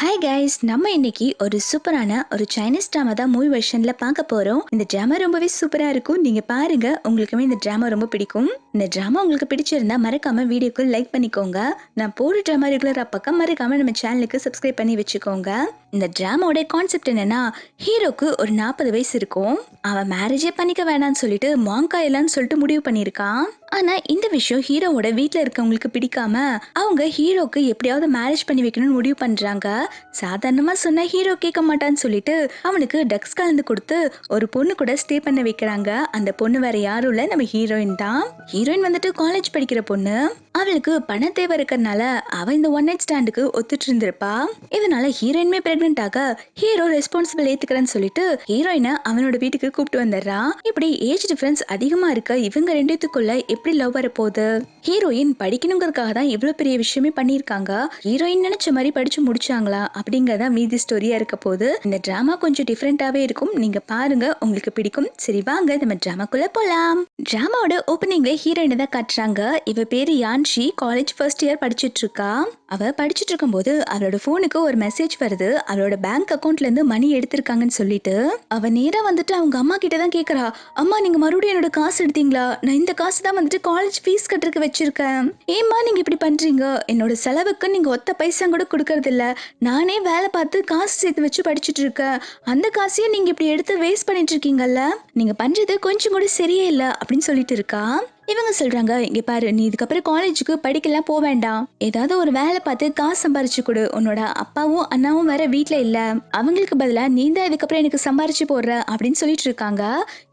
Hi guys, நம்ம இன்னைக்கு ஒரு சூப்பரான ஒரு சைனீஸ் டிராமா தான் மூவி வெர்ஷன்ல பார்க்க போறோம். இந்த டிராமா ரொம்பவே சூப்பரா இருக்கும். நீங்க பாருங்க, உங்களுக்குமே இந்த டிராமா ரொம்ப பிடிக்கும். இந்த டிராமா உங்களுக்கு பிடிச்சிருந்தா மறக்காம வீடியோக்கு லைக் பண்ணிக்கோங்க. நான் போற டிராமா ரெகுலரா பக்கம் மறக்காம நம்ம சேனலுக்கு சப்ஸ்கிரைப் பண்ணி வச்சுக்கோங்க. இந்த டிராமாவோட கான்செப்ட் என்னன்னா, ஹீரோக்கு ஒரு 40 வயசு இருக்கும். அவன் மேரேஜே பண்ணிக்க வேணாம்னு சொல்லிட்டு மாங்காயலான்னு சொல்லிட்டு முடிவு பண்ணியிருக்கான். ஆனா இந்த விஷயம் ஹீரோவோட வீட்ல இருக்கவங்களுக்கு பிடிக்காம அவங்க ஹீரோக்கு எப்படியாவது மேரேஜ் பண்ணி வைக்கணும்னு முடிவு பண்றாங்க. சாதாரணமா சொன்ன ஹீரோ கேட்க மாட்டான்னு சொல்லிட்டு அவனுக்கு ட்ரக்ஸ் கலந்து கொடுத்து ஒரு பொண்ணு கூட ஸ்டே பண்ண வைக்கிறாங்க. அந்த பொண்ணு வேற யாரும் இல்ல, நம்ம ஹீரோயின் தான். ஹீரோயின் வந்துட்டு காலேஜ் படிக்கிற பொண்ணு. அவளுக்கு பண தேவை இருக்கறனால அவ இந்த ஒன் நைட் ஸ்டாண்டுக்கு ஒத்துட்டு இருந்திருப்பா. இதனால ஹீரோயின்மே பிரெக்னென்ட் ஆக ஹீரோ ரெஸ்பான்சிபிள் ஏத்துக்கிறேன்னு சொல்லிட்டு ஹீரோயினை அவனோட வீட்டுக்கு கூப்பிட்டு வந்துடுறான். இப்படி ஏஜ் டிஃபரன்ஸ் அதிகமா இருக்க இவங்க ரெண்டுத்துக்குள்ள எப்படி லவ் வரப்போகுது? ஹீரோயின் படிக்கணுங்கிறதுக்காக தான் இவ்வளவு பெரிய விஷயமே பண்ணிருக்காங்க. ஹீரோயின் நினைச்ச மாதிரி படிச்சு முடிச்சாங்களா அப்படிங்கறத மீதி ஸ்டோரியா இருக்க போது. இந்த டிராமா கொஞ்சம் டிஃபரெண்டாவே இருக்கும். நீங்க பாருங்க, உங்களுக்கு பிடிக்கும். சரி வாங்க நம்ம டிராமாக்குள்ள போலாம். டிராமாவோட ஓப்பனிங்ல ஹீரோயினை தான் காட்டுறாங்க. இவ பேரு யான்ஷி, காலேஜ் ஃபர்ஸ்ட் இயர் படிச்சிட்டு இருக்கா. அவ படிச்சிட்டு இருக்கும் போது அவளோட போனுக்கு ஒரு மெசேஜ் வருது. அவளோட பேங்க் அக்கவுண்ட்ல இருந்து மணி எடுத்திருக்காங்கன்னு சொல்லிட்டு அவ நேரா வந்துட்டு அவங்க அம்மா கிட்ட தான் கேக்குறா. அம்மா, நீங்க மறுபடியும் என்னோட காசு எடுத்தீங்களா? நான் இந்த காசு தான் வந்துட்டு காலேஜ் ஃபீஸ் கட்டுறதுக்கு வச்சிருக்கேன். ஏம்மா நீங்க இப்படி பண்றீங்க? என்னோட செலவுக்கு நீங்க ஒத்த பைசா கூட கொடுக்கறது இல்ல. நானே வேலை பார்த்து காசு சேர்த்து வச்சு படிச்சுட்டு இருக்கேன். அந்த காசையும் நீங்க இப்படி எடுத்து வேஸ்ட் பண்ணிட்டு இருக்கீங்கல்ல. நீங்க பண்றது கொஞ்சம் கூட சரியே இல்ல அப்படின்னு சொல்லிட்டு இருக்கா. இவங்க சொல்றாங்க, இங்க பாரு, நீ இதுக்கப்புறம் காலேஜுக்கு படிக்கலாம் போக வேண்டாம். ஏதாவது ஒரு வேலை பார்த்து காசு சம்பாரிச்சு கொடு. உன்னோட அப்பாவும் அண்ணாவும் வேற வீட்ல இல்ல. அவங்களுக்கு பதிலா நீ தான் இதுக்கப்புறம் எனக்கு சம்பாரிச்சு போடுற அப்படின்னு சொல்லிட்டு இருக்காங்க.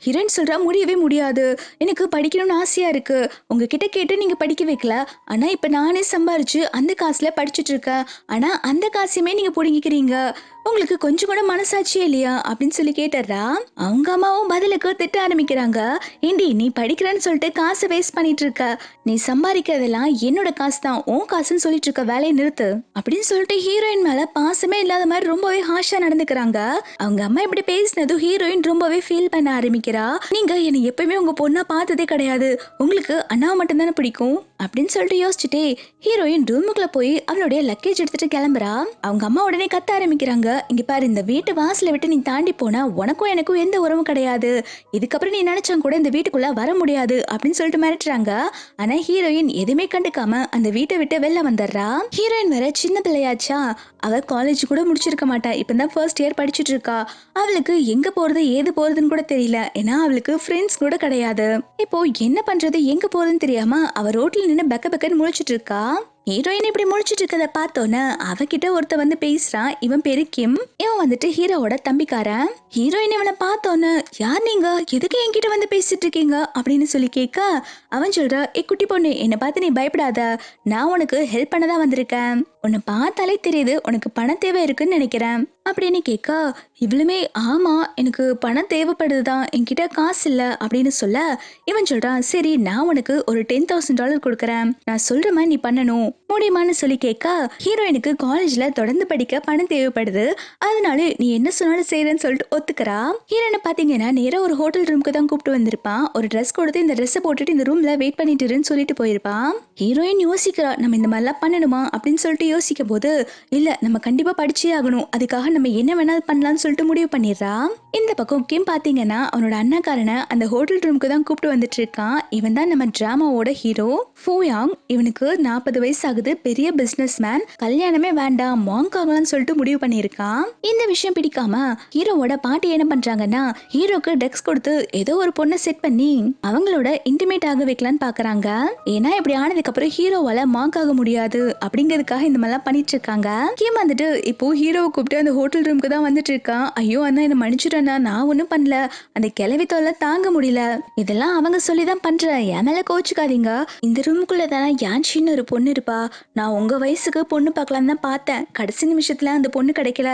ஹீரோயின் சொல்றா, முடியவே முடியாது. எனக்கு படிக்கணும்னு ஆசையா இருக்கு. உங்ககிட்ட கேட்டு நீங்க படிக்க வைக்கல. ஆனா இப்ப நானே சம்பாரிச்சு அந்த காசுல படிச்சுட்டு இருக்கேன். ஆனா அந்த காசையுமே நீங்க புடுங்கிக்கிறீங்க. உங்களுக்கு கொஞ்சம் கூட மனசாட்சியே இல்லையா அப்படின்னு சொல்லி கேட்டுறா. அவங்க அம்மாவும் பதிலுக்கு திட்ட ஆரம்பிக்கிறாங்க. ஏண்டி, நீ படிக்கிறேன்னு சொல்லிட்டு காசு வேஸ்ட் பண்ணிட்டு இருக்க. நீ சம்பாதிக்கிறதெல்லாம் என்னோட காசு தான், உன் காசுன்னு சொல்லிட்டு இருக்க, வேலையை நிறுத்து அப்படின்னு சொல்லிட்டு ஹீரோயின் மேல பாசமே இல்லாத மாதிரி ரொம்பவே ஹாஷா நடந்துக்கிறாங்க. அவங்க அம்மா இப்படி பேசினதும் ஹீரோயின் ரொம்பவே ஃபீல் பண்ண ஆரம்பிக்கிறா. நீங்க என்னை எப்பயுமே உங்க பொண்ணா பார்த்ததே கிடையாது. உங்களுக்கு அண்ணாவை மட்டும் தானே பிடிக்கும் அப்படின்னு சொல்லிட்டு யோசிச்சுட்டே ஹீரோயின் ரூமுக்குள்ள போய் அவளுடைய லக்கேஜ் எடுத்துட்டு கிளம்புறா. அவங்க அம்மா உடனே கத்த ஆரம்பிக்கிறாங்க. இங்க பாரு, இந்த வீட்டு வாசலை விட்டு நீ தாண்டி போனா உனக்கும் எனக்கும் எந்த உறவும் கிடையாது. இதுக்கப்புறம் நீ நினைச்சா கூட இந்த வீட்டுக்குள்ள வர முடியாது அப்படின்னு சொல்லிட்டு மிரட்டுறாங்க. ஆனா ஹீரோயின் எதுவுமே கண்டுக்காம அந்த வீட்டை விட்டு வெளில வந்துடுறா. ஹீரோயின் வேற சின்ன பிள்ளையாச்சா. அவ காலேஜ் கூட முடிச்சிருக்க மாட்டா. இப்பதான் ஃபர்ஸ்ட் இயர் படிச்சுட்டு இருக்கா. அவளுக்கு எங்க போறது ஏது போறதுன்னு கூட தெரியல. ஏன்னா அவளுக்கு ஃப்ரெண்ட்ஸ் கூட கிடையாது. இப்போ என்ன பண்றது எங்க போறதுன்னு தெரியாம அவ ரோட்ல நின்று பெக்க பெக்கன்னு முழிச்சிட்டு இருக்கா. ஹீரோயின் இப்படி முழிச்சிட்டு இருக்கத பார்த்தோன்னு அவகிட்ட ஒருத்த வந்து பேசுறான். இவன் பேரு கிம். இவன் வந்துட்டு ஹீரோவோட தம்பிக்காரன். ஹீரோயின் இவனை பார்த்தோன்னு, யார் நீங்க, எதுக்கு என்கிட்ட வந்து பேசிட்டு இருக்கீங்க அப்படின்னு சொல்லி கேட்க அவன் சொல்ற, குட்டி பொண்ணு, என்னை பார்த்து நீ பயப்படாத. நான் உனக்கு ஹெல்ப் பண்ணதான் வந்திருக்கேன். உன்னை பார்த்தாலே தெரியுது உனக்கு பண தேவை இருக்குன்னு நினைக்கிறேன் அப்படின்னு கேட்க இவ்வளவுமே, ஆமா எனக்கு பணம் தேவைப்படுதுதான், என்கிட்ட காசு இல்ல அப்படின்னு சொல்ல இவன் சொல்றான், சரி நான் உனக்கு ஒரு $10,000 கொடுக்கறேன். நான் சொல்ற மாதிரி நீ பண்ணணும், முடியுமான்னு சொல்லி கேட்க ஹீரோயினுக்கு காலேஜ்ல தொடர்ந்து படிக்க பணம் தேவைப்படுது. அதனால நீ என்ன சொன்னாலும் செய்யறேன்னு சொல்லிட்டு ஒத்துக்கிறா. ஹீரோயினை பாத்தீங்கன்னா நேரா ஒரு ஹோட்டல் ரூமுக்கு தான் கூப்பிட்டு வந்திருப்பான். ஒரு ட்ரெஸ் கொடுத்து இந்த ட்ரெஸ்ஸை போட்டுட்டு இந்த ரூம்ல வெயிட் பண்ணிட்டுருன்னு சொல்லிட்டு போயிருப்பான். ஹீரோயின் யோசிக்கிறா, நம்ம இந்த மாதிரிலாம் பண்ணணுமா அப்படின்னு சொல்லிட்டு யோசிக்கும் போது, இல்ல நம்ம கண்டிப்பா படிச்சே ஆகணும், அதுக்காக நம்ம என்ன வேணாலும் பண்ணலாம்னு சொல்லிட்டு முடிவு பண்ணிடுறா. இந்த பக்கம் கிம் பாத்தீங்கன்னா அவனோட அண்ணாக்காரனை அந்த ஹோட்டல் ரூமுக்கு தான் கூப்பிட்டு வந்துட்டு இருக்கான். இவன் தான் நம்ம டிராமாவோட ஹீரோ ஃபூயாங். இவனுக்கு 40 வயசு ஆகுது. பெரிய பிசினஸ் மேன். கல்யாணமே வேண்டாம், மாங்க் ஆகலாம்னு சொல்லிட்டு முடிவு பண்ணியிருக்கான். இந்த விஷயம் பிடிக்காம ஹீரோவோட பாட்டி என்ன பண்றாங்கன்னா, ஹீரோக்கு ட்ரக்ஸ் கொடுத்து ஏதோ ஒரு பொண்ணை செட் பண்ணி அவங்களோட இன்டிமேட் ஆக வைக்கலான்னு பாக்குறாங்க. ஏன்னா இப்படி ஆனதுக்கு அப்புறம் ஹீரோவால மாங்க் ஆக முடியாது அப்படிங்கிறதுக்காக இந்த மாதிரிலாம் பண்ணிட்டு இருக்காங்க. கிம் வந்துட்டு இப்போ ஹீரோவை கூப்பிட்டு அந்த ஹோட்டல் ரூமுக்கு தான் வந்துட்டு இருக்கான். ஐயோ அண்ணா, என்ன மன்னிச்சிடண்ணா, நான் ஒன்னும் பண்ணல, அந்த கிளவி தொல்லை தாங்க முடியல, இதெல்லாம் அவங்க சொல்லிதான் பண்றேன், என் மேல கோச்சுக்காதீங்க. இந்த ரூமுக்குள்ள தானே யான்ஷின்னு ஒரு பொண்ணு இருப்பா. நான் உங்க வயசுக்கு பொண்ணு பார்க்கலாம் தான் பார்த்தேன். கடைசி நிமிஷத்துல அந்த பொண்ணு கிடைக்கல.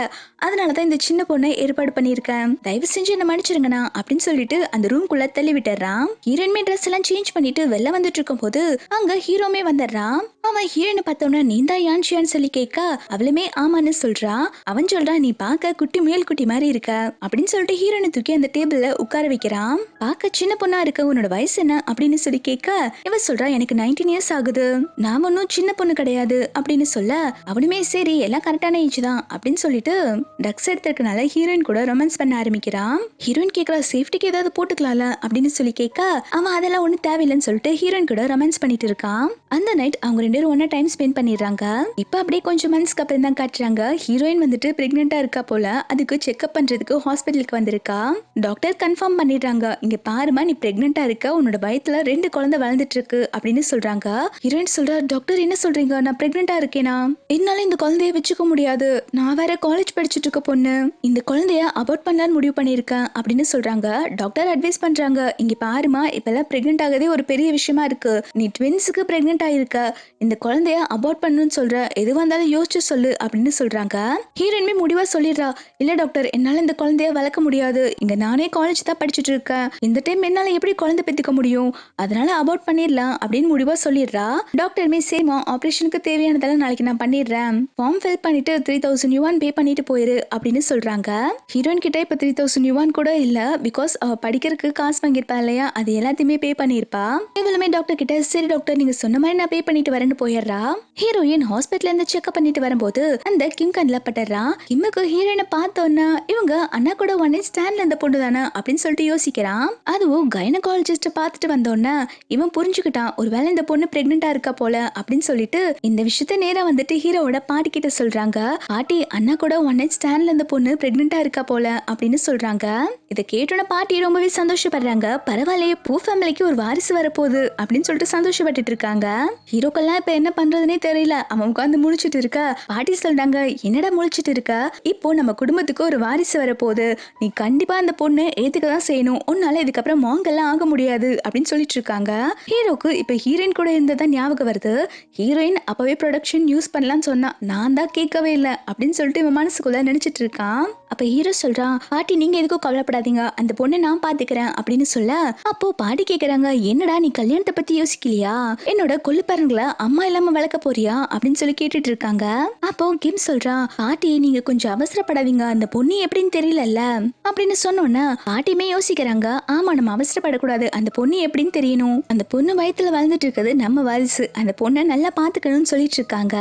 அதனாலதான் இந்த சின்ன பொண்ணை ஏற்பாடு பண்ணிருக்கேன். தயவு செஞ்சு என்ன மன்னிச்சிருங்கண்ணா அப்படின்னு சொல்லிட்டு அந்த ரூம்குள்ள தள்ளி விட்டுறான். ஹீரோயின்மே ட்ரெஸ் எல்லாம் சேஞ்ச் பண்ணிட்டு வெளில வந்துட்டு இருக்கும் போது அங்க ஹீரோமே வந்துடுறான். அவன் ஹீரோயினை பார்த்தோன்னா, நீ தான் யான்ஷியான்னு சொல்லி கேட்க அவளுமே ஆமான்னு சொல்றா. அவன் சொல்றான், நீ பார்க்க குட்டி முயல் குட்டி மாதிரி இருக்க அப்படின்னு சொல்லிட்டு ஹீரோனை தூக்கி அந்த டேபிள்ல உட்கார வைக்கிறான். பார்க்க சின்ன பொண்ணா இருக்க, உன்னோட வயசு என்ன அப்படின்னு சொல்லி கேட்க இவ சொல்றா எனக்கு 19 இயர்ஸ் ஆகுது, நான் ஒன்னும் சின்ன பொண்ணு கிடையாது அப்படின்னு சொல்ல அவனுமே சரி எல்லாம் கரெக்டான ஏஜ் தான் அப்படின்னு சொல்லிட்டு ட்ரக்ஸ் எடுத்துருக்கனால ஹீரோயின் கூட ரொமான்ஸ் பண்ண ஆரம்பிக்கிறான். ஹீரோயின் கேட்கறா சேஃப்டிக்கு ஏதாவது போட்டுக்கலாம்ல அப்படின்னு சொல்லி கேட்க அவன் அதெல்லாம் ஒண்ணு தேவையில்லைன்னு சொல்லிட்டு ஹீரோயின் கூட ரொமான்ஸ் பண்ணிட்டு இருக்கான். அந்த நைட் அவங்க 2 பேரும் ஒன்னா டைம் ஸ்பெண்ட் பண்ணிடுறாங்க. இப்ப அப்படியே கொஞ்சம் மந்த்ஸ்க்கு அப்புறம் தான் காட்டுறாங்க ஹீரோயின் வந்துட்டு பிரெக்னெண்டா இருக்கா போல. அதுக்கு செக்அப் பண்றதுக்கு ஹாஸ்பிட்டலுக்கு வந்திருக்கா. டாக்டர் கன்ஃபார்ம் பண்ணிடுறாங்க, இங்க பாருமா நீ பிரெக்னெண்டா இருக்க, உன்னோட வயித்துல 2 குழந்தை வளர்ந்துட்டு இருக்கு அப்படின்னு சொல்றாங்க. ஹீரோயின் சொல்றா டாக்டர் என்ன சொல்றீங்க, நான் பிரெக்னெண்டா இருக்கேனா, என்னால இந்த குழந்தைய வச்சுக்க முடியாது, நான் வேற காலேஜ் படிச்சுட்டு இருக்க பொண்ணு, இந்த குழந்தைய அபார்ட் பண்ணலான்னு முடிவு பண்ணிருக்கேன் அப்படின்னு சொல்றாங்க. டாக்டர் அட்வைஸ் பண்றாங்க, இங்க பாருமா இப்பெல்லாம் பிரெக்னென்ட் ஆகதே ஒரு பெரிய விஷயமா இருக்கு, நீ ட்வின்ஸுக்கு பிரெக்னென்ட் ஆயிருக்க, இந்த குழந்தைய அபார்ட் பண்ணணும்னு சொல்ற, எதுவா இருந்தாலும் யோசிச்சு சொல்லு அப்படின்னு சொல்றாங்க. ஹீரோயின்மே முடிவா சொல்லிடுறா, இல்ல டாக்டர் என்னால இந்த குழந்தைய வளர்க்க முடியாது, இங்க நானே காலேஜ் தான் படிச்சுட்டு இருக்கேன், இந்த டைம் என்னால எப்படி குழந்தை பெத்துக்க முடியும், அதனால அபார்ட் பண்ணிடலாம் அப்படின்னு முடிவா சொல்லிடுறா. டாக்டருமே சேமா ஆபரேஷனுக்கு தேவையானதெல்லாம் நாளைக்கு நான் பண்ணிடுறேன், ஃபார்ம் ஃபில் பண்ணிட்டு 3000 யுவான் பே பண்ணிட்டு போயிரு அப்படின்னு சொல்றாங்க. ஹீரோயின் கிட்ட இப்ப 3000 யுவான் கூட இல்ல, பிகாஸ் அவ படிக்கிறதுக்கு காசு வாங்கியிருப்பா இல்லையா, அது எல்லாத்தையுமே பே பண்ணிருப்பா. இவளுமே டாக்டர் கிட்ட சரி டாக்டர் நீங்க சொன்ன மாதிரி நான் பே பண்ணிட்டு வரேன்னு போயிடுறா. ஹீரோயின் ஹாஸ்பிட்டல்ல இருந்து செக்அப் பண்ணிட்டு வரும்போது அந்த கிம் கண்ணில் பட்டுறா. கிம்முக்கு ஹீரோயினை பார்த்தோன்னா இவங்க அண்ணா கூட ஒன் நைட் ஸ்டாண்ட்ல இருந்த பொண்ணு தானே அப்படின்னு சொல்லிட்டு யோசிக்கிறான். அதுவும் கைனகாலஜிஸ்ட பார்த்துட்டு வந்தோன்னா இவன் புரிஞ்சுக்கிட்டான், ஒருவேளை இந்த பொண்ணு பிரெக்னெண்டா இருக்கா போல அப்படின்னு சொல்லிட்டு இந்த விஷயத்த நேரா வந்துட்டு ஹீரோவோட பாட்டி கிட்ட சொல்றாங்க. பாட்டி அண்ணா கூட ஒன் நைட் ஸ்டாண்ட்ல இருந்த பொண்ணு பிரெக்னெண்டா இருக்கா போல அப்படின்னு சொல்றாங்க. இதை கேட்டோட பாட்டி ரொம்பவே சந்தோஷப்படுறாங்க. பரவாயில்லையே பூ ஃபேமிலிக்கு ஒரு வாரிசு வரப்போகுது அப்படின்னு சொல்லிட்டு சந்தோஷப்பட்டுட்டு இருக்காங்க. ஹீரோக்கெல்லாம் இப்ப என்ன பண்றதுனே தெரியல, அவன் உட்காந்து முழிச்சிட்டு இருக்க. பாட்டி சொல்றாங்க, என்னடா முழிச்சிட்டு இருக்க, இப்போ நம்ம குடும்பத்துக்கு ஒரு வாரிசு வரப்போகுது, நீ கண்டிப்பா அந்த பொண்ணு ஏத்துக்கதான் செய்யணும், உன்னால இதுக்கப்புறம் மாங்கெல்லாம் ஆக முடியாது அப்படின்னு சொல்லிட்டு இருக்காங்க. ஹீரோக்கு இப்ப ஹீரோயின் கூட இருந்ததா ஞாபகம் வருது. ஹீரோயின் அப்பவே ப்ரொடக்ஷன் யூஸ் பண்ணலாம்னு சொன்னா, நான் தான் கேட்கவே இல்லை அப்படின்னு சொல்லிட்டு இவன் மனசுக்குள்ள நினைச்சிட்டு இருக்கான். அப்ப ஹீரோ சொல்றான், பாட்டி நீங்க எதுக்கும் கவலைப்படாதீங்க, அந்த பொண்ணை நான் பாத்துக்கிறேன் அப்படின்னு சொல்ல, அப்போ பாட்டி கேக்குறாங்க, என்னடா நீ கல்யாணத்தை பத்தி யோசிக்கலையா, என்னோட கொள்ளுப்பாருங்களை அம்மா இல்லாம வளர்க்க போறியா அப்படின்னு சொல்லி கேட்டுட்டு இருக்காங்க. அப்போ கிம் சொல்றான், பாட்டி நீங்க கொஞ்சம் அவசரப்படாதீங்க, அந்த பொண்ணு எப்படின்னு தெரியலல்ல அப்படின்னு சொன்னோன்னா பாட்டியுமே யோசிக்கிறாங்க. ஆமா நம்ம அவசரப்படக்கூடாது, அந்த பொண்ணு எப்படின்னு தெரியணும், அந்த பொண்ணு வயித்துல வளர்ந்துட்டு இருக்குது நம்ம வாரிசு, அந்த பொண்ணை நல்லா பாத்துக்கணும்னு சொல்லிட்டு இருக்காங்க.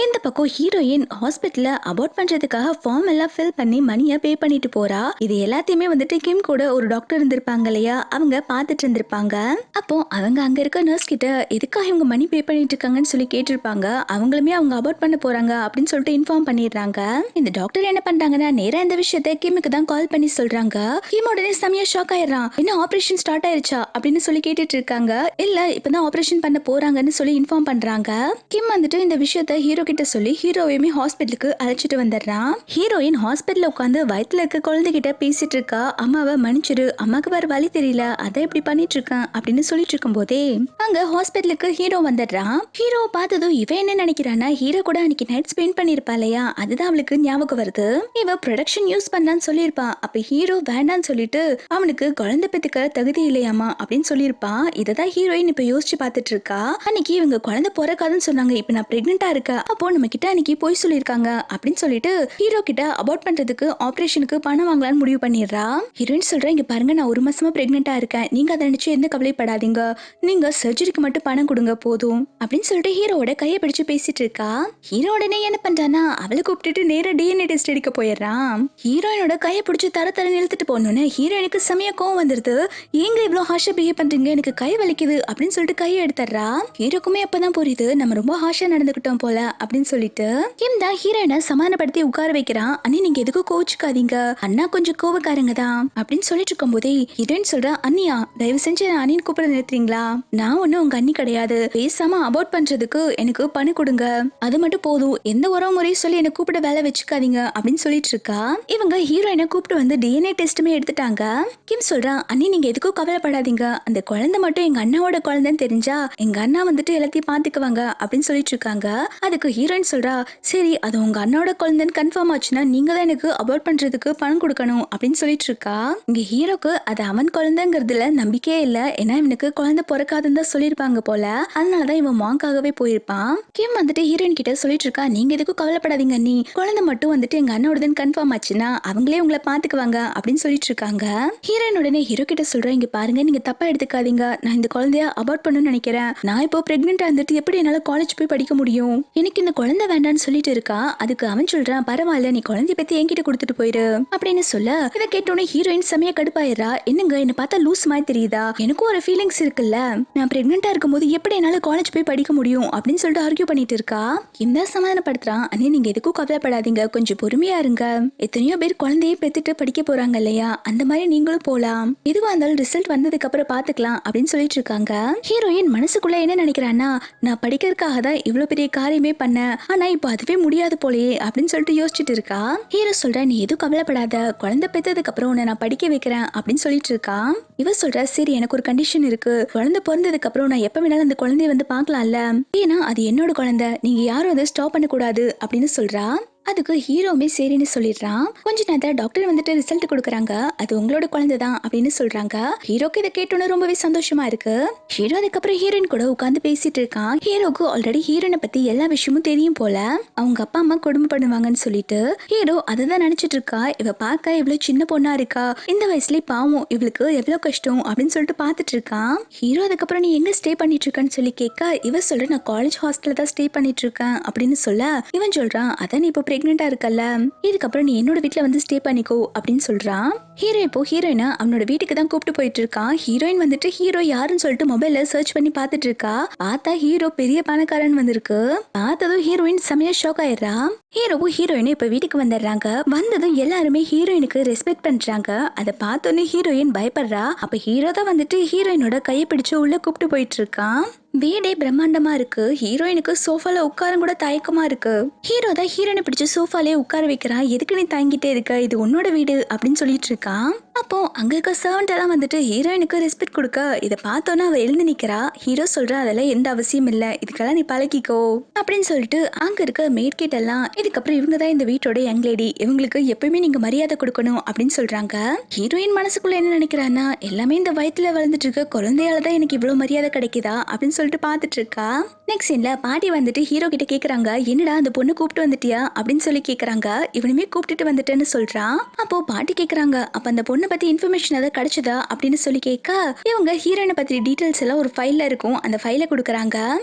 இந்த பக்கம் ஹீரோயின் ஹாஸ்பிட்டல்ல அபார்ட் பண்றதுக்காக ஃபார்ம் எல்லாம் ஃபில் பண்ணி மணியை பே பண்ணிட்டு போறா. இது எல்லாத்தையுமே வந்துட்டு கிம் கூட ஒரு டாக்டர் இருந்திருப்பாங்க இல்லையா, அவங்க பாத்துட்டு இருந்திருப்பாங்க. அப்போ அவங்க அங்க இருக்க நர்ஸ் கிட்ட எதுக்காக இவங்க மணி பே பண்ணிட்டு இருக்காங்கன்னு சொல்லி கேட்டிருப்பாங்க. அவங்களுமே அவங்க அபார்ட் பண்ண போறாங்க அப்படின்னு சொல்லிட்டு இன்ஃபார்ம் பண்ணிடுறாங்க. இந்த டாக்டர் என்ன பண்றாங்கன்னா நேரா இந்த விஷயத்த கிம்முக்கு தான் கால் பண்ணி சொல்றாங்க. கிம் உடனே செமையா ஷாக் ஆயிடுறான், என்ன ஆபரேஷன் ஸ்டார்ட் ஆயிருச்சா அப்படின்னு சொல்லி கேட்டுட்டு இருக்காங்க. இல்ல இப்பதான் ஆபரேஷன் பண்ண போறாங்கன்னு சொல்லி இன்ஃபார்ம் பண்றாங்க. கிம் வந்துட்டு இந்த விஷயத்த ஹீரோ கிட்ட சொல்லி ஹீரோவையுமே ஹாஸ்பிட்டலுக்கு அழைச்சிட்டு வந்துடுறான். ஹீரோயின் ஹாஸ்பிட்டல்ல உட்காந்து வயித்துல இருக்க குழந்தைகிட்ட பேசிட்டு இருக்கா. அம்மாவை மன்னிச்சிரு, அம்மாக்கு வேற வழி தெரியல, அதை இப்படி பண்ணிட்டு இருக்கேன் அப்படின்னு சொல்லிட்டு இருக்கும் போதே அங்க ஹாஸ்பிட்டலுக்கு ஹீரோ வந்துடுறான். ஹீரோ பார்த்ததும் இவ என்ன நினைக்கிறான்னா, ஹீரோ கூட அன்னைக்கு நைட் ஸ்பெண்ட் பண்ணிருப்பா இல்லையா, அதுதான் அவளுக்கு ஞாபகம் வருது. இவ ப்ரொடக்ஷன் யூஸ் பண்ணலான்னு சொல்லியிருப்பான். அப்ப ஹீரோ வேண்டான்னு சொல்லிட்டு அவனுக்கு குழந்தை பெத்துக்க தகுதி இல்லையாமா அப்படின்னு சொல்லியிருப்பான். இததான் ஹீரோயின் இப்ப யோசிச்சு பார்த்துட்டு இருக்கா. அன்னைக்கு இவங்க குழந்தை பிறக்காதுன்னு சொன்னாங்க, இப்ப நான் பிரெக்னெண்டா இருக்கா, அப்போ நம்ம கிட்ட அன்னைக்கு போய் சொல்லிருக்காங்க அப்படின்னு சொல்லிட்டு ஹீரோ கிட்ட அபார்ட் பண்றதுக்கு ஆபரேஷனுக்கு பணம் வாங்கலாம்னு முடிவு பண்ணிடுறா. ஹீரோயின் சொல்றேன், இங்க பாருங்க நான் 1 மாசமா பிரெக்னெண்டா இருக்கேன், நீங்க அதை நினைச்சு எந்த கவலைப்படாதீங்க, நீங்க சர்ஜரிக்கு மட்டும் பணம் கொடுங்க போதும் அப்படின்னு சொல்லிட்டு ஹீரோவோட கையை பிடிச்சு பேசிட்டு இருக்கா. ஹீரோ உடனே என்ன பண்றானா அவளை கூப்பிட்டுட்டு நேரா டிஎன்ஏ டெஸ்ட் எடுக்க போயிடுறான். ஹீரோயினோட கையை பிடிச்சு தர நிறுத்திட்டு போனோன்னு ஹீரோயினுக்கு செமையா கோவம் வந்துருது. ஏங்க இவ்வளவு ஹாஷா பிஹேவ் பண்றீங்க, எனக்கு கை வலிக்குது அப்படின்னு சொல்லிட்டு கையை எடுத்துடுறா. ஹீரோக்குமே அப்பதான் புரியுது நம்ம ரொம்ப ஹாஷா நடந்துகிட்டோம் போல அப்படின்னு சொல்லிட்டு கிம் தான் ஹீரோயினை சமாதானப்படுத்தி உட்கார வைக்கிறான். அண்ணி நீங்க எதுக்கும் கோவிச்சுக்காதீங்க, அண்ணா கொஞ்சம் கோவக்காரங்க தான் அப்படின்னு சொல்லிட்டு இருக்கும் போதே ஹீரோயின் சொல்றா, அண்ணியா தயவு செஞ்சு அண்ணின்னு கூப்பிட நிறுத்துறீங்களா, நான் ஒன்னும் உங்க அண்ணி கிடையாது, பேசாம அபார்ட் பண்றதுக்கு எனக்கு பணம் கொடுங்க, அது மட்டும் போதும், எந்த உறவு முறையும் சொல்லி என்ன கூப்பிட வேலை வச்சுக்காதீங்க அப்படின்னு சொல்லிட்டு இருக்கா. இவங்க ஹீரோயினை கூப்பிட்டு வந்து டிஎன்ஏ டெஸ்ட்டுமே எடுத்துட்டாங்க. கிம் சொல்றா, அண்ணி நீங்க எதுக்கும் கவலைப்படாதீங்க, அந்த குழந்தை மட்டும் எங்க அண்ணாவோட குழந்தைன்னு தெரிஞ்சா எங்க அண்ணா வந்துட்டு எல்லாத்தையும் பாத்துக்குவாங்க அப்படின்னு சொல்லிட்டு இருக்காங்க. அதுக்கு ஹீரோயின் சொல்றா, சரி அது உங்க அண்ணோட குழந்தைன்னு கன்ஃபார்ம் ஆச்சுன்னா நீங்க தான் எனக்கு அபார்ட் பண்றதுக்கு பணம் கொடுக்கணும் அப்படின்னு சொல்லிட்டு இருக்கா. இங்க ஹீரோக்கு அது அவன் குழந்தைங்கிறதுல நம்பிக்கையே இல்ல. ஏன்னா இவனுக்கு குழந்தை பிறக்காதுன்னு தான் சொல்லியிருப்பாங்க போல. அதனாலதான் இவன் மாங்காகவே போயிருப்பான். கிம் வந்துட்டு ஹீரோயின் கிட்ட சொல்லிட்டு இருக்கா, நீங்க எதுக்கும் கவலைப்படாதீங்க நீ, குழந்தை மட்டும் வந்துட்டு எங்க அண்ணோடதுன்னு கன்ஃபார்ம் ஆச்சுன்னா அவங்களே உங்களை பாத்துக்குவாங்க அப்படின்னு சொல்லிட்டு இருக்காங்க. ஹீரோயின் உடனே ஹீரோ கிட்ட சொல்றேன், இங்க பாருங்க நீங்க தப்பா எடுத்துக்காதீங்க, நான் இந்த குழந்தைய அபார்ட் பண்ணணும்னு நினைக்கிறேன். நான் இப்போ பிரெக்னெண்டா இருந்துட்டு எப்படி என்னால காலேஜ் போய் படிக்க முடியும், எனக்கு இந்த குழந்தை வேண்டான்னு சொல்லிட்டு இருக்கா. அதுக்கு அவன் சொல்றான், பரவாயில்ல நீ குழந்தைய பத்தி என்கிட்ட கொடுத்துட்டு போயிரு அப்படின்னு சொல்ல, இதை கேட்டோன்னே ஹீரோயின் செமையா கடுப்பாயிரா. என்னங்க என்ன பார்த்தா லூஸ் மாதிரி தெரியுதா, எனக்கும் ஒரு ஃபீலிங்ஸ் இருக்குல்ல, நான் பிரெக்னெண்டா இருக்கும்போது எப்படி என்னால காலேஜ் போய் படிக்க முடியும் அப்படின்னு சொல்லிட்டு ஆர்கியூ பண்ணிட்டு இருக்கா. இந்த சமாதானப்படுத்துறான், அண்ணே நீங்க எதுக்கும் கவலைப்படாதீங்க, கொஞ்சம் பொறுமையா இருங்க, எத்தனையோ பேர் குழந்தையை பெத்துட்டு படிக்க போறாங்க இல்லையா, அந்த மாதிரி நீங்களும் போலாம், எதுவா இருந்தாலும் ரிசல்ட் வந்ததுக்கு அப்புறம் பாத்துக்கலாம் அப்படின்னு சொல்லிட்டு இருக்காங்க. ஹீரோயின் மனசுக்குள்ள என்ன நினைக்கிறான்னா, நான் படிக்கிறதுக்காக தான் இவ்வளவு பெரிய காரியமே பண்ணேன், ஆனா இப்போ அதுவே முடியாது போலயே அப்படின்னு சொல்லிட்டு யோசிச்சுட்டு இருக்கா. ஹீரோ சொல்ற, நீ எதுவும் கவலைப்படாத, குழந்தை பெத்ததுக்கு அப்புறம் உன்னை நான் படிக்க வைக்கிறேன் அப்படின்னு சொல்லிட்டு இருக்கா. இவ சொல்ற, சரி எனக்கு ஒரு கண்டிஷன் இருக்கு, குழந்தை பிறந்ததுக்கு அப்புறம் நான் எப்ப வேணாலும் அந்த குழந்தைய வந்து பாக்கலாம்ல, ஏன்னா அது என்னோட குழந்தை, நீங்க யாரும் அதை ஸ்டாப் பண்ண கூடாது அப்படின்னு சொல்றா. அதுக்கு ஹீரோமே சரின்னு சொல்லிடுறான். கொஞ்ச நேரத்துல டாக்டர் வந்துட்டு ரிசல்ட் கொடுக்குறாங்க, அது உங்களோட குழந்தை தான் அப்படின்னு சொல்றாங்க. ஹீரோக்கு இதை கேட்டோன்னு ரொம்பவே சந்தோஷமா இருக்கு. ஹீரோ அதுக்கப்புறம் ஹீரோயின் கூட உட்காந்து பேசிட்டு இருக்கான். ஹீரோக்கு ஆல்ரெடி ஹீரோனை பத்தி எல்லா விஷயமும் தெரியும் போல, அவங்க அப்பா அம்மா கொடுமை பண்ணுவாங்கன்னு சொல்லிட்டு ஹீரோ அதுதான் நினைச்சிட்டு இருக்கா. இவ பார்க்க இவ்வளவு சின்ன பொண்ணா இருக்கா, இந்த வயசுலயே பாவம் இவளுக்கு எவ்வளவு கஷ்டம் அப்படின்னு சொல்லிட்டு பாத்துட்டு இருக்கான். ஹீரோ அதுக்கப்புறம் நீ எங்க ஸ்டே பண்ணிட்டு இருக்கன்னு சொல்லி கேட்க, இவ சொல்ற, நான் காலேஜ் ஹாஸ்டல்ல தான் ஸ்டே பண்ணிட்டு இருக்கேன் அப்படின்னு சொல்ல, இவன் சொல்றான், அதான் நீ இப்போ பிரெக்னெண்டா இருக்கல்ல, இதுக்கப்புறம் நீ என்னோட வீட்ல வந்து ஸ்டே பண்ணிக்கோ அப்படின்னு சொல்றான். ஹீரோ இப்போ ஹீரோயினை அவனோட வீட்டுக்கு தான் கூப்பிட்டு போயிட்டு இருக்கான். ஹீரோயின் வந்துட்டு ஹீரோ யாருன்னு சொல்லிட்டு மொபைல்ல சர்ச் பண்ணி பாத்துட்டு இருக்கா. பார்த்தா ஹீரோ பெரிய பணக்காரன் வந்திருக்கு. பார்த்ததும் ஹீரோயின் செமையா ஷாக் ஆயிடுறா. ஹீரோவும் ஹீரோயினும் இப்ப வீட்டுக்கு வந்துடுறாங்க. வந்ததும் எல்லாருமே ஹீரோயினுக்கு ரெஸ்பெக்ட் பண்றாங்க. அதை பார்த்தோன்னே ஹீரோயின் பயப்படுறா. அப்ப ஹீரோ தான் வந்துட்டு ஹீரோயினோட கையை பிடிச்சு உள்ள கூப்பிட்டு போயிட்டு இருக்கான். வீடே பிரம்மாண்டமா இருக்கு. ஹீரோயினுக்கு சோஃபால உட்கார கூட தயக்கமா இருக்கு. ஹீரோ தான் ஹீரோயினை பிடிச்சு சோஃபாலே உட்கார வைக்கிறான். எதுக்கு நீ தயங்கிட்டே இருக்க, இது உன்னோட வீடு அப்படின்னு சொல்லிட்டு இருக்கான். அப்போ அங்க இருக்க சர்வன்ட் எல்லாம் வந்துட்டு ஹீரோயினுக்கு ரெஸ்பெக்ட் கொடுக்க, இதை பார்த்தோன்னா அவ எழுந்து நிக்கிறா. ஹீரோ சொல்றா, அதெல்லாம் எந்த அவசியம் இல்ல, இதுக்கெல்லாம் நீ பழகிக்கோ அப்படின்னு சொல்லிட்டு அங்க இருக்க மேட் கிட்ட எல்லாம், இதுக்கப்புறம் இவங்க தான் இந்த வீட்டோட யங் லேடி, இவங்களுக்கு எப்பயுமே நீங்க மரியாதை கொடுக்கணும் அப்படின்னு சொல்றாங்க. ஹீரோயின் மனசுக்குள்ள என்ன நினைக்கிறான்னா, எல்லாமே இந்த வயத்துல வளர்ந்துட்டு இருக்க குழந்தையாலதான் எனக்கு இவ்வளவு மரியாதை கிடைக்குதா அப்படின்னு சொல்லிட்டு பாத்துட்டு இருக்கா. நெக்ஸ்ட் சீன்ல பாட்டி வந்துட்டு ஹீரோ கிட்ட கேக்குறாங்க, என்னடா அந்த பொண்ணு கூப்பிட்டு வந்துட்டியா அப்படின்னு சொல்லி கேக்குறாங்க. இவனுமே கூப்பிட்டுட்டு வந்துட்டேன்னு சொல்றான். அப்போ பாட்டி கேக்குறாங்க, அப்ப அந்த பொண்ணை பத்தி இன்ஃபர்மேஷன் ஏதாவது கிடைச்சதா அப்படின்னு சொல்லி கேட்க, இவங்க ஹீரோயினை பத்தி டீடைல்ஸ் எல்லாம் ஒரு ஃபைல்ல இருக்கும், அந்த ஃபைலை கொடுக்குறாங்க.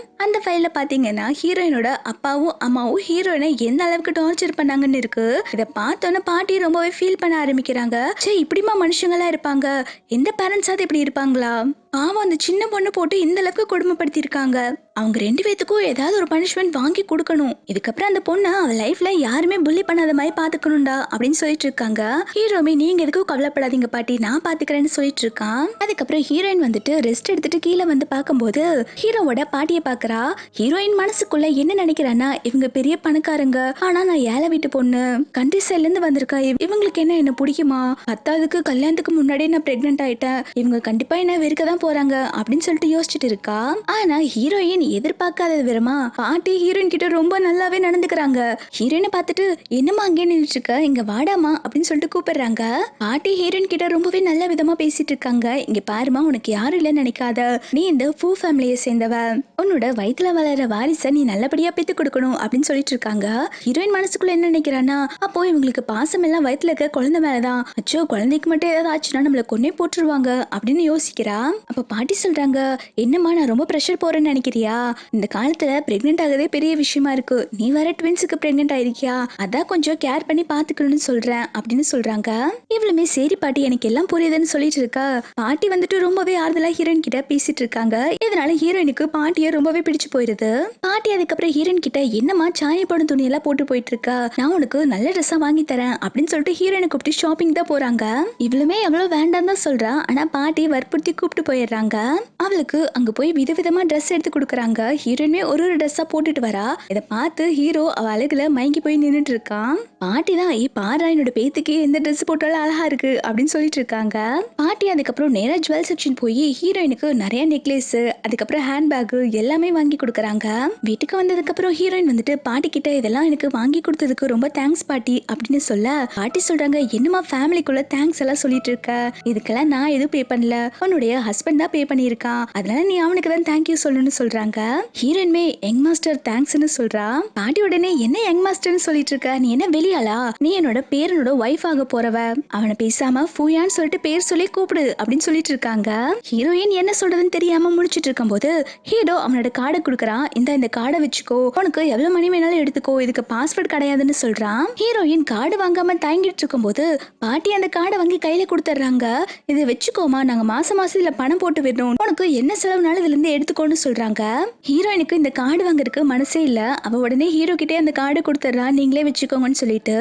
அந்த ஃபைல்ல பாத்தீங்கன்னா ஹீரோயினோட அப்பாவும் அம்மாவும் ஹீரோயினை எந்த அளவுக்கு டார்ச்சர் பண்ணாங்கன்னு இருக்கு. இதை பார்த்தோன்னு பாட்டி ரொம்பவே ஃபீல் பண்ண ஆரம்பிக்கிறாங்க. சே, இப்படிமா மனுஷங்களா இருப்பாங்க, எந்த பேரண்ட்ஸாவது இப்படி இருப்பாங்களா, பாவம் அந்த சின்ன பொண்ணு போட்டு இந்த அளவுக்கு கொடுமைப்படுத்தி இருக்காங்க, அவங்க ரெண்டு பேத்துக்கும் ஏதாவது ஒரு பனிஷ்மெண்ட் வாங்கி கொடுக்கணும், இதுக்கப்புறம் அந்த பொண்ணை அவ லைஃப்ல யாருமே புள்ளி பண்ணாத மாதிரி பாத்துக்கணும்டா அப்படின்னு சொல்லிட்டு இருக்காங்க. ஹீரோமே, நீங்க எதுக்கும் கவலைப்படாதீங்க பாட்டி, நான் பாத்துக்கிறேன்னு சொல்லிட்டு இருக்கான். அதுக்கப்புறம் ஹீரோயின் வந்துட்டு ரெஸ்ட் எடுத்துட்டு கீழே வந்து பார்க்கும்போது ஹீரோவோட பாட்டியை பாக்குறா. ஹீரோயின் மனசுக்குள்ள என்ன நினைக்கிறான்னா, இவங்க பெரிய பணக்காரங்க, ஆனா நான் ஏழை வீட்டு பொண்ணு, கண்ட்ரி சைட்ல இருந்து வந்திருக்கா, இவங்களுக்கு என்ன பிடிக்குமா, பத்தாவதுக்கு கல்யாணத்துக்கு முன்னாடியே நான் பிரெக்னென்ட் ஆயிட்டேன், இவங்க கண்டிப்பா என்ன வெறுக்கதான் போறாங்க அப்படின்னு சொல்லிட்டு யோசிச்சுட்டு இருக்கா. ஆனா ஹீரோயின் எதிர்பார்க்காத விதமா பாட்டி ஹீரோயின் கிட்ட ரொம்ப நல்லாவே நடந்துக்கிறாங்க. ஹீரோயினை பார்த்துட்டு, என்னமா அங்கே நின்றுட்டு இருக்க, இங்க வாடாமா அப்படின்னு சொல்லிட்டு கூப்பிடுறாங்க. பாட்டி ஹீரோயின் கிட்ட ரொம்பவே நல்ல விதமா பேசிட்டு இருக்காங்க. இங்க பாருமா, உனக்கு யாரும் இல்லைன்னு நினைக்காத, நீ இந்த பூ ஃபேமிலியை சேர்ந்தவ, உன்னோட வயிற்றுல வளர வாரிசை நீ நல்லபடியா பெத்து கொடுக்கணும் அப்படின்னு சொல்லிட்டு இருக்காங்க. ஹீரோயின் மனசுக்குள்ள என்ன நினைக்கிறானா, அப்போ இவங்களுக்கு பாசம் எல்லாம் வயிற்றுல இருக்க குழந்தை மேலதான், அச்சோ குழந்தைக்கு மட்டும் ஏதாவது ஆச்சுன்னா நம்மள கொன்னே போட்டுருவாங்க அப்படின்னு யோசிக்கிறா. அப்ப பாட்டி சொல்றாங்க, என்னம்மா நான் ரொம்ப ப்ரெஷர் போறேன்னு நினைக்கிறியா, இந்த காலத்துல பிரெக்னென்ட் ஆகதே பெரிய விஷயமா இருக்கு, நீ வர ட்வின்ஸுக்கு பிரெக்னென்ட் ஆயிருக்கியா, அதான் கொஞ்சம் கேர் பண்ணி பாத்துக்கணும்னு சொல்றேன் அப்படின்னு சொல்றாங்க. இவ்வளவுமே சரி பாட்டி எனக்கு எல்லாம் புரியுதுன்னு சொல்லிட்டு இருக்கா. பாட்டி வந்துட்டு ரொம்பவே ஆறுதலா ஹீரோயின் கிட்ட பேசிட்டு இருக்காங்க. இதனால ஹீரோயினுக்கு பாட்டியை ரொம்பவே பிடிச்சு போயிருது. பாட்டி அதுக்கப்புறம் ஹீரோயின் கிட்ட, என்னம்மா சாணி படம் துணி எல்லாம் போட்டு போயிட்டு இருக்கா, நான் உனக்கு நல்ல ட்ரெஸ்ஸா வாங்கி தரேன் அப்படின்னு சொல்லிட்டு ஹீரோயினை கூப்பிட்டு ஷாப்பிங் தான் போறாங்க. இவ்வளவுமே எவ்வளவு வேண்டாம் தான் சொல்றா. ஆனா பாட்டி வற்புறுத்தி கூப்பிட்டு போயிடுறாங்க. அவளுக்கு அங்க போய் விதவிதமா ட்ரெஸ் எடுத்து கொடுக்குறாங்க. ஹீரோயினுமே ஒரு ஒரு ட்ரெஸ்ஸா போட்டுட்டு வரா. இதை பார்த்து ஹீரோ அவ அழகுல மயங்கி போய் நின்னுட்டு இருக்கான். பாட்டி தான், பாரு என்னோட பேத்துக்கு எந்த ட்ரெஸ் போட்டாலும் அழகா இருக்கு அப்படின்னு அப்படின்னு சொல்லிட்டு இருக்காங்க. பாட்டி அதுக்கப்புறம் நேரா ஜுவல் செக்ஷன் போய் ஹீரோயினுக்கு நிறைய நெக்லஸ் அதுக்கப்புறம் ஹேண்ட்பேக் எல்லாமே வாங்கி கொடுக்குறாங்க. வீட்டுக்கு வந்ததுக்கு அப்புறம் ஹீரோயின் வந்துட்டு பாட்டி கிட்ட இதெல்லாம் எனக்கு வாங்கி கொடுத்ததுக்கு ரொம்ப தேங்க்ஸ் பாட்டி அப்படின்னு சொல்ல, பாட்டி சொல்றாங்க என்னமா ஃபேமிலிக்குள்ள தேங்க்ஸ் எல்லாம் சொல்லிட்டு இருக்க, இதுக்கெல்லாம் நான் எதுவும் பே பண்ணல, உன்னுடைய ஹஸ்பண்ட் தான் பே பண்ணியிருக்கான், அதனால நீ அவனுக்கு தான் தேங்க்யூ சொல்லணும்னு சொல்றாங்க. ஹீரோயின்மே யங் மாஸ்டர் தேங்க்ஸ்னு சொல்றா. பாட்டி உடனே என்ன யங் மாஸ்டர்னு சொல்லிட்டு இருக்க, நீ என்ன வெளியாளா, நீ என்னோட பேரனோட ஒய்ஃப் ஆக போறவ, அவனை பேசாம ஃபூயான்னு சொல்லிட்டு பேர் சொல்லி கூப்பிடு அப்படின்னு சொல்லிட்டு இருக்காங்க. ஹீரோயின் என்ன சொல்றதுன்னு தெரியாம முடிச்சிட்டு இருக்கும் போது ஹீரோ அவனோட கார்டை கொடுக்கறான். இந்த கார்டை வச்சுக்கோ, உனக்கு எவ்வளவு மணி வேணாலும் எடுத்துக்கோ, இதுக்கு பாஸ்வேர்ட் கிடையாதுன்னு சொல்றான். ஹீரோயின் கார்டு வாங்காம தயங்கிட்டு இருக்கும் போது பாட்டி அந்த கார்டை வாங்கி கையில கொடுத்துறாங்க. இதை வச்சுக்கோமா, நாங்க மாசம் மாசம் இதுல பணம் போட்டு விடணும், உனக்கு என்ன செலவுனாலும் இதுல இருந்து எடுத்துக்கோன்னு சொல்றாங்க. ஹீரோயினுக்கு இந்த கார்டு வாங்குறதுக்கு மனசே இல்ல. அவ உடனே ஹீரோ கிட்டே அந்த கார்டு கொடுத்துறா, நீங்களே வச்சுக்கோங்கன்னு சொல்லிட்டு.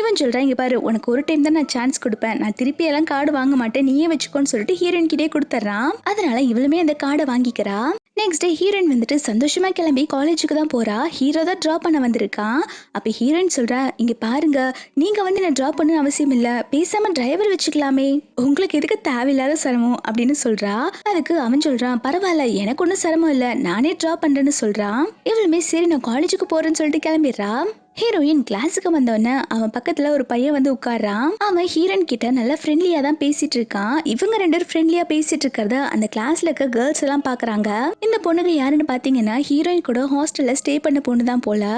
இவன் சொல்றான் இங்க பாரு, உனக்கு ஒரு டைம் தான் நான் சான்ஸ் கொடுப்பேன், நான் திருப்பி எல்லாம் கார்டு வாங்க மாட்டேன், நீயே வச்சுக்கோன்னு சொல்லிட்டு ஹீரோயின் கிட்டே கொடுத்துறான். அதனால இவளுமே அந்த கார்டை வாங்கிக்கிறா. நெக்ஸ்ட் டே ஹீரோயின் வந்துட்டு சந்தோஷமா கிளம்பி காலேஜுக்கு தான் போறா. ஹீரோ தான் டிராப் பண்ண வந்திருக்கான். அப்ப ஹீரோயின் சொல்றா இங்க பாருங்க, நீங்க வந்து நான் டிராப் பண்ண அவசியம் இல்ல, பேசாம டிரைவர் வச்சுக்கலாமே, உங்களுக்கு எதுக்கு தேவையில்லாத சிரமம் அப்படின்னு சொல்றா. அதுக்கு அவன் சொல்றான் பரவாயில்ல, எனக்கு ஒன்றும் சிரமம் இல்ல, நானே டிராப் பண்றேன்னு சொல்றான். இவளுமே சரி நான் காலேஜுக்கு போறேன்னு சொல்லிட்டு கிளம்பிடுறா. ஹீரோயின் கிளாஸுக்கு வந்தோடனே அவன் பக்கத்துல ஒரு பையன் வந்து உட்கார்றான். அவன் ஹீரோயின் கிட்ட நல்லா ஃப்ரெண்ட்லியா தான் பேசிட்டு இருக்கான். இவங்க ரெண்டு பேரும் ஃப்ரெண்ட்லியா பேசிட்டு இருக்கிறத அந்த கிளாஸ்ல இருக்க கேர்ள்ஸ் எல்லாம் பாக்குறாங்க. இந்த பொண்ணுங்க யாருன்னு பாத்தீங்கன்னா ஹீரோயின் கூட ஹாஸ்டல்ல ஸ்டே பண்ண பொண்ணு தான் போல.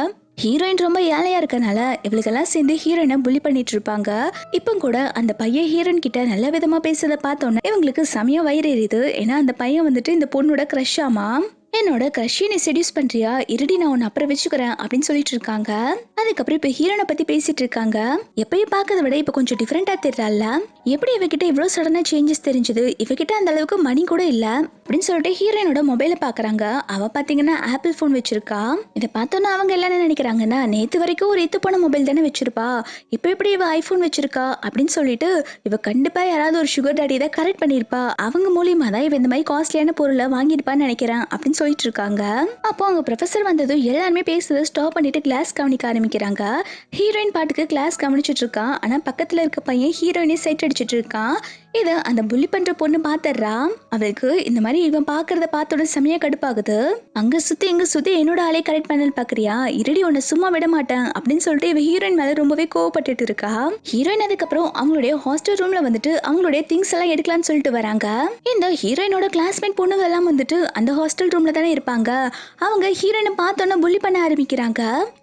ஹீரோயின் ரொம்ப ஏழையா இருக்கனால இவளுக்கெல்லாம் சேர்ந்து ஹீரோயினை புலி பண்ணிட்டு இருப்பாங்க. இப்போ கூட அந்த பையன் ஹீரோயின் கிட்ட நல்ல விதமா பேசுறத பார்த்தோன்னே இவங்களுக்கு செமையா வயிறு எரியுது. ஏன்னா அந்த பையன் வந்துட்டு இந்த பொண்ணோட கிரஷ் ஆமா. என்னோட கிரஷை நீ செடியூஸ் பண்றியா, இருடி நான் உன்னை அப்புறம் வச்சுக்கிறேன் அப்படின்னு சொல்லிட்டு இருக்காங்க. அதுக்கப்புறம் இப்ப ஹீரோனை பத்தி பேசிட்டு இருக்காங்க. எப்பயும் பார்க்கறத விட இப்ப கொஞ்சம் டிஃபரெண்டா தெரியல, எப்படி இவகிட்ட இவ்வளவு சடனா சேஞ்சஸ் தெரிஞ்சது, இவகிட்ட அந்த அளவுக்கு மணி கூட இல்ல அப்படின்னு சொல்லிட்டு ஹீரோயினோட மொபைலை பாக்குறாங்க. அவ பாத்தீங்கன்னா ஆப்பிள் போன் வச்சிருக்கா. இதை பார்த்தோன்னா அவங்க எல்லாம் என்ன நினைக்கிறாங்கன்னா நேத்து வரைக்கும் ஒரு இத்து போன மொபைல் தானே வச்சிருப்பா, இப்ப எப்படி இவ ஐபோன் வச்சிருக்கா அப்படின்னு சொல்லிட்டு இவ கண்டிப்பா யாராவது ஒரு சுகர் டாடி தான் கரெக்ட் பண்ணிருப்பா, அவங்க மூலியமா தான் இவ இந்த மாதிரி காஸ்ட்லியான பொருளை வாங்கிருப்பான்னு நினைக்கிறேன் அப்படின்னு சொல்லிட்டு இருக்காங்க. அப்போ அவங்க ப்ரொஃபசர் வந்ததும் எல்லாருமே பேசுறத ஸ்டாப் பண்ணிட்டு கிளாஸ் கவனிக்க ஆரம்பிக்கிறாங்க. ஹீரோயின் பாட்டுக்கு கிளாஸ் கவனிச்சுட்டு இருக்கா. ஆனா பக்கத்துல இருக்க பையன் ஹீரோயினை சைட் அடிச்சிட்டு இருக்கான். இத அந்த புள்ளி பண்ற பொண்ணு பாத்துறா. அவளுக்கு இந்த மாதிரி இவன் பாக்குறத பார்த்தோட செமையா கடுப்பாகுது. அங்க சுத்தி இங்க சுத்தி என்னோட ஆளே கரெக்ட் பண்ணல பாக்குறியா, இருடி உன்னை சும்மா விட மாட்டேன் அப்படின்னு சொல்லிட்டு இவ ஹீரோயின் மேல ரொம்பவே கோவப்பட்டுட்டு இருக்கா. ஹீரோயின் அதுக்கப்புறம் அவங்களுடைய ஹாஸ்டல் ரூம்ல வந்துட்டு அவங்களுடைய திங்ஸ் எல்லாம் எடுக்கலாம்னு சொல்லிட்டு வராங்க. இந்த ஹீரோயினோட கிளாஸ்மேட் பொண்ணுங்க எல்லாம் வந்துட்டு அந்த ஹாஸ்டல் ரூம்ல தானே இருப்பாங்க. அவங்க ஹீரோயினை பார்த்தோன்னா புள்ளி பண்ண ஆரம்பிக்கிறாங்க.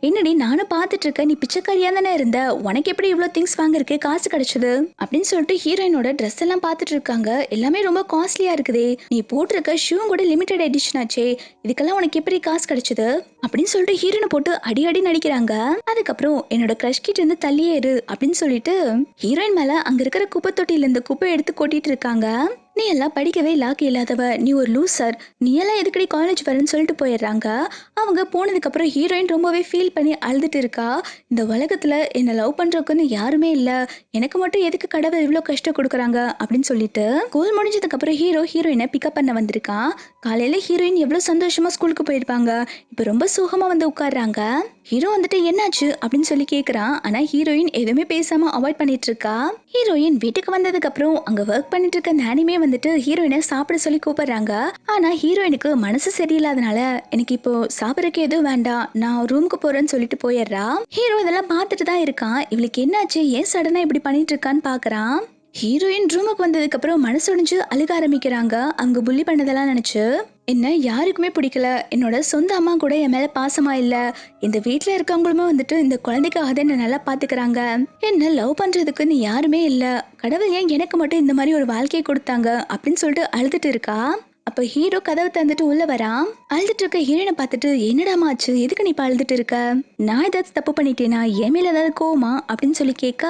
என்னடி நானும் பார்த்துட்டு இருக்கேன், நீ பிச்சைக்காரியா தானே இருந்த, உனக்கு எப்படி இவ்வளவு திங்ஸ் வாங்குறதுக்கு காசு கிடைச்சது அப்படின்னு சொல்லிட்டு ஹீரோயினோட ட்ரெஸ் எல்லாம் பார்த்துட்டு இருக்காங்க. எல்லாமே ரொம்ப காஸ்ட்லியா இருக்குதே, நீ போட்டிருக்க ஷூ கூட லிமிடெட் எடிஷன் ஆச்சே, இதுக்கெல்லாம் உனக்கு எப்படி காசு கிடைச்சது அப்படின்னு சொல்லிட்டு ஹீரோயினை போட்டு அடி அடி நடிக்கிறாங்க. அதுக்கப்புறம் என்னோட கிரஷ் கிட்ட இருந்து தள்ளியே இரு அப்படின்னு சொல்லிட்டு ஹீரோயின் மேல அங்க இருக்கிற குப்பை தொட்டியில இருந்து குப்பை எடுத்து கொட்டிட்டு இருக்காங்க. நீ எல்லாம் படிக்கவே லாக்கு இல்லாதவ, நீ ஒரு லூசர், நீ எல்லாம் எதுக்கடி காலேஜ் வரேன்னு சொல்லிட்டு போயிடுறாங்க. அவங்க போனதுக்கு அப்புறம் ஹீரோயின் ரொம்பவே ஃபீல் பண்ணி அழுதுட்டு இருக்கா. இந்த உலகத்துல என்ன லவ் பண்றதுக்குன்னு யாருமே இல்ல, எனக்கு மட்டும் எதுக்கு கடவுள் இவ்வளவு கஷ்டம் கொடுக்குறாங்க அப்படின்னு சொல்லிட்டு ஸ்கூல் முடிஞ்சதுக்கு அப்புறம் ஹீரோயினை பிக்கப் பண்ண வந்திருக்கான். காலையில ஹீரோயின் எவ்வளவு சந்தோஷமா ஸ்கூலுக்கு போயிருப்பாங்க, இப்ப ரொம்ப சுகமா வந்து உட்கார்றாங்க. ஹீரோ வந்துட்டு என்னாச்சு அப்படின்னு சொல்லி கேக்குறான். ஆனா ஹீரோயின் எதுவுமே பேசாம அவாய்ட் பண்ணிட்டு இருக்கா. ஹீரோயின் வீட்டுக்கு வந்ததுக்கு அப்புறம் அங்க ஒர்க் பண்ணிட்டு இருக்க நானிமே வந்துட்டு ஹீரோயினை சாப்பிட சொல்லி கூப்பிடுறாங்க. ஆனா ஹீரோயினுக்கு மனசு சரியில்லாதனால எனக்கு இப்போ சாப்பிடறதுக்கு எதுவும் வேண்டாம், நான் ரூமுக்கு போறேன்னு சொல்லிட்டு போயிடுறா. ஹீரோ இதெல்லாம் பார்த்துட்டு தான் இருக்கான். இவளுக்கு என்னாச்சு, ஏன் சடனா இப்படி பண்ணிட்டு இருக்கான்னு பாக்குறான். ஹீரோயின் ரூமுக்கு வந்ததுக்கு அப்புறம் மனசு உடைஞ்சு அழுக ஆரம்பிக்கிறாங்க. அவங்க புள்ளி பண்ணதெல்லாம் நினைச்சு. என்ன யாருக்குமே பிடிக்கல, என்னோட சொந்த அம்மா கூட என் மேல பாசமா இல்ல, இந்த வீட்டுல இருக்கவங்களுமே வந்துட்டு இந்த குழந்தைக்காக தான் என்ன நல்லா பாத்துக்கிறாங்க, என்ன லவ் பண்றதுக்குன்னு யாருமே இல்ல, கடவுள் ஏன் எனக்கு மட்டும் இந்த மாதிரி ஒரு வாழ்க்கையை கொடுத்தாங்க அப்படின்னு சொல்லிட்டு அழுதுட்டு இருக்கா. அப்ப ஹீரோ கதவை தந்துட்டு உள்ள வரான். அழுதுட்டு இருக்க ஹீரோனை பார்த்துட்டு என்னடாமாச்சு, எதுக்கு நீ இப்ப அழுதுட்டு இருக்க, நான் ஏதாவது தப்பு பண்ணிட்டேனா, என் மேல ஏதாவது கோவமா அப்படின்னு சொல்லி கேட்க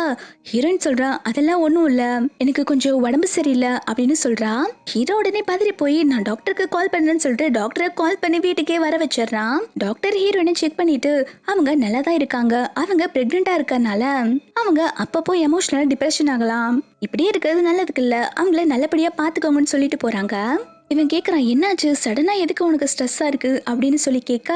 ஹீரோயின் சொல்றா அதெல்லாம் ஒண்ணும் இல்ல, எனக்கு கொஞ்சம் உடம்பு சரியில்லை அப்படின்னு சொல்றா. ஹீரோ உடனே பதறி போய் நான் டாக்டருக்கு கால் பண்றேன்னு சொல்லிட்டு டாக்டரை கால் பண்ணி வீட்டுக்கே வர வச்சிடறான். டாக்டர் ஹீரோயினை செக் பண்ணிட்டு அவங்க நல்லா தான் இருக்காங்க, அவங்க பிரெக்னெண்டா இருக்கறனால அவங்க அப்பப்போ எமோஷனல் டிப்ரெஷன் ஆகலாம், இப்படியே இருக்கிறது நல்லதுக்கு இல்ல, அவங்கள நல்லபடியா பாத்துக்கோங்கன்னு சொல்லிட்டு போறாங்க. இவன் கேக்குறான், என்னாச்சு சடனா எதுக்கு உனக்கு ஸ்ட்ரெஸ்ஸா இருக்கு அப்படின்னு சொல்லி கேட்க,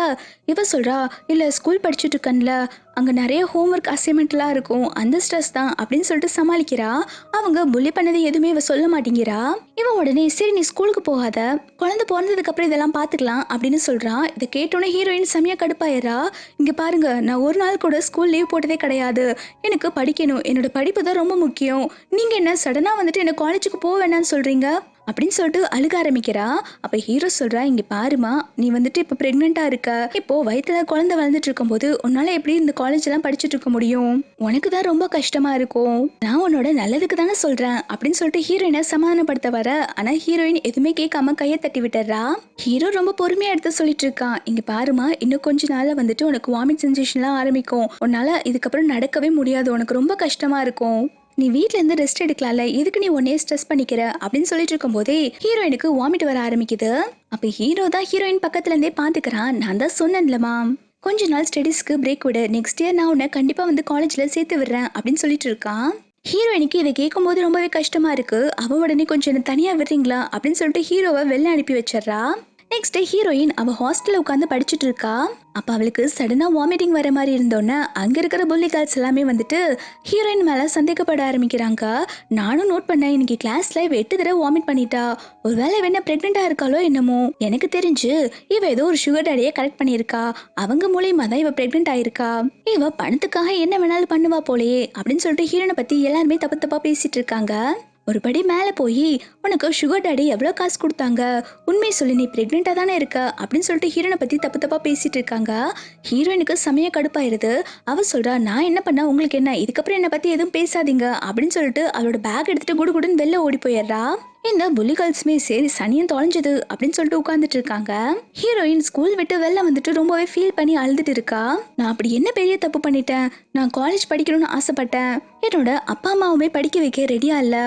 இவ சொல்றா, இல்ல ஸ்கூல் படிச்சுட்டு இருக்கேன்ல, அங்க நிறைய ஹோம்ஒர்க் அசைன்மெண்ட்லாம் இருக்கும், அந்த ஸ்ட்ரெஸ் தான் அப்படின்னு சொல்லிட்டு சமாளிக்கிறா. அவங்க புள்ளி பண்ணது எதுவுமே இவ சொல்ல மாட்டேங்கிறா. இவன் உடனே சரி நீ ஸ்கூலுக்கு போகாத, குழந்தை பிறந்ததுக்கு அப்புறம் இதெல்லாம் பாத்துக்கலாம் அப்படின்னு சொல்றான். இதை கேட்டோன்னே ஹீரோயின் செமையா கடுப்பாயிரா. இங்க பாருங்க, நான் ஒரு நாள் கூட ஸ்கூல் லீவ் போட்டதே கிடையாது, எனக்கு படிக்கணும், என்னோட படிப்பு தான் ரொம்ப முக்கியம், நீங்க என்ன சடனா வந்துட்டு என்ன காலேஜுக்கு போக வேணாம்னு சொல்றீங்க அப்படின்னு சொல்லிட்டு அழுக ஆரம்பிக்கிறா. அப்ப ஹீரோ சொல்றா, இங்க பாருமா, நீ வந்துட்டு இப்ப பிரெக்னெண்டா இருக்க, இப்போ வயித்துல குழந்தை வளர்ந்துட்டு இருக்கும் போது உன்னால எப்படி இந்த காலேஜ் எல்லாம் படிச்சுட்டு இருக்க முடியும், உனக்கு தான் ரொம்ப கஷ்டமா இருக்கும், நான் உன்னோட நல்லதுக்கு தானே சொல்றேன் அப்படின்னு சொல்லிட்டு ஹீரோயினை சமாதானப்படுத்த வர. ஆனா ஹீரோயின் எதுவுமே கேட்காம கையை தட்டி விட்டுறா. ஹீரோ ரொம்ப பொறுமையா எடுத்து சொல்லிட்டு இருக்கான், இங்க பாருமா, இன்னும் கொஞ்ச நாள்ல வந்துட்டு உனக்கு வாமிட் சென்சேஷன்லாம் ஆரம்பிக்கும், உன்னால இதுக்கப்புறம் நடக்கவே முடியாது, உனக்கு ரொம்ப கஷ்டமா இருக்கும், நீ வீட்ல இருந்து ரெஸ்ட் எடுக்கலாம்ல, எதுக்கு நீ உன்னையே ஸ்ட்ரெஸ் பண்ணிக்கிற அப்படின்னு சொல்லிட்டு இருக்கும் போதே ஹீரோயினுக்கு வாமிட் வர ஆரம்பிக்குது. அப்ப ஹீரோ தான் ஹீரோயின் பக்கத்துல இருந்தே பாத்துக்கிறான். நான் தான் சொன்னேன்லமா, கொஞ்ச நாள் ஸ்டடீஸ்க்கு பிரேக் விடு, நெக்ஸ்ட் இயர் நான் உன்னை கண்டிப்பா வந்து காலேஜ்ல சேர்த்து விடுறேன் அப்படின்னு சொல்லிட்டு இருக்கான். ஹீரோயினுக்கு இதை கேட்கும் போது ரொம்பவே கஷ்டமா இருக்கு. அவ உடனே கொஞ்சம் என்ன தனியா விடுறீங்களா அப்படின்னு சொல்லிட்டு ஹீரோவை வெளில அனுப்பி வச்சிடறா. நெக்ஸ்ட் ஹீரோயின் அவ ஹாஸ்டல்ல உட்காந்து படிச்சுட்டு இருக்கா. அப்ப அவளுக்கு சடனா வாமிட்டிங் வர மாதிரி இருந்தோன்னே அங்க இருக்கிற புள்ளி கேர்ள்ஸ் எல்லாமே வந்துட்டு ஹீரோயின் மேல சந்தேகப்பட ஆரம்பிக்கிறாங்க. நானும் நோட் பண்ணேன், இன்னைக்கு கிளாஸ்ல இவ 8 தடவை வாமிட் பண்ணிட்டா, ஒருவேளை இவ என்ன பிரெக்னெண்டா இருக்காளோ என்னமோ, எனக்கு தெரிஞ்சு இவ ஏதோ ஒரு சுகர் டேடியை கரெக்ட் பண்ணியிருக்கா, அவங்க மூலியமா தான் இவ பிரெக்னென்ட் ஆயிருக்கா, இவ பணத்துக்காக என்ன வேணாலும் பண்ணுவா போலயே அப்படின்னு சொல்லிட்டு ஹீரோனை பத்தி எல்லாருமே தப்பு தப்பா பேசிட்டு இருக்காங்க. ஒரு படி மேல போய், உனக்கு சுகர் டாடி எவ்வளவு காசு கொடுத்தாங்க, உண்மை சொல்லி நீ பிரெக்னெண்டா தானே இருக்க அப்படின்னு சொல்லிட்டு ஹீரோனை பத்தி தப்பு தப்பா பேசிட்டு இருக்காங்க. ஹீரோயினுக்கு செமையா கடுப்பாயிருது. அவ சொல்றா, நான் என்ன பண்ணா உங்களுக்கு என்ன, இதுக்கப்புறம் என்ன பத்தி எதுவும் பேசாதீங்க அப்படின்னு சொல்லிட்டு அவளோட பேக் எடுத்துட்டு குடுகுடுன்னு வெளில ஓடி போயிடுறா. இந்த புள்ளி கேர்ள்ஸுமே சரி சனியும் தொலைஞ்சது அப்படின்னு சொல்லிட்டு உட்கார்ந்துட்டு இருக்காங்க. ஹீரோயின் ஸ்கூல் விட்டு வெளில வந்துட்டு ரொம்பவே ஃபீல் பண்ணி அழுதுட்டு இருக்கா. நான் அப்படி என்ன பெரிய தப்பு பண்ணிட்டேன், நான் காலேஜ் படிக்கணும்னு ஆசைப்பட்டேன், என்னோட அப்பா அம்மாவுமே படிக்க வைக்க ரெடியா இல்ல,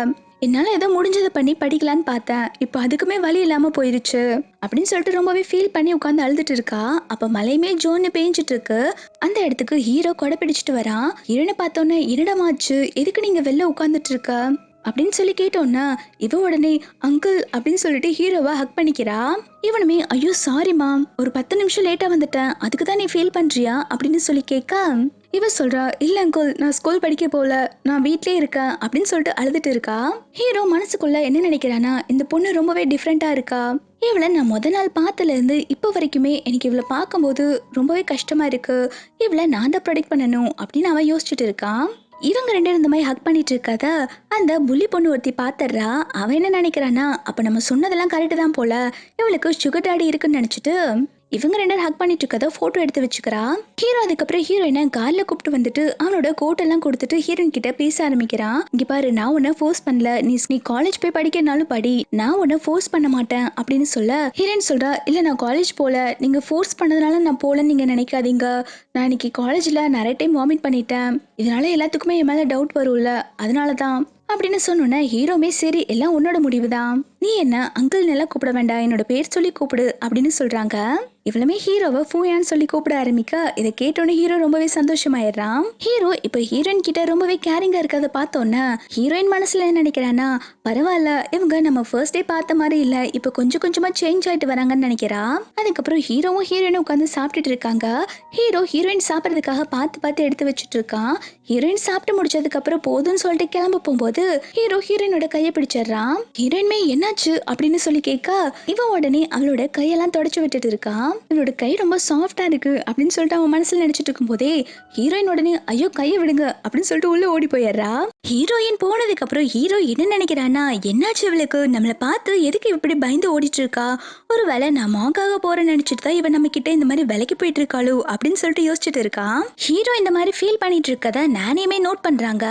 என்னால ஏதோ முடிஞ்சதை பண்ணி படிக்கலான்னு பார்த்தேன், இப்போ அதுக்குமே வழி இல்லாம போயிருச்சு அப்படின்னு சொல்லிட்டு ரொம்பவே ஃபீல் பண்ணி உட்காந்து அழுதுட்டு இருக்கா. அப்ப மலையுமே ஜோன்னு பேஞ்சிட்டு இருக்கு. அந்த இடத்துக்கு ஹீரோ கொடை பிடிச்சிட்டு வரான். ஹீரோனை பார்த்தோன்னே, என்னடமாச்சு, எதுக்கு நீங்க வெளில உட்காந்துட்டு இருக்க அப்படின்னு சொல்லி கேட்டோன்னா, இவ உடனே அங்கிள் அப்படின்னு சொல்லிட்டு ஹீரோவை ஹக் பண்ணிக்கிறா. இவனுமே ஐயோ சாரி மேம், ஒரு 10 நிமிஷம் லேட்டா வந்துட்டேன், அதுக்கு தான் நீ ஃபீல் பண்றியா அப்படின்னு சொல்லி கேட்க, இவ சொல்றா, இல்ல அங்கிள், நான் ஸ்கூல் படிக்க போல, நான் வீட்லயே இருக்கேன் அப்படின்னு சொல்லிட்டு அழுதுட்டு இருக்கா. ஹீரோ மனசுக்குள்ள என்ன நினைக்கிறானா, இந்த பொண்ணு ரொம்பவே டிஃப்ரெண்டா இருக்கா, இவளை நான் முத நாள் பார்த்ததுல இருந்து இப்போ வரைக்குமே எனக்கு இவளை பார்க்கும்போது ரொம்பவே கஷ்டமா இருக்கு, இவளை நான் தான் ப்ரொடெக்ட் பண்ணணும் அப்படின்னு அவன் யோசிச்சுட்டு இருக்கான். இவங்க ரெண்டு இந்த மாதிரி ஹக் பண்ணிட்டு இருக்காத அந்த புள்ளி பொண்ணு ஒருத்தி பாத்துடுறா. அவன் என்ன நினைக்கிறானா, அப்ப நம்ம சொன்னதெல்லாம் கரெக்ட் தான் போல, இவளுக்கு சுகர் டாடி இருக்குன்னு நினைச்சிட்டு இவங்க ரெண்டு ஹக் பண்ணிட்டு இருக்கத போட்டோ எடுத்து வச்சுக்கிறா. ஹீரோ அதுக்கப்புறம் ஹீரோயினை கார்ல கூப்பிட்டு வந்துட்டு அவனோட கோட் எல்லாம் கொடுத்துட்டு ஹீரோயின் கிட்ட பேச ஆரம்பிக்கிறான். இங்க பாரு, நான் உன்னை ஃபோர்ஸ் பண்ணல, நீ காலேஜ் போய் படிக்கிறனாலும் படி, நான் உன்னை ஃபோர்ஸ் பண்ண மாட்டேன் அப்படின்னு சொல்ல, ஹீரோயின் சொல்றா, இல்ல நான் காலேஜ் போல, நீங்க ஃபோர்ஸ் பண்ணதுனால நான் போலன்னு நீங்க நினைக்காதீங்க, நான் இன்னைக்கு காலேஜ்ல நிறைய டைம் வாமிட் பண்ணிட்டேன், இதனால எல்லாத்துக்குமே என் மேல டவுட் வரும்ல, அதனாலதான் அப்படின்னு சொன்னோன்னே ஹீரோமே சரி எல்லாம் உன்னோட முடிவுதான், நீ என்ன அங்கிள் எல்லாம் கூப்பிட வேண்டாம், என்னோட பேர் சொல்லி கூப்பிடு அப்படின்னு சொல்றாங்க. இவ்வளவுமே ஹீரோவை ஃபூயான்னு சொல்லி கூப்பிட ஆரம்பிக்க, இதை கேட்டோன்னே ஹீரோ ரொம்பவே சந்தோஷமாயிடுறான். ஹீரோ இப்ப ஹீரோயின் கிட்ட ரொம்பவே கேரிங்கா இருக்கிறத பார்த்தோன்னே ஹீரோயின் மனசுல என்ன நினைக்கிறானா, பரவாயில்ல, இவங்க நம்ம ஃபர்ஸ்ட் டே பார்த்த மாதிரி இல்ல, இப்ப கொஞ்சம் கொஞ்சமா சேஞ்ச் ஆயிட்டு வராங்கன்னு நினைக்கிறா. அதுக்கப்புறம் ஹீரோவும் ஹீரோயினும் உட்காந்து சாப்பிட்டுட்டு இருக்காங்க. ஹீரோ ஹீரோயின் சாப்பிட்றதுக்காக பார்த்து பார்த்து எடுத்து வச்சுட்டு இருக்கான். ஹீரோயின் சாப்பிட்டு முடிச்சதுக்கு அப்புறம் போதும்னு சொல்லிட்டு கிளம்ப போகும்போது ஹீரோ ஹீரோயினோட கையை பிடிச்சிடுறான். ஹீரோயின்மே என்னாச்சு அப்படின்னு சொல்லி கேட்க, இவன் உடனே அவளோட கையெல்லாம் தொடச்சு விட்டுட்டு இருக்கான். இவளோட கை ரொம்ப சாஃப்டா இருக்கு அப்படின்னு சொல்லிட்டு அவன் மனசுல நினைச்சிட்டு இருக்கும் போதே ஹீரோயின் உடனே ஐயோ கையை விடுங்க அப்படின்னு சொல்லிட்டு உள்ள ஓடி போயிடுறா. ஹீரோயின் போனதுக்கு அப்புறம் ஹீரோ என்ன நினைக்கிறானா, என்னாச்சு இவளுக்கு, நம்மளை பார்த்து எதுக்கு இப்படி பயந்து ஓடிட்டு இருக்கா, ஒருவேளை நான் மாங்காக போறேன்னு நினைச்சிட்டு தான் இவன் நம்ம கிட்ட இந்த மாதிரி விலைக்கு போயிட்டு இருக்காளோ அப்படின்னு சொல்லிட்டு யோசிச்சுட்டு இருக்கான். ஹீரோ இந்த மாதிரி ஃபீல் பண்ணிட்டு இருக்கத நானேமே நோட் பண்றாங்க.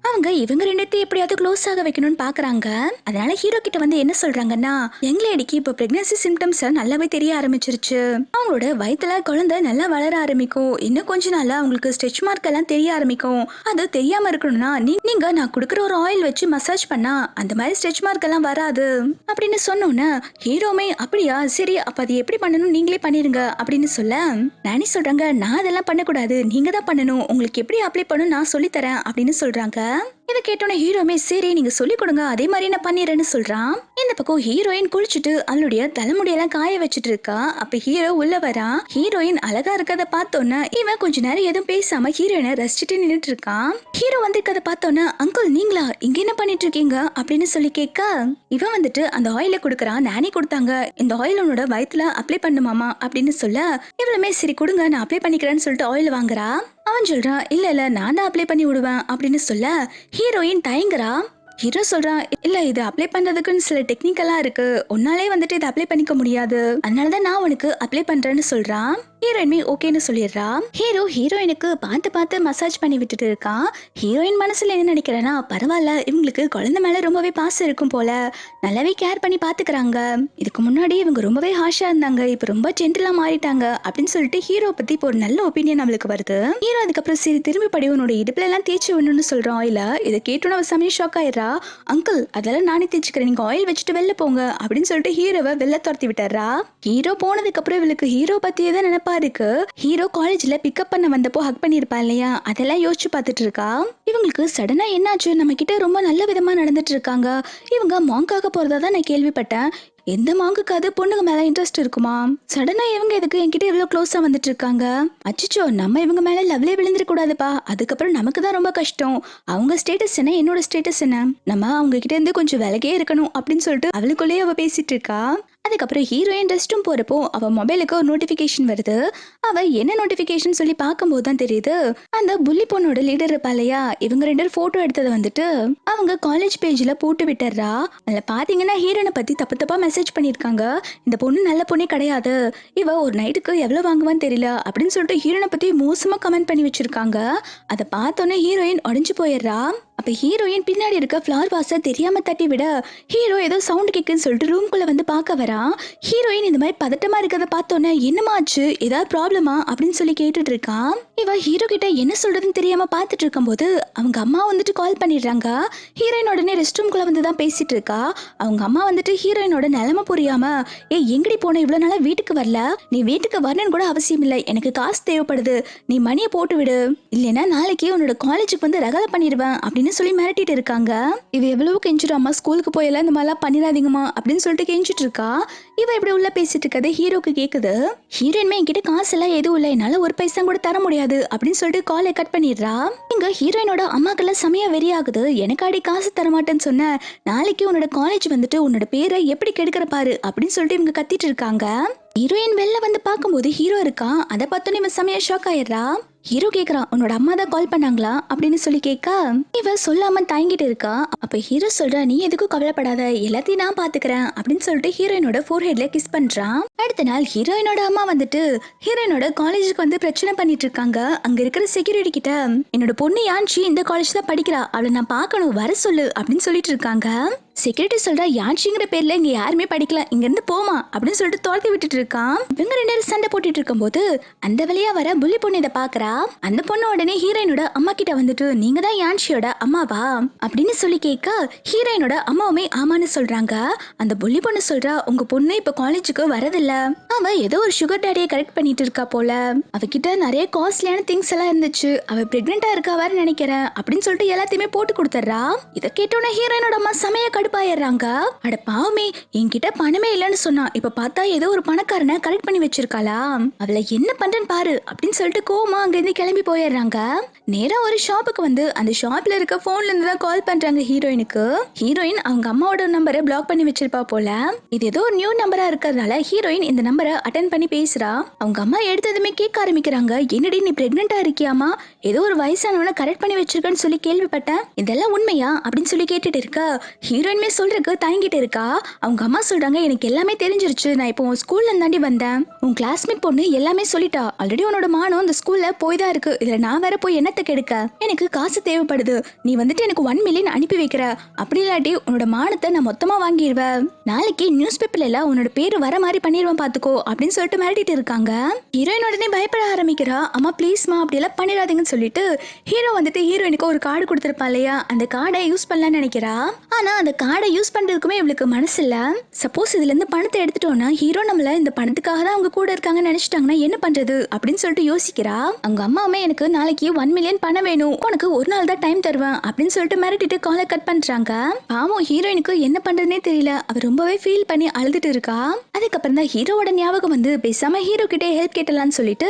அவங்க இவங்க ரெண்டுத்தையும் எப்படியாவது க்ளோஸ் ஆக வைக்கணும்னு பாக்குறாங்க. அதனால ஹீரோ கிட்ட வந்து என்ன சொல்றாங்கன்னா, யங் லேடிக்கு இப்போ பிரெக்னன்சி சிம்டம்ஸ் நல்லாவே தெரிய ஆரம்பிச்சிருச்சு, அவங்களோட வயித்துல குழந்தை நல்லா வளர ஆரம்பிக்கும், இன்னும் கொஞ்ச நாள்ல அவங்களுக்கு ஸ்ட்ரெச் மார்க் எல்லாம் தெரிய ஆரம்பிக்கும், அது தெரியாம இருக்கணும்னா நீங்க நான் கொடுக்குற ஒரு ஆயில் வச்சு மசாஜ் பண்ணா அந்த மாதிரி ஸ்ட்ரெச் மார்க் எல்லாம் வராது அப்படின்னு சொன்னோன்னே ஹீரோமே அப்படியா சரி, அப்ப அது எப்படி பண்ணணும் நீங்களே பண்ணிருங்க அப்படின்னு சொல்ல, நானே சொல்றாங்க, நான் அதெல்லாம் பண்ணக்கூடாது, நீங்க தான் பண்ணணும், உங்களுக்கு எப்படி அப்ளை பண்ணணும் நான் சொல்லித்தரேன் அப்படின்னு சொல்றாங்க. இதை கேட்டோன்னே ஹீரோமே சரி நீங்க சொல்லி கொடுங்க அதே மாதிரி நான் பண்ணிடுறேன்னு சொல்றான். இந்த பக்கம் ஹீரோயின் குளிச்சுட்டு அவளுடைய தலைமுடியெல்லாம் காய வச்சுட்டு இருக்கா. அப்ப ஹீரோ உள்ள வரா. ஹீரோயின் அழகா இருக்கத பார்த்தோன்னா இவன் கொஞ்ச நேரம் எதுவும் பேசாம ஹீரோயினை ரசிச்சுட்டு நின்னுட்டு இருக்கான். ஹீரோ வந்திருக்கத பார்த்தோன்னா அங்கிள் நீங்களா இங்க என்ன பண்ணிட்டு இருக்கீங்க அப்படின்னு சொல்லி கேட்க இவன் வந்துட்டு அந்த ஆயில கொடுக்கறான். நானே கொடுத்தாங்க, இந்த ஆயில் உன்னோட வயித்துல அப்ளை பண்ணுமாமா அப்படின்னு சொல்ல இவளுமே சரி கொடுங்க நான் அப்ளை பண்ணிக்கிறேன்னு சொல்லிட்டு ஆயில் வாங்குறா. அவன் சொல்றான் இல்ல இல்ல நான் தான் அப்ளை பண்ணி விடுவேன் அப்படின்னு சொல்ல ஹீரோயின் தயங்குறா. ஹீரோ சொல்றான் இல்ல இது அப்ளை பண்றதுக்குன்னு சில டெக்னிக்கலா இருக்கு, உன்னாலே வந்துட்டு இதை அப்ளை பண்ணிக்க முடியாது, அதனாலதான் நான் உனக்கு அப்ளை பண்றேன்னு சொல்றான். ஹீரோயின்மே ஓகேன்னு சொல்லிடுறா. ஹீரோ ஹீரோயினுக்கு பார்த்து பார்த்து மசாஜ் பண்ணி விட்டுட்டு இருக்கான். ஹீரோயின் மனசுல என்ன நினைக்கிறேன்னா பரவாயில்ல இவங்களுக்கு குழந்தை மேல ரொம்பவே பாசம் இருக்கும் போல, நல்லாவே கேர் பண்ணி பாத்துக்கிறாங்க, இதுக்கு முன்னாடி இவங்க ரொம்பவே ஹாஷா இருந்தாங்க இப்ப ரொம்ப ஜென்டிலா மாறிட்டாங்க அப்படின்னு சொல்லிட்டு ஹீரோ பத்தி இப்போ ஒரு நல்ல ஒப்பீனியன் நம்மளுக்கு வருது. ஹீரோ அதுக்கப்புறம் சரி திரும்பி படி உன்னோட இடுப்புல எல்லாம் தேய்ச்சி விடணும்னு சொல்றான் ஆயில. இதை கேட்டோன்னு அவ சமயம் ஷாக் ஆயிடுறா. அங்கிள் அதெல்லாம் நானே தேய்ச்சிக்கிறேன் நீங்க ஆயில் வச்சுட்டு வெளில போங்க அப்படின்னு சொல்லிட்டு ஹீரோவை வெளில துரத்தி விட்டுறா. ஹீரோ போனதுக்கு அப்புறம் இவளுக்கு ஹீரோ பத்தியே தான் நினைப்பா இருக்கு. ஹீரோ காலேஜ்ல பிக்கப் பண்ண வந்தப்போ ஹக் பண்ணிருப்பா இல்லையா, அதெல்லாம் யோசிச்சு பார்த்துட்டு இருக்கா. இவங்களுக்கு சடனா என்னாச்சு, நம்ம கிட்ட ரொம்ப நல்ல விதமா நடந்துட்டு இருக்காங்க, இவங்க மாங்காக போறதா தான் நான் கேள்விப்பட்டேன், எந்த மாங்குக்காவது பொண்ணுங்க மேல இன்ட்ரெஸ்ட் இருக்குமா, சடனா இவங்க எதுக்கு என்கிட்ட இவ்வளவு க்ளோஸா வந்துட்டு இருக்காங்க, அச்சிச்சோ நம்ம இவங்க மேல லவ்லே விழுந்துட கூடாதுப்பா, அதுக்கப்புறம் நமக்கு தான் ரொம்ப கஷ்டம், அவங்க ஸ்டேட்டஸ் என்ன என்னோட ஸ்டேட்டஸ் என்ன, நம்ம அவங்க கிட்ட இருந்து கொஞ்சம் விலகே இருக்கணும் அப்படின்னு சொல்லிட்டு அவளுக்குள்ளேயே அவ பேசிட்டு இருக்கா. அதுக்கப்புறம் ஹீரோயின் ரெஸ்ட் ரூம் போறப்போ அவ மொபைலுக்கு ஒரு நோட்டிபிகேஷன் வருது. அவ என்ன நோட்டிபிகேஷன் சொல்லி பார்க்கும்போது தான் தெரியுது அந்த புள்ளி பொண்ணோட லீடர் இருப்பா இல்லையா, இவங்க ரெண்டு போட்டோ எடுத்ததை வந்துட்டு அவங்க காலேஜ் பேஜ்ல போட்டு விட்டுறா. அதுல பாத்தீங்கன்னா ஹீரோனை பத்தி தப்பு தப்பா மெசேஜ் பண்ணிருக்காங்க, இந்த பொண்ணு நல்ல பொண்ணே கிடையாது, இவ ஒரு நைட்டுக்கு எவ்வளவு வாங்குவான்னு தெரியல அப்படின்னு சொல்லிட்டு ஹீரோனை பத்தி மோசமா கமெண்ட் பண்ணி வச்சிருக்காங்க. அதை பார்த்தோன்னே ஹீரோயின் உடஞ்சு போயிடுறா. அப்ப ஹீரோயின் பின்னாடி இருக்க ஃபிளவர் வாச தெரியாம தட்டி விட ஹீரோ ஏதோ சவுண்ட் கேக்குன்னு சொல்லிட்டு ரூம்குள்ள வந்து பார்க்க வரா. ஹீரோயின் இந்த மாதிரி பதட்டமா இருக்கிறத பார்த்தோன்னே என்னமாச்சு ஏதாவது ப்ராப்ளமா அப்படின்னு சொல்லி கேட்டுட்டு இருக்கான். இவ ஹீரோ கிட்ட என்ன சொல்றதுன்னு தெரியாம பார்த்துட்டு இருக்கும் போது அவங்க அம்மா வந்துட்டு கால் பண்ணிடுறாங்க. ஹீரோயின் உடனே ரெஸ்ட் ரூம்குள்ள வந்து தான் பேசிட்டு இருக்கா. அவங்க அம்மா வந்துட்டு ஹீரோயினோட நிலைமை புரியாம எங்கடி போன இவ்வளவு நாளா வீட்டுக்கு வரல, நீ வீட்டுக்கு வரணும்னு கூட அவசியம் இல்லை, எனக்கு காசு தேவைப்படுது, நீ மணியை போட்டு விடு, இல்லைன்னா நாளைக்கு உன்னோட காலேஜுக்கு வந்து ரகலை பண்ணிடுவேன் அப்படின்னு சொல்லி மிரட்டிட்டு இருக்காங்க. இவ எவ்வளவு கெஞ்சிடாமா ஸ்கூலுக்கு போயெல்லாம் இந்த மாதிரிலாம் பண்ணிடாதீங்கம்மா அப்படின்னு சொல்லிட்டு கெஞ்சிட்டு இருக்கா. இவ இப்படி உள்ள பேசிட்டு இருக்கது ஹீரோக்கு கேக்குது. ஹீரோயின்மே என்கிட்ட காசு எல்லாம் எதுவும் இல்லை, என்னால ஒரு பைசா கூட தர முடியாது அப்படின்னு சொல்லிட்டு காலை கட் பண்ணிடுறா. இங்க ஹீரோயினோட அம்மாக்கெல்லாம் செமையா வெறி ஆகுது, எனக்கு அடி காசு தர மாட்டேன்னு சொன்ன, நாளைக்கு உன்னோட காலேஜ் வந்துட்டு உன்னோட பேரை எப்படி கெடுக்கிற பாரு அப்படின்னு சொல்லிட்டு இவங்க கத்திட்டு இருக்காங்க. ஹீரோயின் வெளில வந்து பார்க்கும்போது ஹீரோ இருக்கான். அதை பார்த்தோன்னே இவன் செமையா ஷாக் ஆயிடுறா. ஹீரோ கேக்குறான் உன்னோட அம்மா தான் கால் பண்ணாங்களா அப்படின்னு சொல்லி கேட்க இவ சொல்லாம தயங்கிட்டு இருக்கா. அப்ப ஹீரோ சொல்றா நீ எதுக்கும் கவலைப்படாத, எல்லாத்தையும் நான் பாத்துக்கிறேன் அப்படின்னு சொல்லிட்டு ஹீரோயினோட ஃபோர்ஹெட்ல கிஸ் பண்றான். அடுத்த நாள் ஹீரோயினோட அம்மா வந்துட்டு ஹீரோயினோட காலேஜுக்கு வந்து பிரச்சனை பண்ணிட்டு இருக்காங்க. அங்க இருக்கிற செக்யூரிட்டி கிட்ட என்னோட பொண்ணு யான்சி இந்த காலேஜ் தான் படிக்கிறா, அவளை நான் பார்க்கணும் வர சொல்லு அப்படின்னு சொல்லிட்டு இருக்காங்க. செக்யூரிட்டி சொல்றா யான்சிங்கிற பேர்ல இங்க யாருமே படிக்கல, இங்க இருந்து போமா அப்படின்னு சொல்லிட்டு துரத்தி விட்டுட்டு இருக்கான். இவங்க ரெண்டு பேரும் சண்டை போட்டுட்டு இருக்கும் போது அந்த வழியா வர புள்ளி பொண்ணு இதை பாக்குறா. அந்த பொண்ணு உடனே ஹீரோயினோட அம்மா கிட்ட வந்துட்டு நீங்க தான் யான்சியோட அம்மாவா அப்படின்னு சொல்லி கேட்க ஹீரோயினோட அம்மாவுமே ஆமான்னு சொல்றாங்க. அந்த புள்ளி பொண்ணு சொல்றா உங்க பொண்ணு இப்ப காலேஜுக்கு வரதில்ல, அவ ஏதோ ஒரு சுகர் டேடியை கரெக்ட் பண்ணிட்டு இருக்கா போல, அவகிட்ட நிறைய காஸ்ட்லியான திங்ஸ் எல்லாம் இருந்துச்சு, அவ பிரெக்னெண்டா இருக்காவாரு நினைக்கிறேன் அப்படின்னு சொல்லிட்டு எல்லாத்தையுமே போட்டு கொடுத்துறா. இதை கேட்டோன்னே ஹீரோயினோட அம்மா சமய கடுப்பாயிடுறாங்க. அட பாவமே என்கிட்ட பணமே இல்லைன்னு சொன்னா, இப்ப பார்த்தா ஏதோ ஒரு பணக்காரனை கரெக்ட் பண்ணி வச்சிருக்காளா, அவளை என்ன பண்றேன்னு பாரு அப்படின்னு சொல்லிட்டு கோவமா அங்க இருந்து கிளம்பி போயிடுறாங்க. நேரா ஒரு ஷாப்புக்கு வந்து அந்த ஷாப்ல இருக்க போன்ல இருந்து தான் கால் பண்றாங்க ஹீரோயினுக்கு. ஹீரோயின் அவங்க அம்மாவோட நம்பரை பிளாக் பண்ணி வச்சிருப்பா போல. இது ஏதோ ஒரு நியூ நம்பரா இருக்கிறதுனால ஹீரோயின் இந்த நம்பரை அட்டென்ட் பண்ணி பேசுறா. அவங்க அம்மா எடுத்ததுமே கேட்க ஆரம்பிக்கிறாங்க என்னடி நீ பிரெக்னெண்டா இருக்கியாமா, ஏதோ ஒரு வயசானவனை கரெக்ட் பண்ணி வச்சிருக்கன்னு சொல்லி கேள்விப்பட்டேன், இதெல்லாம் உண்மையா அப்படின்னு சொல்லி கேட்டுட்டு இருக்க ஹீரோயின்மே சொல்றதுக்கு தயங்கிட்டு இருக்கா. அவங்க அம்மா சொல்றாங்க எனக்கு எல்லாமே தெரிஞ்சிருச்சு, நான் இப்போ உன் ஸ்கூல்ல இருந்தாண்டி வந்தேன், உன் கிளாஸ்மேட் பொண்ணு எல்லாமே சொல்லிட்டா, ஆல்ரெடி உன்னோட மானம் அந்த ஸ்கூல்ல போய் தான் இருக்கு, இதுல நான் வேற போய் என்னத்துக்கு எடுக்க, எனக்கு காசு தேவைப்படுது, நீ வந்துட்டு எனக்கு 1 மில்லியன் அனுப்பி வைக்கிற, அப்படி இல்லாட்டி உன்னோட மானத்தை நான் மொத்தமா வாங்கிடுவேன், நாளைக்கு நியூஸ் பேப்பர்ல எல்லாம் உன்னோட பேரு வர மாதிரி பண்ணிடுவேன் பண்ணிடுவேன் பாத்துக்கோ அப்படின்னு சொல்லிட்டு மிரட்டிட்டு இருக்காங்க. ஹீரோயின் உடனே பயப்பட ஆரம்பிக்கிறா. அம்மா ப்ளீஸ்மா அப்படி எல்லாம் பண்ணிடாதீங்கன்னு சொல்லிட்டு ஹீரோ வந்துட்டு ஹீரோயினுக்கு ஒரு கார்டு கொடுத்திருப்பா இல்லையா, அந்த கார்டை யூஸ் பண்ணலாம்னு நினைக்கிறா. ஆனா அந்த கார்டை யூஸ் பண்றதுக்குமே இவளுக்கு மனசு இல்ல. சப்போஸ் இதுல இருந்து பணத்தை எடுத்துட்டோம்னா ஹீரோ நம்மள இந்த பணத்துக்காக தான் அவங்க கூட இருக்காங்கன்னு நினைச்சிட்டாங்கன்னா என்ன பண்றது அப்படின்னு சொல்லிட்டு யோசிக்கிறா. அவங்க அம்மாவுமே எனக்கு நாளைக்கு 1 மில்லியன் பணம் வேணும், உனக்கு ஒரு நாள் தான் டைம் தருவேன் அப்படின்னு சொல்லிட்டு மிரட்டிட்டு காலை கட் பண்றாங்க. பாவம் ஹீரோயினுக்கு என்ன பண்றதுனே தெரியல. அவ ரொம்பவே ஃபீல் பண்ணி அழுதுட்டு இருக்கா. அதுக்கப்புறம் தான் ஹீரோவோட ஞாபகம் வந்து பேசாம ஹீரோ கிட்ட ஹெல்ப் கேட்டலாம்னு சொல்லிட்டு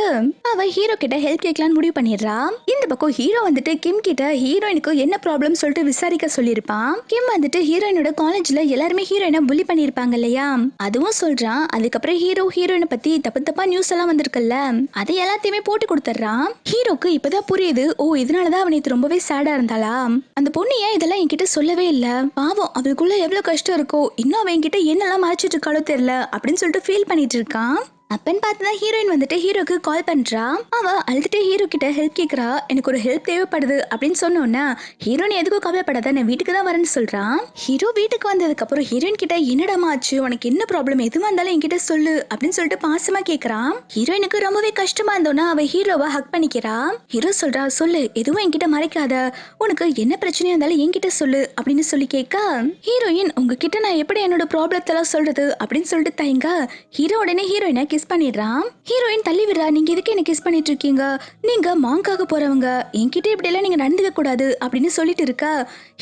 அவ ஹீரோ கிட்ட ஹெல்ப் கேட்கலான்னு முடிவு பண்ணிடுறா. இந்த பக்கம் ஹீரோ வந்துட்டு கிம் கிட்ட ஹீரோயினுக்கு என்ன ப்ராப்ளம் சொல்லிட்டு விசாரிக்க சொல்லியிருப்பான். கிம் வந்துட்டு ஹீரோயினோட காலேஜ்ல எல்லாருமே ஹீரோயினை புலி பண்ணிருப்பாங்க இல்லையா, அதுவும் சொல்றான். அதுக்கப்புறம் ஹீரோயினை பத்தி தப்பு தப்பா நியூஸ் எல்லாம் வந்திருக்குல்ல, அதை எல்லாத்தையுமே போட்டு கொடுத்துறான். ஹீரோக்கு இப்பதான் புரியுது, ஓ இதனாலதான் அவனுக்கு ரொம்பவே சேடா இருந்தாளா, அந்த பொண்ணு ஏன் இதெல்லாம் என்கிட்ட சொல்லவே இல்ல, பாவம் அவளுக்குள்ள எவ்வளவு கஷ்டம் இருக்கோ, இன்னும் அவன் என்கிட்ட என்னெல்லாம் மறைச்சிட்டு இருக்காளோ தெரியல அப்படின்னு சொல்லிட்டு ஃபீல் பண்ணிட்டு இருக்கான். அப்பன்னு பார்த்துதான் ஹீரோயின் வந்துட்டு ஹீரோக்கு கால் பண்றா. அவ அழுதுட்டு ஹீரோ கிட்ட ஹெல்ப் கேக்குறா. எனக்கு ஒரு ஹெல்ப் தேவைப்படுது அப்படின்னு சொன்னோன்னா ஹீரோயின் எதுக்கும் கவலைப்படாத, நான் வீட்டுக்கு தான் வரேன்னு சொல்றான். ஹீரோ வீட்டுக்கு வந்ததுக்கு அப்புறம் ஹீரோயின் கிட்ட என்னடா ஆச்சு, உனக்கு என்ன ப்ராப்ளம், எதுவா இருந்தாலும் என்கிட்ட சொல்லு அப்படின்னு சொல்லிட்டு பாசமா கேக்குறான். ஹீரோயினுக்கு ரொம்பவே கஷ்டமா இருந்தோன்னா அவ ஹீரோவை ஹக் பண்ணிக்கிறா. ஹீரோ சொல்றா, சொல்லு எதுவும் என்கிட்ட மறைக்காத, உனக்கு என்ன பிரச்சனையா இருந்தாலும் என்கிட்ட சொல்லு அப்படின்னு சொல்லி கேட்க ஹீரோயின் உங்ககிட்ட நான் எப்படி என்னோட ப்ராப்ளத்தெல்லாம் சொல்றது அப்படின்னு சொல்லிட்டு தயங்க ஹீரோ உடனே ஹீரோயினை கிஸ் பண்ணிடுறான். ஹீரோயின் தள்ளி விடுறா, நீங்க எதுக்கு என்ன கிஸ் பண்ணிட்டு இருக்கீங்க, நீங்க மாங்காக போறவங்க, என்கிட்ட இப்படி எல்லாம் நீங்க நடந்துக்க கூடாது அப்படின்னு சொல்லிட்டு இருக்கா.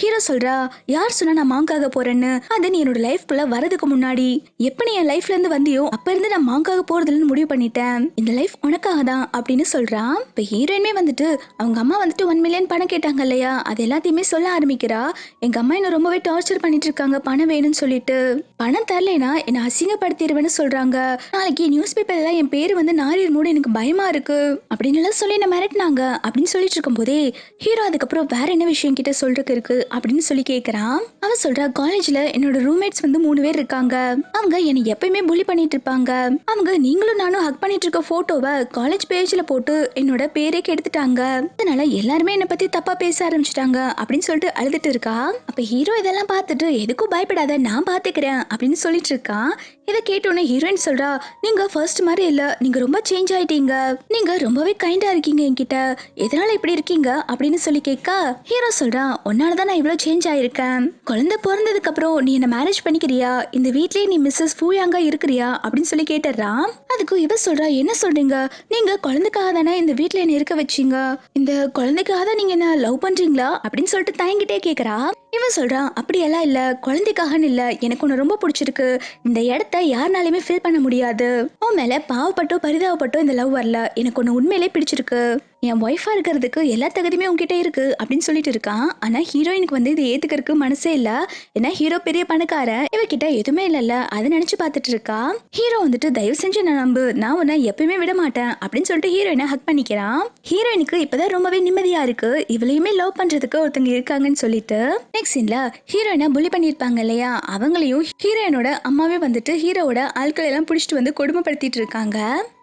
ஹீரோ சொல்றா, யார் சொன்னா நான் மாங்காக போறேன்னு, அது நீ என்னோட லைஃப்குள்ள வரதுக்கு முன்னாடி எப்ப நீ என் லைஃப்ல இருந்து வந்தியோ அப்ப இருந்து நான் மாங்காக போறதுன்னு முடிவு பண்ணிட்டேன், இந்த லைஃப் உனக்காக தான் அப்படின்னு சொல்றான். இப்ப ஹீரோயினே வந்துட்டு அவங்க அம்மா வந்துட்டு 1 மில்லியன் பணம் கேட்டாங்க இல்லையா, அது எல்லாத்தையுமே சொல்ல ஆரம்பிக்கிறா. எங்க அம்மா என்ன ரொம்பவே டார்ச்சர் பண்ணிட்டு இருக்காங்க பணம் வேணும்னு சொல்லிட்டு, பணம் தரலைன்னா என்ன அசிங்கப்படுத்திடுவேன்னு சொல்றாங்க, நாளைக்கு நியூஸ் பேப்பர் எல்லாம் என் பேரு வந்து நாரீர் மூட எனக்கு பயமா இருக்கு அப்படின்னு எல்லாம் சொல்லி என்ன மிரட்டினாங்க அப்படின்னு சொல்லிட்டு இருக்கும் போதே ஹீரோ அதுக்கப்புறம் வேற என்ன விஷயம் கிட்ட சொல்றதுக்கு இருக்கு அப்படின்னு சொல்லி கேக்குறான். அவன் சொல்றா, காலேஜ்ல என்னோட ரூம்மேட்ஸ் வந்து 3 பேர் இருக்காங்க, அவங்க என்னை எப்பயுமே புலி பண்ணிட்டு இருப்பாங்க, அவங்க நீங்களும் நானும் ஹக் பண்ணிட்டு இருக்க போட்டோவை காலேஜ் பேஜ்ல போட்டு என்னோட பேரே கெடுத்துட்டாங்க, அதனால எல்லாருமே என்னை பத்தி தப்பா பேச ஆரம்பிச்சிட்டாங்க அப்படின்னு சொல்லிட்டு அழுதுட்டு இருக்கா. அப்ப ஹீரோ இதெல்லாம் பார்த்துட்டு எதுக்கும் பயப்படாத நான் பாத்துக்கிறேன் அப்படின்னு சொல்லிட்டு இருக்கான். இதை கேட்டோன்னே ஹீரோயின் சொல்றா, நீங்க ஃபர்ஸ்ட் மாதிரி இல்ல, நீங்க ரொம்ப சேஞ்ச் ஆயிட்டீங்க, நீங்க ரொம்பவே கைண்டா இருக்கீங்க என்கிட்ட, எதனால இப்படி இருக்கீங்க அப்படின்னு சொல்லி கேட்க ஹீரோ சொல்றான், உன்னாலதான் நான் இவ்வளவு சேஞ்ச் ஆயிருக்கேன், குழந்தை பிறந்ததுக்கு அப்புறம் நீ என்ன மேரேஜ் பண்ணிக்கிறியா, இந்த வீட்லயே நீ மிஸ்ஸஸ் ஃபூயாங்கா இருக்கிறியா அப்படின்னு சொல்லி கேட்டுறான். அதுக்கு இவ சொல்றா, என்ன சொல்றீங்க, நீங்க குழந்தைக்காக தானே இந்த வீட்ல என்ன இருக்க வச்சீங்க, இந்த குழந்தைக்காக தான் நீங்க என்ன லவ் பண்றீங்களா அப்படின்னு சொல்லிட்டு தயங்கிட்டே கேக்குறா. இவன் சொல்றான், அப்படியெல்லாம் இல்ல, குழந்தைக்காகன்னு இல்ல, எனக்கு உன்னை ரொம்ப பிடிச்சிருக்கு, இந்த இடத்த யாருனாலுமே ஃபில் பண்ண முடியாது, உன் மேல பாவப்பட்டோ பரிதாபப்பட்டோ இந்த லவ் வரல, எனக்கு ஒன்னு உண்மையிலே பிடிச்சிருக்கு, என் ஒய்ஃபா இருக்கிறதுக்கு எல்லா தகுதியுமே உன்கிட்ட இருக்கு அப்படின்னு சொல்லிட்டு இருக்கான். ஆனா ஹீரோயினுக்கு வந்து இதை ஏத்துக்கிறதுக்கு மனசே இல்ல, ஏன்னா ஹீரோ பெரிய பணக்காரன், இவகிட்ட எதுவுமே இல்லல்ல, அதை நினைச்சு பார்த்துட்டு இருக்கா. ஹீரோ வந்துட்டு தயவு செஞ்சு நான் நம்பு, நான் உன்னை எப்பயுமே விட மாட்டேன் அப்படின்னு சொல்லிட்டு ஹீரோயினை ஹக் பண்ணிக்கிறான். ஹீரோயினுக்கு இப்பதான் ரொம்பவே நிம்மதியா இருக்கு, இவளையுமே லவ் பண்றதுக்கு ஒருத்தங்க இருக்காங்கன்னு சொல்லிட்டு. நெக்ஸ்ட் சீன்ல ஹீரோயினை புலி பண்ணிருப்பாங்க இல்லையா, அவங்களையும் ஹீரோயினோட அம்மாவே வந்துட்டு ஹீரோவோட ஆட்களை எல்லாம் பிடிச்சிட்டு வந்து கொடுமைப்படுத்திட்டு இருக்காங்க.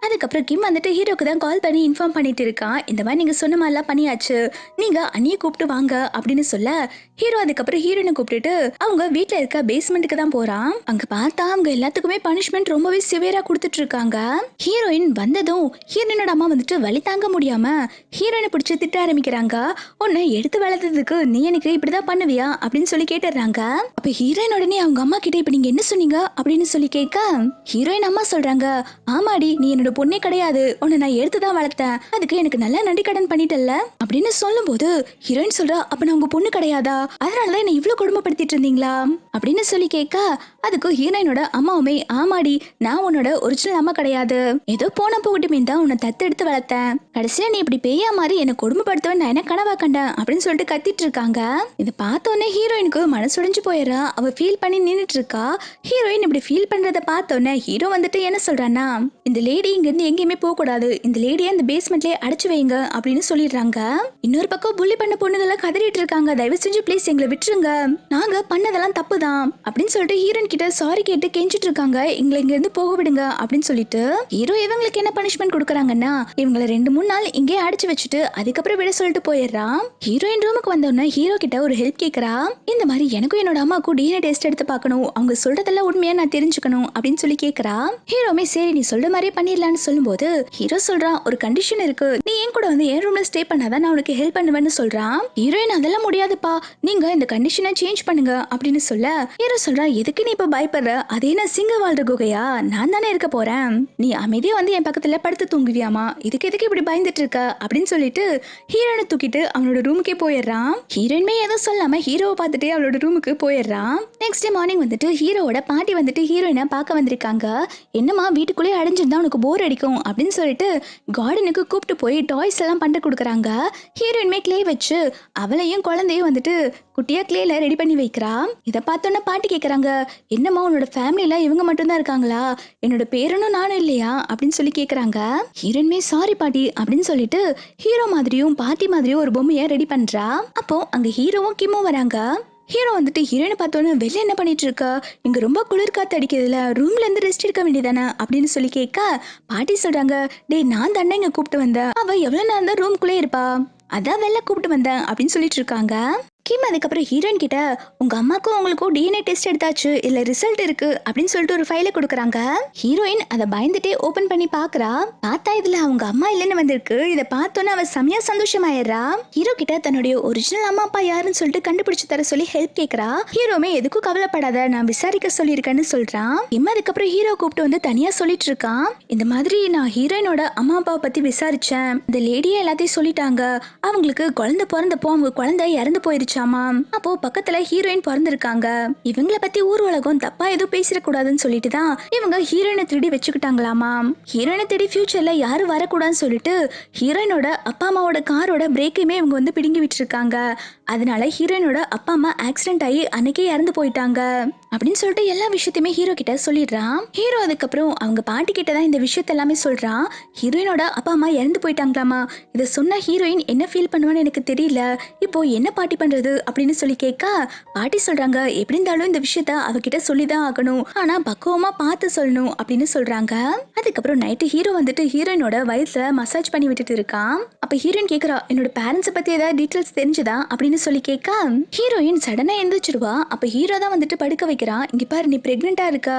அதுக்கப்புறம் கிம் வந்துட்டு ஹீரோக்கு தான் கால் பண்ணி இன்ஃபார்ம் பண்ணிட்டு இருக்கான், இந்த மாதிரி நீங்க சொன்ன மாதிரிலாம் பண்ணியாச்சு, நீங்க அண்ணியை கூப்பிட்டு வாங்க அப்படின்னு சொல்ல ஹீரோ அதுக்கப்புறம் ஹீரோயினை கூப்பிட்டுட்டு அவங்க வீட்டுல இருக்க பேஸ்மெண்ட்டுக்கு தான் போறான். அங்க பார்த்தா அவங்க எல்லாத்துக்குமே பனிஷ்மெண்ட் ரொம்பவே சிவியரா கொடுத்துட்டு இருக்காங்க. ஹீரோயின் வந்ததும் ஹீரோயினோட அம்மா வந்துட்டு வலி தாங்க முடியாம ஹீரோயினை பிடிச்சி திட்ட ஆரம்பிக்கிறாங்க. உன்னை எடுத்து வளர்த்ததுக்கு நீ எனக்கு இப்படிதான் பண்ணுவியா அப்படின்னு சொல்லி கேட்டுறாங்க. அப்ப ஹீரோயின் உடனே அவங்க அம்மா கிட்ட இப்ப நீங்க என்ன சொன்னீங்க அப்படின்னு சொல்லி கேட்க ஹீரோயின் அம்மா சொல்றாங்க, ஆமாடி நீ என்னோட பொண்ணே கிடையாது, உன்னை நான் எடுத்துதான் வளர்த்தேன், அதுக்கு எனக்கு நல்லா நன்றி கடன் பண்ணிட்டல்ல அப்படின்னு சொல்லும் போது ஹீரோயின் சொல்றா, அப்ப நான் உங்க பொண்ணு கிடையாதா, அதனாலதான் என்ன இவ்வளவு கொடுமைப்படுத்திட்டு இருந்தீங்களா அப்படின்னு சொல்லி கேட்க அதுக்கு ஹீரோயினோட அம்மாவுமே, ஆமாடி நான் உன்னோட ஒரிஜினல் அம்மா கிடையாது, ஏதோ போன போட்டு மீன் தான் உன்னை தத்தெடுத்து வளர்த்தேன், கடைசியா நீ இப்படி பெய்யா மாதிரி என்ன கொடுமைப்படுத்தவன் நான் என்ன கனவா கண்டேன் அப்படின்னு சொல்லிட்டு கத்திட்டு இருக்காங்க. இதை பார்த்தோன்னே ஹீரோயினுக்கு மனசுடைஞ்சு போயிடுறா, அவ ஃபீல் பண்ணி நின்னுட்டு இருக்கா. ஹீரோயின் இப்படி ஃபீல் பண்றத பார்த்தோன்னே ஹீரோ வந்துட்டு என்ன சொல்றான்னா, இந்த லேடி இங்க இருந்து எங்கேயுமே போக கூடாது, இந்த லேடியை இந்த பேஸ்மெண்ட்லயே அடைச்சு வைங்க அப்படின்னு சொல்லிடுறாங்க. இன்னொரு பக்கம் புள்ளி பண்ண பொண்ணுதெல்லாம் கதறிட்டு இருக்காங்க, தயவு செஞ்சு ப்ளீஸ் எங்களை விட்டுருங்க, நாங்க பண்ணதெல்லாம் தப்பு தான் அப்படின்னு சொல்லிட்டு ஹீரோயின் கிட்ட சாரி கேட்டு கெஞ்சிட்டு இருக்காங்க, எங்களை இங்க இருந்து போக விடுங்க அப்படின்னு சொல்லிட்டு. ஹீரோ இவங்களுக்கு என்ன பனிஷ்மெண்ட் கொடுக்குறாங்கன்னா இவங்களை 2-3 நாள் இங்கே அடைச்சு வச்சுட்டு அதுக்கப்புறம் விட சொல்லிட்டு போயிடுறான். ஹீரோயின் ரூமுக்கு வந்தோடனே ஹீரோ கிட்ட ஒரு ஹெல்ப் கேட்கறா. இந்த மாதிரி எனக்கும் என்னோட அம்மாக்கும் டிஎன்ஏ டெஸ்ட் எடுத்து பார்க்கணும், அவங்க சொல்றதெல்லாம் உண்மையா நான் தெரிஞ்சுக்கணும் அப்படின்னு சொல்லி கேட்கறா. ஹீரோமே சரி நீ சொல்ற மாதிரியே பண்ணிடலான்னு சொல்லும்போது ஹீரோ சொல்றான் ஒரு கண்டிஷன் இருக்கு, நீ என் கூட வந்து என் ரூம்ல ஸ்டே பண்ணாதான் நான் உனக்கு ஹெல்ப் பண்ணுவேன்னு சொல்றான். ஹீரோயின் அதெல்லாம் முடியாதுப்பா, நீங்க இந்த கண்டிஷனை சேஞ்ச் பண்ணுங்க அப்படின்னு சொல்ல ஹீரோ சொல்றா எதுக்கு நீ இப்ப பயப்படுற, அதே நான் சிங்க வாழ்ற குகையா, நான் தானே இருக்க போறேன், நீ அமைதியா வந்து என் பக்கத்துல படுத்து தூங்குவியாமா, இதுக்கு எதுக்கு இப்படி பயந்துட்டு இருக்க அப்படின்னு சொல்லிட்டு ஹீரோனை தூக்கிட்டு அவனோட ரூமுக்கே போயிடுறான். ஹீரோயின்மே எதுவும் சொல்லாம ஹீரோவை பார்த்துட்டே அவளோட ரூமுக்கு போயிடுறான். நெக்ஸ்ட் டே மார்னிங் வந்துட்டு ஹீரோவோட பாட்டி வந்துட்டு ஹீரோயினை பார்க்க வந்திருக்காங்க. என்னம்மா வீட்டுக்குள்ளே அடைஞ்சிருந்தா உனக்கு போர் அடிக்கும் அப்படின்னு சொல்லிட்டு கார்டனுக்கு கூப்பிட்டு போய் டாய்ஸ் எல்லாம் பண்ண கொடுக்குறாங்க. ஹீரோயின்மே கிளே வச்சு அவளையும் குழந்தையும் வந்துட்டு குட்டியா கிளேல ரெடி பண்ணி வைக்கிறா. இதை பார்த்தோன்னா பாட்டி கேட்குறாங்க என்னம்மா உன்னோட ஃபேமிலியில இவங்க மட்டும்தான் இருக்காங்களா, என்னோட பேரனும் நானும் இல்லையா அப்படின்னு சொல்லி கேட்குறாங்க. ஹீரோயின்மே சாரி பாட்டி அப்படின்னு சொல்லிட்டு ஹீரோ மாதிரியும் பாட்டி மாதிரியும் ஒரு பொம்மையை ரெடி பண்றா. அப்போ அங்க ஹீரோவும் கிம்மும் வராங்க. ஹீரோ வந்துட்டு ஹீரோயினை பார்த்தோன்னு வெளில என்ன பண்ணிட்டு இருக்க, இங்க ரொம்ப குளிர் காத்து அடிக்கிறதுல ரூம்ல இருந்து ரெஸ்ட் எடுக்க வேண்டியதானே அப்படின்னு சொல்லி கேட்க பாட்டி சொல்றாங்க டேய் நான் தானே இங்க கூப்பிட்டு வந்தேன், அவ எவ்வளவு நேரம் தான் ரூம்குள்ளே இருப்பா, அதான் வெளில கூப்பிட்டு வந்தேன் அப்படின்னு சொல்லிட்டு இருக்காங்க. கிம் அதுக்கப்புறம் ஹீரோயின் கிட்ட உங்க அம்மாக்கும் உங்களுக்கும் டிஎன்ஏ டெஸ்ட் எடுத்தாச்சு, இல்ல ரிசல்ட் இருக்கு அப்படின்னு சொல்லிட்டு ஒரு ஃபைலை கொடுக்குறாங்க. ஹீரோயின் அதை பயந்துட்டே ஓபன் பண்ணி பாக்குறா. பார்த்தா இதுல அவங்க அம்மா இல்லைன்னு வந்திருக்கு. இதை பார்த்தோன்னு அவ செமையா சந்தோஷமாயிடுறா. ஹீரோ கிட்ட தன்னுடைய ஒரிஜினல் அம்மா அப்பா யாருன்னு சொல்லிட்டு கண்டுபிடிச்சு தர சொல்லி ஹெல்ப் கேட்கறா. ஹீரோமே எதுக்கும் கவலைப்படாத நான் விசாரிக்க சொல்லியிருக்கேன்னு சொல்றான். கிம் அதுக்கப்புறம் ஹீரோ கூப்பிட்டு வந்து தனியா சொல்லிட்டு இருக்கான். இந்த மாதிரி நான் ஹீரோயினோட அம்மா அப்பாவை பத்தி விசாரிச்சேன், இந்த லேடியே எல்லாத்தையும் சொல்லிட்டாங்க, அவங்களுக்கு குழந்தை பிறந்தப்போ அவங்க குழந்தை இறந்து போயிருச்சு. அப்போ பக்கத்துல ஹீரோயின் பிறந்திருக்காங்க, இவங்கள பத்தி ஊர் உலகம் தப்பா எதுவும் பேசிடக்கூடாதுன்னு சொல்லிட்டு தான் இவங்க ஹீரோயினை திருடி வச்சுக்கிட்டாங்களாமா. ஹீரோயினை தேடி ஃபியூச்சர்ல யாரும் வரக்கூடாதுன்னு சொல்லிட்டு ஹீரோயினோட அப்பா அம்மாவோட காரோட பிரேக்கையுமே இவங்க வந்து பிடுங்கி விட்டுருக்காங்க. அதனால ஹீரோயினோட அப்பா அம்மா ஆக்சிடென்ட் ஆகி அன்னைக்கே இறந்து போயிட்டாங்க அப்படின்னு சொல்லிட்டு எல்லா விஷயத்தையுமே ஹீரோ கிட்ட சொல்லிடுறான். ஹீரோ அதுக்கப்புறம் அவங்க பாட்டி கிட்ட தான் இந்த விஷயத்த எல்லாமே சொல்றான். ஹீரோயினோட அப்பா அம்மா இறந்து போயிட்டாங்களாமா. இதை சொன்ன ஹீரோயின் என்ன ஃபீல் பண்ணுவான்னு எனக்கு தெரியல, இப்போ என்ன பாட்டி பண்றது அப்படின்னு சொல்லி கேட்க பாட்டி சொல்றாங்க எப்படி இருந்தாலும் இந்த விஷயத்த அவகிட்ட சொல்லிதான் ஆகணும், ஆனா பக்குவமா பார்த்து சொல்லணும் அப்படின்னு சொல்றாங்க. அதுக்கப்புறம் நைட்டு ஹீரோ வந்துட்டு ஹீரோயினோட வயசுல மசாஜ் பண்ணி விட்டுட்டு இருக்கான். அப்ப ஹீரோயின் கேக்குறா என்னோட பேரண்ட்ஸ் பத்தி ஏதாவது டீடைல்ஸ் தெரிஞ்சதா அப்படின்னு சொல்லி கேட்க ஹீரோயின் சடனா எழுந்திருச்சிருவா. அப்ப ஹீரோ தான் வந்துட்டு படுக்க வைக்கிறான். இங்க பாரு நீ பிரெக்னெண்டா இருக்க,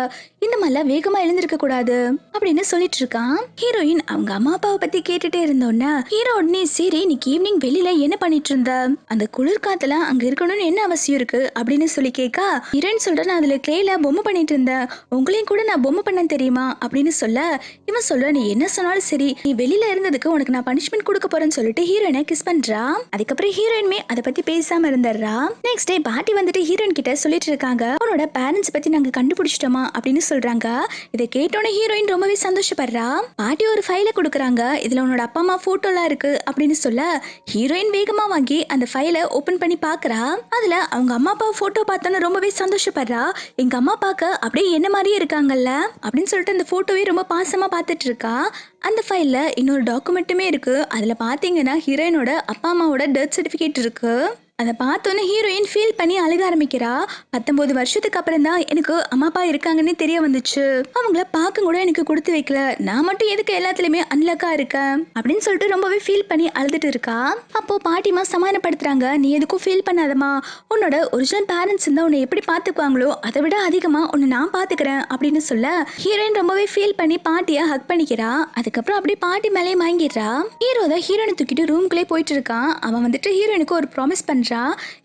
இந்த மாதிரிலாம் வேகமா எழுந்திருக்க கூடாது அப்படின்னு சொல்லிட்டு இருக்கான். ஹீரோயின் அவங்க அம்மா அப்பாவை பத்தி கேட்டுட்டே இருந்தோன்னா ஹீரோ உடனே சரி இன்னைக்கு ஈவினிங் வெளியில என்ன பண்ணிட்டு இருந்த, அந்த குளிர் காத்துல அங்க இருக்கணும்னு என்ன அவசியம் இருக்கு அப்படின்னு சொல்லி கேட்க ஹீரோயின் சொல்ற நான் அதுல கிளேல பொம்மை பண்ணிட்டு இருந்தேன், உங்களையும் கூட நான் பொம்மை பண்ண தெரியுமா அப்படின்னு சொல்ல இவன் சொல்ற நீ என்ன சொன்னாலும் சரி நீ வெளியில இருந்ததுக்கு உனக்கு நான் பனிஷ்மெண்ட் கொடுக்க போறேன்னு சொல்லிட்டு ஹீரோயினை கிஸ் பண்றா. அதுக்கப்புறம் ஹீரோயின்மே அதை பத்தி பேசாம இருந்துடுறா. நெக்ஸ்ட் டே பாட்டி வந்துட்டு ஹீரோயின் கிட்ட சொல்லிட்டு இருக்காங்க உன்னோட பேரண்ட்ஸ் பத்தி நாங்க கண்டுபிடிச்சிட்டோமா அப்படின்னு சொல்றாங்க. இதை கேட்டோன்னே ஹீரோயின் ரொம்பவே சந்தோஷப்படுறா. பாட்டி ஒரு ஃபைலை கொடுக்குறாங்க, இதுல உன்னோட அப்பா அம்மா போட்டோலாம் இருக்கு அப்படின்னு சொல்ல ஹீரோயின் வேகமா வாங்கி அந்த ஃபைலை ஓபன் பண்ணி பாக்குறா. அதுல அவங்க அம்மா அப்பா போட்டோ பார்த்தோன்னு ரொம்பவே சந்தோஷப்படுறா. எங்க அம்மா அப்பாக்கு அப்படியே என்ன மாதிரியே இருக்காங்கல்ல அப்படின்னு சொல்லிட்டு அந்த போட்டோவே ரொம்ப பாசமா பார்த்துட்டு இருக்கா. அந்த ஃபைல்ல இன்னொரு டாக்குமெண்ட்டுமே இருக்கு. அதுல பாத்தீங்கன்னா ஹீரோயினோட அப்பா அம்மாவோட டெத் சர்டிபிகேட் இருக்கு. அதை பார்த்தோன்னே ஹீரோயின் ஃபீல் பண்ணி அழுக ஆரம்பிக்கிறா. 19 வருஷத்துக்கு அப்புறம் தான் எனக்கு அம்மா அப்பா இருக்காங்கன்னு தெரிய வந்துச்சு, அவங்கள பார்க்க கூட எனக்கு கொடுத்து வைக்கல, நான் மட்டும் எதுக்கு எல்லாத்துலயுமே அன்லக்கா இருக்கேன் அப்படின்னு சொல்லிட்டு ரொம்பவே ஃபீல் பண்ணி அழுதுட்டு இருக்கா. அப்போ பாட்டிமா சமாதானப்படுத்துறாங்க, நீ எதுக்கும் ஃபீல் பண்ணாதமா, உன்னோட ஒரிஜினல் பேரண்ட்ஸ் இருந்தா உன்னை எப்படி பாத்துக்குவாங்களோ அதை விட அதிகமா உன்னை நான் பாத்துக்கிறேன் அப்படின்னு சொல்ல ஹீரோயின் ரொம்பவே ஃபீல் பண்ணி பாட்டியை ஹக் பண்ணிக்கிறா. அதுக்கப்புறம் அப்படியே பாட்டி மேலே வாங்கிடுறா. ஹீரோ தான் ஹீரோனை தூக்கிட்டு ரூம்குள்ளே போயிட்டு இருக்கான். அவன் வந்துட்டு ஹீரோயினுக்கு ஒரு ப்ராமிஸ் பண்றான்,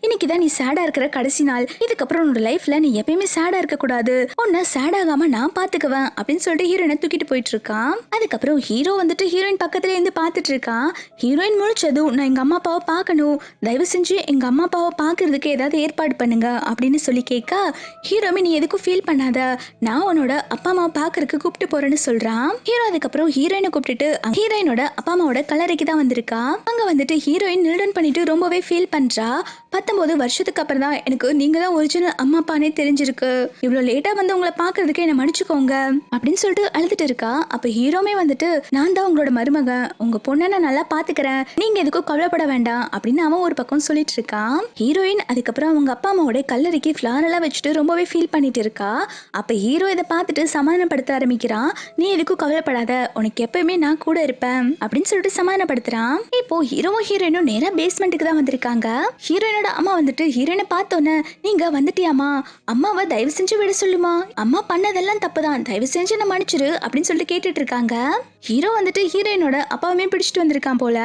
இன்னைக்குதான் நீ சேடா இருக்கிற கடைசி நாள், இதுக்கப்புறம் உன்னோட லைஃப்ல நீ எப்பயுமே சேடா இருக்க கூடாது, உன்னை சேட் ஆகாம நான் பாத்துக்குவேன் அப்படின்னு சொல்லிட்டு ஹீரோயினை தூக்கிட்டு போயிட்டு இருக்கான். அதுக்கப்புறம் ஹீரோ வந்துட்டு ஹீரோயின் பக்கத்துல இருந்து பாத்துட்டு இருக்கான். ஹீரோயின் முழிச்சதும் நான் எங்க அம்மா அப்பாவை பார்க்கணும், தயவு செஞ்சு எங்க அம்மா அப்பாவை பாக்குறதுக்கு ஏதாவது ஏற்பாடு பண்ணுங்க அப்படின்னு சொல்லி கேட்க ஹீரோமே நீ எதுக்கும் ஃபீல் பண்ணாத, நான் உன்னோட அப்பா அம்மாவை பாக்குறதுக்கு கூப்பிட்டு போறேன்னு சொல்றான். ஹீரோ அதுக்கப்புறம் ஹீரோயினை கூப்பிட்டுட்டு ஹீரோயினோட அப்பா அம்மாவோட கல்லறைக்கு தான் வந்திருக்கா. அங்க வந்துட்டு ஹீரோயின் நில்டன் பண்ணிட்டு ரொம்பவே ஃபீல் பண்றா. 19 வருஷத்துக்கு அப்புறம் தான் எனக்கு நீங்க தான் ஒரிஜினல் அம்மா அப்பானே தெரிஞ்சிருக்கு. இவ்வளவு லேட்டா வந்து உங்களை பாக்குறதுக்கு என்ன மன்னிச்சுக்கோங்க அப்படின்னு சொல்லிட்டு அழுதுட்டு இருக்கா. அப்ப ஹீரோமே வந்துட்டு நான் தான் உங்களோட மருமகன், உங்க பொண்ணை நான் நல்லா பாத்துக்கிறேன், நீங்க எதுக்கும் கவலைப்பட வேண்டாம் அப்படின்னு அவன் ஒரு பக்கம் சொல்லிட்டு இருக்கான். ஹீரோயின் அதுக்கப்புறம் அவங்க அப்பா அம்மாவோட கல்லறைக்கு ஃபிளாரெல்லாம் வச்சுட்டு ரொம்பவே ஃபீல் பண்ணிட்டு இருக்கா. அப்ப ஹீரோ இதை பார்த்துட்டு சமாதானப்படுத்த ஆரம்பிக்கிறான். நீ எதுக்கும் கவலைப்படாத, உனக்கு எப்பயுமே நான் கூட இருப்பேன் அப்படின்னு சொல்லிட்டு சமாதானப்படுத்துறான். இப்போ ஹீரோவும் ஹீரோயினும் நேரா பேஸ்மெண்ட்டுக்கு தான் வந்திருக்காங்க. ஹீரோயினோட அம்மா வந்துட்டு ஹீரோயினை பார்த்தோன்னே நீங்க வந்துட்டியாமா, அம்மாவை தயவு செஞ்சு விட சொல்லுமா, அம்மா பண்ணதெல்லாம் தப்புதான், தயவு செஞ்சு என்ன மன்னிச்சிரு அப்படின்னு சொல்லிட்டு கேட்டுட்டு இருக்காங்க. ஹீரோ வந்துட்டு ஹீரோயினோட அப்பாவுமே பிடிச்சிட்டு வந்திருக்கான் போல.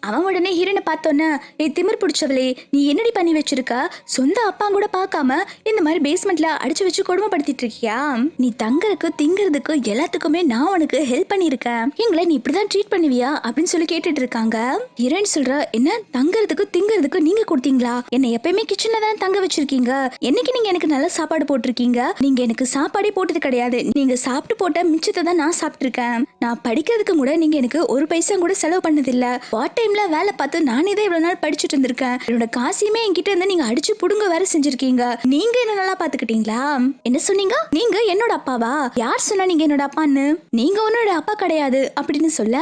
அவன் உடனே ஹீரோயினை பார்த்தோன்னே திமிர் பிடிச்சவளே, நீ என்னடி பண்ணி வச்சிருக்க, சொந்த அப்பா கூட பார்க்காம இந்த மாதிரி பேஸ்மெண்ட்ல அடிச்சு வச்சு கொடுமைப்படுத்திட்டு இருக்கியா, நீ தங்கறதுக்கு திங்கிறதுக்கு எல்லாத்துக்குமே நான் உனக்கு ஹெல்ப் பண்ணிருக்கேன், எங்களை நீ இப்படிதான் ட்ரீட் பண்ணுவியா அப்படின்னு சொல்லி கேட்டுட்டு இருக்காங்க. ஹீரோயின் சொல்ற, என்ன தங்கறதுக்கு திங்கிறதுக்கு நீங்க கொடுத்தீங்களா, என்னை எப்பயுமே கிச்சன்ல தானே தங்க வச்சிருக்கீங்க, என்னைக்கு நீங்க எனக்கு நல்ல சாப்பாடு போட்டிருக்கீங்க, நீங்க எனக்கு சாப்பாடே போட்டது கிடையாது, நீங்க சாப்பிட்டு போட்ட மிச்சத்தை தான் நான் சாப்பிட்டு இருக்கேன், நான் படிக்கிறதுக்கு கூட நீங்க எனக்கு ஒரு பைசா கூட செலவு பண்ணதில்ல, பார்ட் டைம்ல வேலை பார்த்து நானே தான் இவ்வளவு நாள் படிச்சுட்டு இருந்திருக்கேன், என்னோட காசையுமே என்கிட்ட இருந்து நீங்க அடிச்சு புடுங்க வேற செஞ்சிருக்கீங்க, நீங்க என்ன நல்லா பாத்துக்கிட்டீங்களா, என்ன சொன்னீங்க, நீங்க என்னோட அப்பாவா, யார் சொன்னா நீங்க என்னோட அப்பான்னு, நீங்க உன்னோட அப்பா கிடையாது அப்படின்னு சொல்ல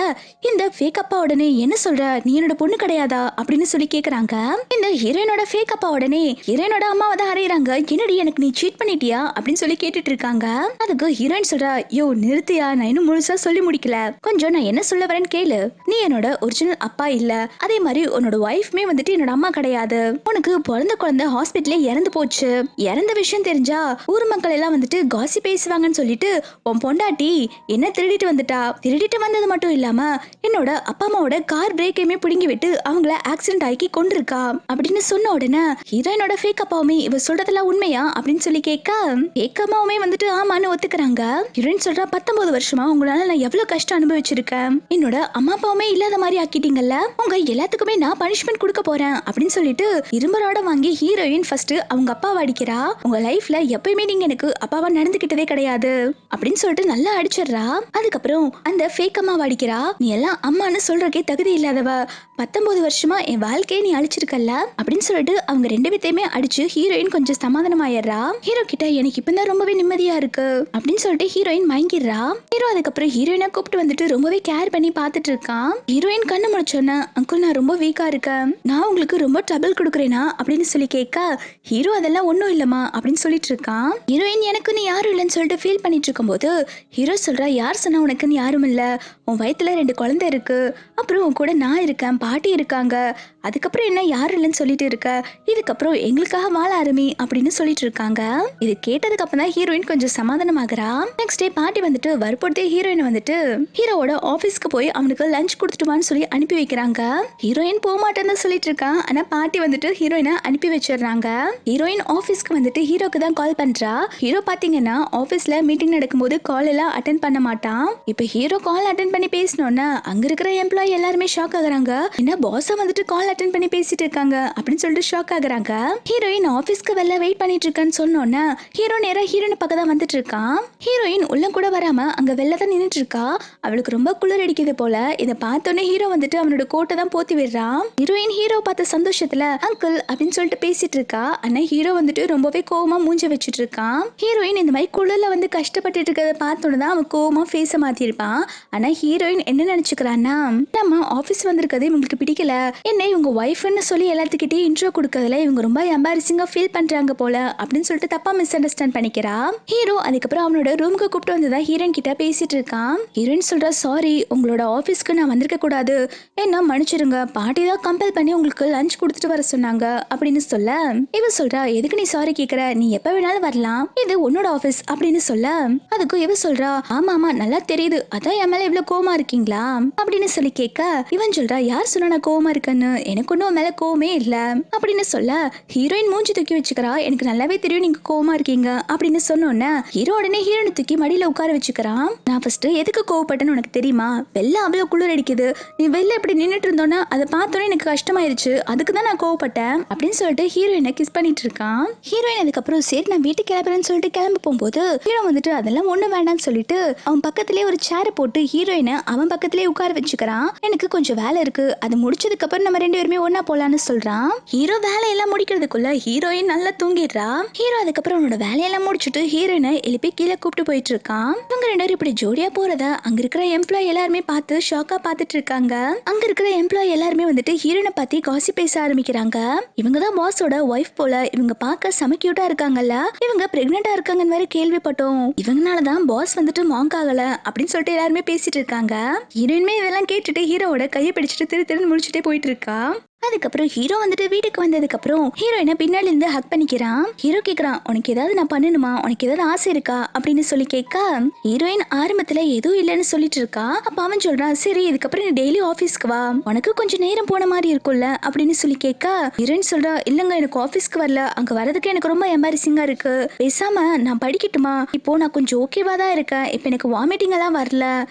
இந்த ஃபேக் அப்பா உடனே என்ன சொல்ற, நீ என்னோட பொண்ணு கிடையாதா அப்படின்னு சொல்லி கேக்குறாங்க. இந்த ஹீரோயினோட ஃபேக் அப்பா உடனே ஹீரோயினோட அம்மாவை தான் அறையிறாங்க. என்னடி எனக்கு நீ சீட் பண்ணிட்டியா அப்படின்னு சொல்லி கேட்டுட்டு இருக்காங்க. அதுக்கு ஹீரோயின் சொல்றா, யோ நிறுத்தியா, நான் இன்னும் முழுசா சொல்லி முடிக்கல, கொஞ்சம் நான் என்ன சொல்ல வரேன்னு கேளு, நீ என்னோட ஒரிஜினல் அப்பா இல்ல, அதே மாதிரி உன்னோட ஒய்ஃப்மே வந்துட்டு என்னோட அம்மா கிடையாது, உனக்கு பிறந்த குழந்தை ஹாஸ்பிட்டலே இறந்து போச்சு, இறந்த விஷயம் தெரிஞ்சா ஊர் மக்கள் எல்லாம் வந்துட்டு காசி பேசுவாங்கன்னு சொல்லிட்டு உன் பொண்டாட்டி என்ன திருடிட்டு வந்துட்டா, திருடிட்டு வந்தது மட்டும் இல்லாம என்னோட அப்பா அம்மாவோட கார் பிரேக்கையுமே பிடுங்கி விட்டு அவங்கள ஆக்சிடென்ட் ஆக்கி கொண்டிருக்கா அப்படின்னு சொன்ன உடனே ஹீரோயினோட ஃபேக் அப்பாவுமே இவ சொல்றதெல்லாம் உண்மையா அப்படின்னு சொல்லி கேட்க ஃபேக் அம்மாவுமே வந்துட்டு ஆமான்னு ஒத்துக்கிறாங்க. ஹீரோயின் சொல்றா, 19 வருஷமா உங்களால நான் எவ்வளவு கஷ்டம் அனுபவிச்சிருக்கேன், என்னோட அம்மா அப்பாவுமே இல்லாத மாதிரி ஆக்கிட்டீங்கல்ல, உங்க எல்லாத்துக்குமே நான் பனிஷ்மெண்ட் கொடுக்க போறேன் அப்படின்னு சொல்லிட்டு இரும்பரோட வாங்கி ஹீரோயின் ஃபர்ஸ்ட் அவங்க அப்பாவை அடிக்கிறா. உங்க லைஃப்ல எப்பயுமே நீங்க எனக்கு அப்பாவா நடந்துகிட்டதே கிடையாது அப்படின்னு சொல்லிட்டு நல்லா அடிச்சிடுறா. அதுக்கப்புறம் அந்த ஃபேக் அம்மாவை அடிக்கிறா. நீ எல்லாம் அம்மான்னு சொல்றக்கே தகுதி இல்லாதவ, 19 வருஷமா என் வாழ்க்கையை நீ அழிச்சிருக்கல அப்படின்னு சொல்லிட்டு அவங்க ரெண்டு பேத்தையுமே அடிச்சு ஹீரோயின் கொஞ்சம் சமாதானம் ஆயிடுறா. ஹீரோ கிட்ட எனக்கு இப்பதான் ரொம்பவே நிம்மதியா இருக்கு அப்படின்னு சொல்லிட்டு ஹீரோயின் மயங்கிடுறா. ஹீரோ அதுக்கப்புறம் ஹீரோயினை கூப்பிட்டு வந்துட்டு ரொம்பவே கேர் பண்ணி பார்த்துட்டு இருக்கான். ஹீரோயின் கண்ணு முடிச்சோன்னா, அங்குள் நான் ரொம்ப வீக்கா இருக்கேன், நான் உங்களுக்கு ரொம்ப ட்ரபிள் கொடுக்குறேனா அப்படின்னு சொல்லி கேட்க ஹீரோ அதெல்லாம் ஒன்றும் இல்லம்மா அப்படின்னு சொல்லிட்டு இருக்கான். ஹீரோயின் எனக்கு நீ யாரும் இல்லைன்னு சொல்லிட்டு ஃபீல் பண்ணிட்டு இருக்கும் போது ஹீரோ சொல்றா, யார் சொன்னா உனக்குன்னு யாரும் இல்ல, உன் வயித்துல 2 குழந்தை இருக்கு, அப்புறம் உன் கூட நான் இருக்கேன், பாட்டி இருக்காங்க, அதுக்கப்புறம் என்ன யாரும் இல்லைன்னு சொல்லிட்டு இருக்க, இதுக்கப்புறம் எங்களுக்காக வாழ ஆரம்பி அப்படின்னு சொல்லிட்டு இருக்காங்க. இது கேட்டதுக்கு அப்புறம் தான் ஹீரோயின் கொஞ்சம் சமாதானம் ஆகுறா. நெக்ஸ்ட் டே பாட்டி வந்துட்டு வற்புறுத்தி ஹீரோயின் வந்துட்டு ஹீரோவோட ஆபீஸ்க்கு போய் அவனுக்கு லஞ்ச் கொடுத்துட்டுவான்னு சொல்லி அனுப்பி வைக்கிறாங்க. ஹீரோயின் போக மாட்டேன்னு சொல்லிட்டு இருக்கான். ஆனா பாட்டி வந்துட்டு ஹீரோயினை அனுப்பி வச்சிடுறாங்க. ஹீரோயின் ஆபீஸ்க்கு வந்துட்டு ஹீரோக்கு தான் கால் பண்றா. ஹீரோ பாத்தீங்கன்னா ஆபீஸ்ல மீட்டிங் நடக்கும்போது கால் எல்லாம் அட்டென்ட் பண்ண மாட்டான். இப்ப ஹீரோ கால் அட்டென்ட் பண்ணி பேசணும்னா அங்க இருக்கிற எம்ப்ளாயி எல்லாருமே ஷாக் ஆகுறாங்க. என்ன பாஸா வந்துட்டு கால் அட்டென்ட் பண்ணி பேசிட்டு இருக்காங்க அப்படின்னு சொல்லிட்டு ஷாக் ஆகுறாங்க. ஹீரோயின் ஆபீஸ்க்கு வெளில வெயிட் பண்ணிட்டு இருக்கேன்னு சொன்னோன்னா ஹீரோ நேரா ஹீரோயின் பக்கம் தான் வந்துட்டு இருக்கான். ஹீரோயின் உள்ள கூட வராம அங்க வெளில தான் நின்னுட்டு இருக்கா. அவளுக்கு ரொம்ப குளிர் அடிக்குது போல. இதை பார்த்தோன்னே ஹீரோ வந்துட்டு அவனோட கோட்டை தான் போத்தி விடுறான். ஹீரோயின் ஹீரோ பார்த்த சந்தோஷத்துல அங்கிள் அப்படின்னு சொல்லிட்டு பேசிட்டு இருக்கா. ஆனா ஹீரோ வந்துட்டு ரொம்பவே கோவமா மூஞ்ச வச்சுட்டு இருக்கான். ஹீரோயின் இந்த மாதிரி குளிர்ல வந்து கஷ்டப்பட்டு இருக்கிறத பார்த்தோன்னு தான் அவன் கோவமா ஃபேஸ மாத்திருப்பான். ஆனா ஹீரோயின் என்ன நினைச்சுக்கிறான்னா, நம்ம ஆபீஸ் வந்திருக்கிறது இவங்களுக்கு பிடிக்கல, என்ன இவங்க ஒய்ஃப்னு சொல்லி எல்லாத்துக்கிட்டே இன்ட்ரோ கொடுக்கறதுல இவங்க ரொம்ப எம்பாரசிங்கா ஃபீல் பண்றாங்க போல அப்படின்னு சொல்லிட்டு தப்பா மிஸ் அண்டர்ஸ்டாண்ட் பண்ணிக்கிறா. ஹீரோ அதுக்கப்புறம் அவனோட ரூமுக்கு கூப்பிட்டு வந்துதான் ஹீரோயின் கிட்ட பேசிட்டு இருக்கான். ஹீரோயின் சொல்றா, சாரி உங்களோட ஆபீஸ்க்கு நான் வந்திருக்க கூடாது, என்ன மன்னிச்சிருங்க, பாட்டி தான் கம்பல் பண்ணி உங்களுக்கு லஞ்ச் கொடுத்துட்டு வர சொன்னாங்க அப்படின்னு சொல்ல இவ சொல்றா, எதுக்கு நீ சாரி கேக்குற, நீ எப்ப வேணாலும் வரலாம், இது உன்னோட ஆபீஸ் அப்படின்னு சொல்ல அதுக்கு இவ சொல்றா, ஆமா ஆமா நல்லா தெரியுது, அதான் என் மேல இவ்வளவு கோவமா இருக்கீங்களா அப்படின்னு சொல்லி கேட்க இவன் சொல்றா, யார் சொன்னா நான் கோவமா இருக்கேன்னு, எனக்கு ஒன்னும் மேல கோவமே இல்ல அப்படின்னு சொல்ல ஹீரோயின் மூஞ்சி தூக்கி வச்சுக்கிறா. எனக்கு நல்லாவே தெரியும் நீங்க கோவமா இருக்கீங்க அப்படின்னு சொன்னோன்னே ஹீரோ உடனே ஹீரோனை தூக்கி மடியில உட்கார வச்சுக்கிறான். நான் ஃபர்ஸ்ட் எதுக்கு கோவப்பட்டேன்னு உனக்கு தெரியுமா, வெளில அவ்வளவு குளிர் அடிக்குது, நீ வெளில இப்படி நின்னுட்டு இருந்தோன்னா அதை பார்த்தோன்னே எனக்கு கஷ்டமாயிருச்சு, அதுக்கு தான் நான் கோவப்பட்டேன் அப்படின்னு சொல்லிட்டு ஹீரோயினை கிஸ் பண்ணிட்டு இருக்கான். ஹீரோயின் அதுக்கப்புறம் சரி நான் வீட்டுக்கு கிளம்புறேன்னு சொல்லிட்டு கிளம்ப போகும்போது ஹீரோ வந்துட்டு அதெல்லாம் ஒண்ணு வேண்டாம்னு சொல்லிட்டு அவன் பக்கத்திலே ஒரு சேரை போட்டு ஹீரோயினை அவன் பக்கத்திலே உட்கார வச்சுக்கிறான். எனக்கு கொஞ்சம் வேலை இருக்கு, அது முடிச்சதுக்கு அப்புறம் நம்ம 2 பேருமே ஒன்னா போலான்னு சொல்றான். ஹீரோ வேலையெல்லாம் முடிக்கிறதுக்குள்ள ஹீரோயின் நல்லா தூங்கிடுறா. ஹீரோ அதுக்கப்புறம் அவனோட வேலையெல்லாம் முடிச்சுட்டு ஹீரோயினை எழுப்பி கீழே கூப்பிட்டு போயிட்டு இருக்கான். இவங்க 2 பேரும் இப்படி ஜோடியா போறத அங்க இருக்கிற எம்ப்ளாய் எல்லாருமே பார்த்து ஷாக்கா பார்த்துட்டு இருக்காங்க. அங்க இருக்கிற எம்ப்ளாய் எல்லாருமே வந்துட்டு ஹீரோயினை பத்தி காசி பேச ஆரம்பிக்கிறாங்க. இவங்க தான் பாஸோட ஒய்ஃப் போல, இவங்க பார்க்க செம கியூட்டா இருக்காங்கல்ல, இவங்க பிரெக்னெண்டா இருக்காங்கன்னு வேற கேள்விப்பட்டோம், இவங்கனாலதான் பாஸ் வந்துட்டு மாங்க் ஆகல அப்படின்னு சொல்லிட்டு எல்லாருமே பேசிட்டு இருக்காங்க. ஹீரோயின்மே இதெல்லாம் கேட்டுட்டு ஹீரோவோட கையை பிடிச்சிட்டு திரு திருன்னு முடிச்சுட்டே போயிட்டு இருக்கா. அதுக்கப்புறம் ஹீரோ வந்துட்டு வீட்டுக்கு வந்ததுக்கு அப்புறம் ஹீரோயினை பின்னாடி இருந்து ஹக் பண்ணிக்கிறான். ஹீரோ கேக்குறான், உனக்கு ஏதாவது நான் பண்ணணுமா, உனக்கு ஏதாவது ஆசை இருக்கா அப்படின்னு சொல்லி கேட்க, ஹீரோயின் ஆரம்பத்துல எதுவும் இல்லைன்னு சொல்லிட்டு இருக்கா. அப்ப அவன் சொல்றான், சரி இதுக்கப்புறம் நீ டெய்லி ஆபீஸ்க்கு வா, உனக்கு கொஞ்சம் நேரம் போன மாதிரி இருக்கும்ல அப்படின்னு சொல்லி கேட்க, ஹீரோயின் சொல்றா, இல்லங்க எனக்கு ஆபீஸ்க்கு வரல, அங்க வரதுக்கு எனக்கு ரொம்ப எம்பாரசிங்கா இருக்கு, பேசாம நான் படிக்கட்டுமா, இப்போ நான் கொஞ்சம் ஓகேவா தான் இருக்கேன், இப்ப எனக்கு வாமிட்டிங் எல்லாம் வரல,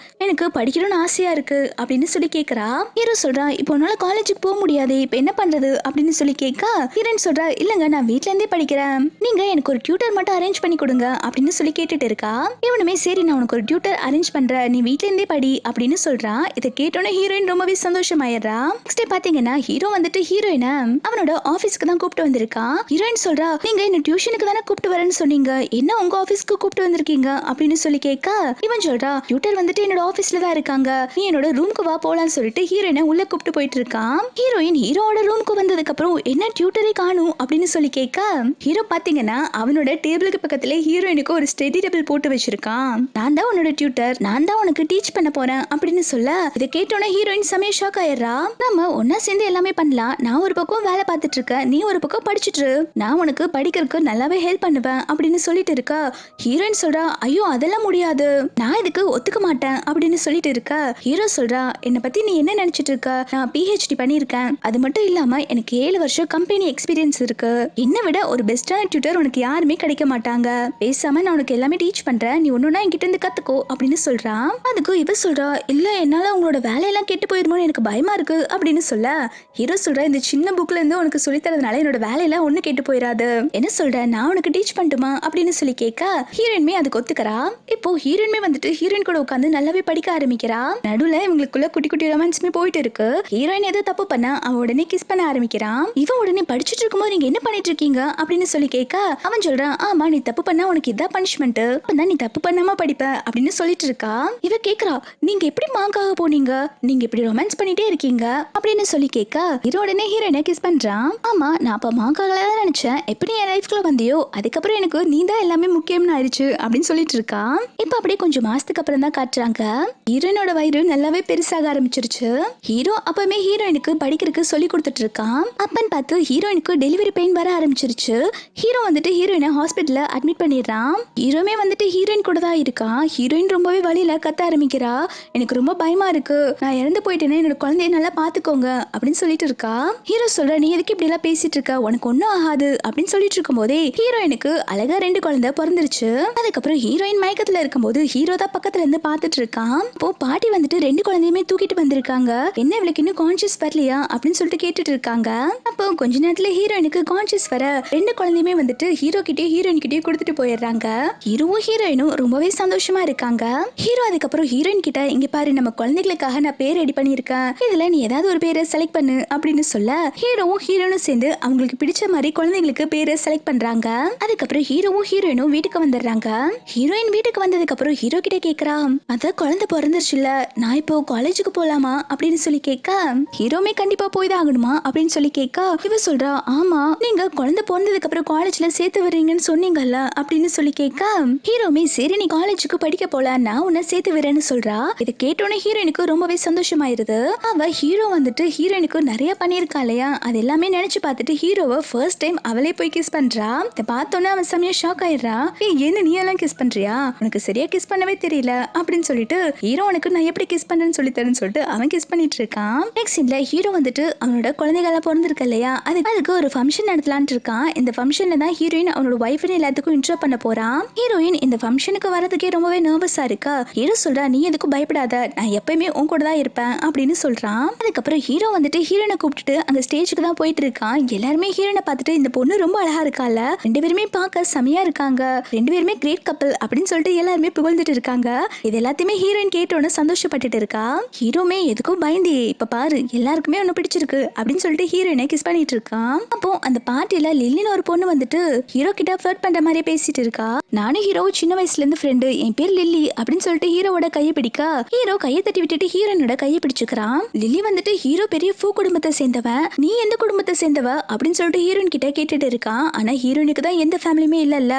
எனக்கு படிக்கணும்னு ஆசையா இருக்கு அப்படின்னு சொல்லி கேக்குறா. ஹீரோ சொல்றா, இப்போ உன்னால காலேஜுக்கு போக முடியாது, இப்ப என்ன பண்றது அப்படின்னு சொல்லி கேட்க, ஹீரோயின் சொல்றா, இல்லங்க நான் வீட்ல இருந்தே படிக்கிறேன், நீங்க எனக்கு ஒரு டியூட்டர் மட்டும் அரேஞ்ச் பண்ணி கொடுங்க அப்படின்னு சொல்லி கேட்டுட்டு இருக்கா. இவனுமே சரி நான் உனக்கு ஒரு டியூட்டர் அரேஞ்ச் பண்றேன், நீ வீட்ல இருந்தே படி அப்படின்னு சொல்றான். இதை கேட்டோன்னே ஹீரோயின் ரொம்பவே சந்தோஷமாயிடுறா. நெக்ஸ்ட் டே பாத்தீங்கன்னா ஹீரோ வந்துட்டு ஹீரோயினை அவனோட ஆபீஸ்க்கு தான் கூப்பிட்டு வந்திருக்கான். ஹீரோயின் சொல்றா, நீங்க என்ன டியூஷனுக்கு தானே கூப்பிட்டு வரேன்னு சொன்னீங்க, என்ன உங்க ஆபீஸ்க்கு கூப்பிட்டு வந்திருக்கீங்க அப்படின்னு சொல்லி கேட்க, இவன் சொல்றா, டியூட்டர் வந்துட்டு என்னோட ஆபீஸ்ல தான் இருக்காங்க, நீ என்னோட ரூமுக்கு வா போலான்னு சொல்லிட்டு ஹீரோயினை உள்ள கூப்பிட்டு போயிட்டு இருக்கான். ஹீரோயின் ஹீரோட ரூமுக்கு வந்ததுக்கு அப்புறம் என்ன டியூட்டரை காணும் அப்படின்னு சொல்லி கேட்க, ஹீரோ பாத்தீங்கன்னா அவனோட டேபிளுக்கு பக்கத்துல ஹீரோயினுக்கு ஒரு ஸ்டடி டேபிள் போட்டு வச்சிருக்கான். நான் தான் உன்னோட டியூட்டர், நான் தான் உனக்கு டீச் பண்ண போறேன் அப்படின்னு சொல்ல, இதை கேட்டோன்னே ஹீரோயின் செமையா ஷாக் ஆயிடுறா. நம்ம ஒன்னா சேர்ந்து எல்லாமே பண்ணலாம், நான் ஒரு பக்கம் வேலை பார்த்துட்டு இருக்கேன், நீ ஒரு பக்கம் படிச்சுட்டு, நான் உனக்கு படிக்கிறதுக்கு நல்லாவே ஹெல்ப் பண்ணுவேன் அப்படின்னு சொல்லிட்டு இருக்கா. ஹீரோயின் சொல்றா, ஐயோ அதெல்லாம் முடியாது, நான் இதுக்கு ஒத்துக்க மாட்டேன் அப்படின்னு சொல்லிட்டு இருக்க. ஹீரோ சொல்றா, என்னை பத்தி நீ என்ன நினைச்சிட்டு இருக்க, நான் PhD பண்ணிருக்கேன், அது மட்டும் இல்லாம எனக்கு 7 வருஷம் கம்பெனி எக்ஸ்பீரியன்ஸ் இருக்கு, என்னை விட ஒரு பெஸ்டான டியூட்டர் உனக்கு யாருமே கிடைக்க மாட்டாங்க, பேசாம நான் உனக்கு எல்லாமே டீச் பண்றேன், நீ ஒன்னொன்னா என்கிட்ட இருந்து கத்துக்கோ அப்படின்னு சொல்றான். அதுக்கு இவ சொல்றா, இல்ல என்னால உங்களோட வேலையெல்லாம் கெட்டு போயிருமோன்னு எனக்கு பயமா இருக்கு அப்படின்னு சொல்ல, ஹீரோ சொல்ற, இந்த சின்ன புக்ல இருந்து உனக்கு சொல்லி தரதுனால என்னோட வேலையெல்லாம் ஒண்ணு கெட்டு போயிடாது, என்ன சொல்ற, நான் உனக்கு டீச் பண்ணட்டுமா அப்படின்னு சொல்லி கேட்க, ஹீரோயின்மே அதுக்கு ஒத்துக்கிறா. இப்போ ஹீரோயின்மே வந்துட்டு ஹீரோயின் கூட உட்காந்து நல்லாவே படிக்க ஆரம்பிக்கிறா. நடுவுல இவங்களுக்குள்ள குட்டி குட்டி ரொமான்ஸ்மே போயிட்டு இருக்கு. ஹீரோயின் ஏதோ தப்பு பண்ணா அவன் உடனே கிஸ் பண்ண ஆரம்பிக்கிறான். இவன் உடனே படிச்சுட்டு இருக்கும்போது நீங்க என்ன பண்ணிட்டு இருக்கீங்க அப்படின்னு சொல்லி கேட்க, அவன் சொல்றான், ஆமா நீ தப்பு பண்ணா உனக்கு இதான் பனிஷ்மெண்ட், அப்பதான் நீ தப்பு பண்ணாம படிப்ப அப்படின்னு சொல்லிட்டு இருக்கா. இவ கேக்குறா, நீங்க எப்படி மாங்காக போனீங்க, நீங்க இப்படி ரொமான்ஸ் பண்ணிட்டே இருக்கீங்க அப்படின்னு சொல்லி கேட்க, ஹீரோ உடனே ஹீரோயினை கிஸ் பண்றான். ஆமா நான் அப்ப மாங்காக தான் நினைச்சேன், எப்படி என் லைஃப்குள்ள வந்தியோ அதுக்கப்புறம் எனக்கு நீ தான் எல்லாமே முக்கியம்னு ஆயிடுச்சு அப்படின்னு சொல்லிட்டு இருக்கா. இப்ப அப்படியே கொஞ்சம் மாசத்துக்கு அப்புறம் தான் காட்டுறாங்க, ஹீரோயினோட வயிறு நல்லாவே பெருசாக ஆரம்பிச்சிருச்சு. ஹீரோ அப்பவுமே ஹீரோயினுக்கு படிக்கிறதுக்கு சொல்லி கொடுத்துட்டு இருக்கான். அப்பன்னு பார்த்து ஹீரோயினுக்கு டெலிவரி பெயின் வர ஆரம்பிச்சிருச்சு. ஹீரோ வந்துட்டு ஹீரோயினை ஹாஸ்பிட்டல்ல அட்மிட் பண்ணிடுறான். ஹீரோமே வந்துட்டு ஹீரோயின் கூட தான் இருக்கான். ஹீரோயின் ரொம்பவே வழியில கத்த ஆரம்பிக்கிறா, எனக்கு ரொம்ப பயமா இருக்கு, நான் இறந்து போயிட்டேன்னா என்னோட குழந்தைய நல்லா பாத்துக்கோங்க அப்படின்னு சொல்லிட்டு இருக்கா. ஹீரோ சொல்ற, நீ எதுக்கு இப்படி எல்லாம் பேசிட்டு இருக்க, உனக்கு ஒன்னும் ஆகாது அப்படின்னு சொல்லிட்டு இருக்கும் போதே ஹீரோயினுக்கு அழகா 2 குழந்தை பிறந்துருச்சு. அதுக்கப்புறம் ஹீரோயின் மயக்கத்துல இருக்கும்போது ஹீரோ தான் பக்கத்துல இருந்து பாத்துட்டு இருக்கான். இப்போ பாட்டி வந்துட்டு 2 குழந்தையுமே தூக்கிட்டு வந்திருக்காங்க, என்ன இவளுக்கு இன்னும் கான்சியஸ் வரலையா அப்படின்னு சொல்லிட்டு கேட்டுட்டு இருக்காங்க. அப்போ கொஞ்ச நேரத்துல ஹீரோயினுக்கு கான்சியஸ் வர 2 குழந்தையுமே வந்துட்டு ஹீரோ கிட்டே ஹீரோயின் கிட்டே கொடுத்துட்டு போயிடுறாங்க. ஹீரோவும் ஹீரோயினும் ரொம்பவே சந்தோஷமா இருக்காங்க. ஹீரோ அதுக்கப்புறம் ஹீரோயின் கிட்ட, இங்க பாரு நம்ம குழந்தைகளுக்காக நான் பேர் ரெடி பண்ணிருக்கேன், இதுல நீ ஏதாவது ஒரு பேரை செலக்ட் பண்ணு அப்படின்னு சொல்ல, ஹீரோவும் ஹீரோயினும் சேர்ந்து அவங்களுக்கு பிடிச்ச மாதிரி குழந்தைங்களுக்கு பேரை செலக்ட் பண்றாங்க. அதுக்கப்புறம் ஹீரோவும் ஹீரோயினும் வீட்டுக்கு வந்துடுறாங்க. ஹீரோயின் வீட்டுக்கு வந்ததுக்கு அப்புறம் ஹீரோ கிட்ட கேக்குறா, அதான் குழந்தை பிறந்துருச்சுல, நான் இப்போ காலேஜுக்கு போலாமா அப்படின்னு சொல்லி கேட்க, ஹீரோமே கண்டிப்பா போய் தான் ஆகணுமா அப்படின்னு சொல்லி கேட்க, இவ சொல்றா, ஆமா நீங்க குழந்தை பிறந்ததுக்கு அப்புறம் காலேஜ்ல சேர்த்து வர்றீங்கன்னு சொன்னீங்கல்ல அப்படின்னு சொல்லி கேட்க, ஹீரோமே சரி நீ காலேஜுக்கு படிக்க போல, நான் உன்னை சேர்த்து வரேன்னு சொல்றா. இதை கேட்டோன்னே ஹீரோயினுக்கு ரொம்பவே சந்தோஷமாயிருது. அவ ஹீரோ வந்துட்டு ஹீரோயினுக்கு நிறைய பண்ணியிருக்கா இல்லையா, அது எல்லாமே நினைச்சு பார்த்துட்டு ஹீரோவை ஃபர்ஸ்ட் டைம் அவளே போய் கிஸ் பண்றா. இதை பார்த்தோன்னே அவன் செமையா ஷாக் ஆயிடுறா. என்ன நீ எல்லாம் கிஸ் பண்றியா, உனக்கு சரியா கிஸ் பண்ணவே தெரியல அப்படின்னு சொல்லிட்டு ஹீரோ உனக்கு நான் எப்படி கிஸ் பண்றேன்னு சொல்லி தரேன்னு சொல்லிட்டு அவன் கிஸ் பண்ணிட்டு இருக்கான். நெக்ஸ்ட் சீன்ல ஹீரோ வந்துட்டு அவனோட குழந்தைகளா பிறந்திருக்கு இல்லையா, அதுக்கு ஒரு ஃபங்க்ஷன் நடத்தலான்னு இருக்கான். இந்த ஃபங்க்ஷன்ல தான் ஹீரோயின் அவனோட ஒய்ஃப்னு எல்லாத்துக்கும் இன்ட்ரோ பண்ண போறான். ஹீரோயின் இந்த ஃபங்க்ஷனுக்கு வரதுக்கே ரொம்பவே நர்வஸா இருக்கா. ஹீரோ சொல்றா, நீ எதுக்கும் பயப்படாத, நான் எப்பயுமே உன் கூட தான் இருப்பேன் அப்படின்னு சொல்றான். அதுக்கப்புறம் ஹீரோ வந்துட்டு ஹீரோனை கூப்பிட்டுட்டு அங்க ஸ்டேஜுக்கு தான் போயிட்டு இருக்கான். எல்லாருமே ஹீரோனை பார்த்துட்டு இந்த பொண்ணு ரொம்ப அழகா இருக்கால, 2 பேருமே பார்க்க செமையா இருக்காங்க, 2 பேருமே கிரேட் கப்பல் அப்படின்னு சொல்லிட்டு எல்லாருமே புகழ்ந்துட்டு இருக்காங்க. இது எல்லாத்தையுமே ஹீரோயின் கேட்டோன்னு சந்தோஷப்பட்டுட்டு இருக்கா. ஹீரோமே எதுக்கும் பயந்தி, இப்ப பாரு எல்லாருக்குமே ஒன்னு பிடிச்சிருக்கு இருக்கு அப்படின்னு சொல்லிட்டு ஹீரோயினை கிஸ் பண்ணிட்டு இருக்கான். அப்போ அந்த பார்ட்டில லில்லின்னு ஒரு பொண்ணு வந்துட்டு ஹீரோ கிட்ட ஃப்ளர்ட் பண்ற மாதிரி பேசிட்டு இருக்கா. நானும் ஹீரோ சின்ன வயசுல இருந்து ஃப்ரெண்டு, என் பேர் லில்லி அப்படின்னு சொல்லிட்டு ஹீரோவோட கையை பிடிக்க ஹீரோ கையை தட்டி விட்டுட்டு ஹீரோனோட கையை பிடிச்சுக்கிறான். லில்லி வந்துட்டு ஹீரோ பெரிய பூ குடும்பத்தை சேர்ந்தவன், நீ எந்த குடும்பத்தை சேர்ந்தவ அப்படின்னு சொல்லிட்டு ஹீரோயின் கிட்ட கேட்டுட்டு இருக்கான். ஆனா ஹீரோயினுக்கு தான் எந்த ஃபேமிலியுமே இல்லல்ல.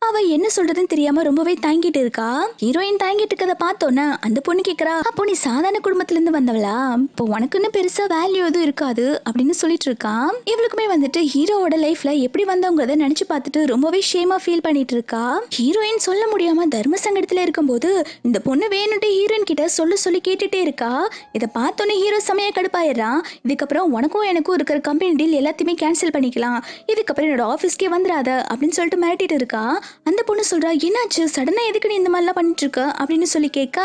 அவ என்ன சொல்றதுன்னு தெரியாம ரொம்பவே தாங்கிட்டு இருக்கா. ஹீரோயின் தாங்கிட்டு இருக்கத பார்த்தோன்னே அந்த பொண்ணு கேக்குறா, அப்போ நீ சாதாரண குடும்பத்துல இருந்து வந்தவளா, இப்போ உனக்குன்னு பெருசா வேல்யூ எதுவும் இருக்காது அப்படின்னு சொல்லிட்டு இருக்கான். இவளுக்குமே வந்துட்டு ஹீரோவோட லைஃப்ல எப்படி வந்தவங்கிறத நினைச்சு பார்த்துட்டு ரொம்பவே ஷேமா ஃபீல் பண்ணிட்டு இருக்கா. ஹீரோயின் சொல்ல முடியாம தர்ம சங்கடத்துல இருக்கும்போது இந்த பொண்ணு வேணும்ட்டு ஹீரோயின் கிட்ட சொல்லி கேட்டுட்டே இருக்கா. இதை பார்த்தோன்னே ஹீரோ செமையா கடுப்பாயிடுறான். இதுக்கப்புறம் உனக்கும் எனக்கும் இருக்கிற கம்பெனி டீல் எல்லாத்தையுமே கேன்சல் பண்ணிக்கலாம், இதுக்கப்புறம் என்னோட ஆஃபீஸ்க்கே வந்துடாத அப்படின்னு சொல்லிட்டு மிரட்டிட்டு இருக்கா. அந்த பொண்ணு சொல்றா, என்னாச்சு சடனா எதுக்கு நீ இந்த மாதிரிலாம் பண்ணிட்டு இருக்க அப்படின்னு சொல்லி கேட்க,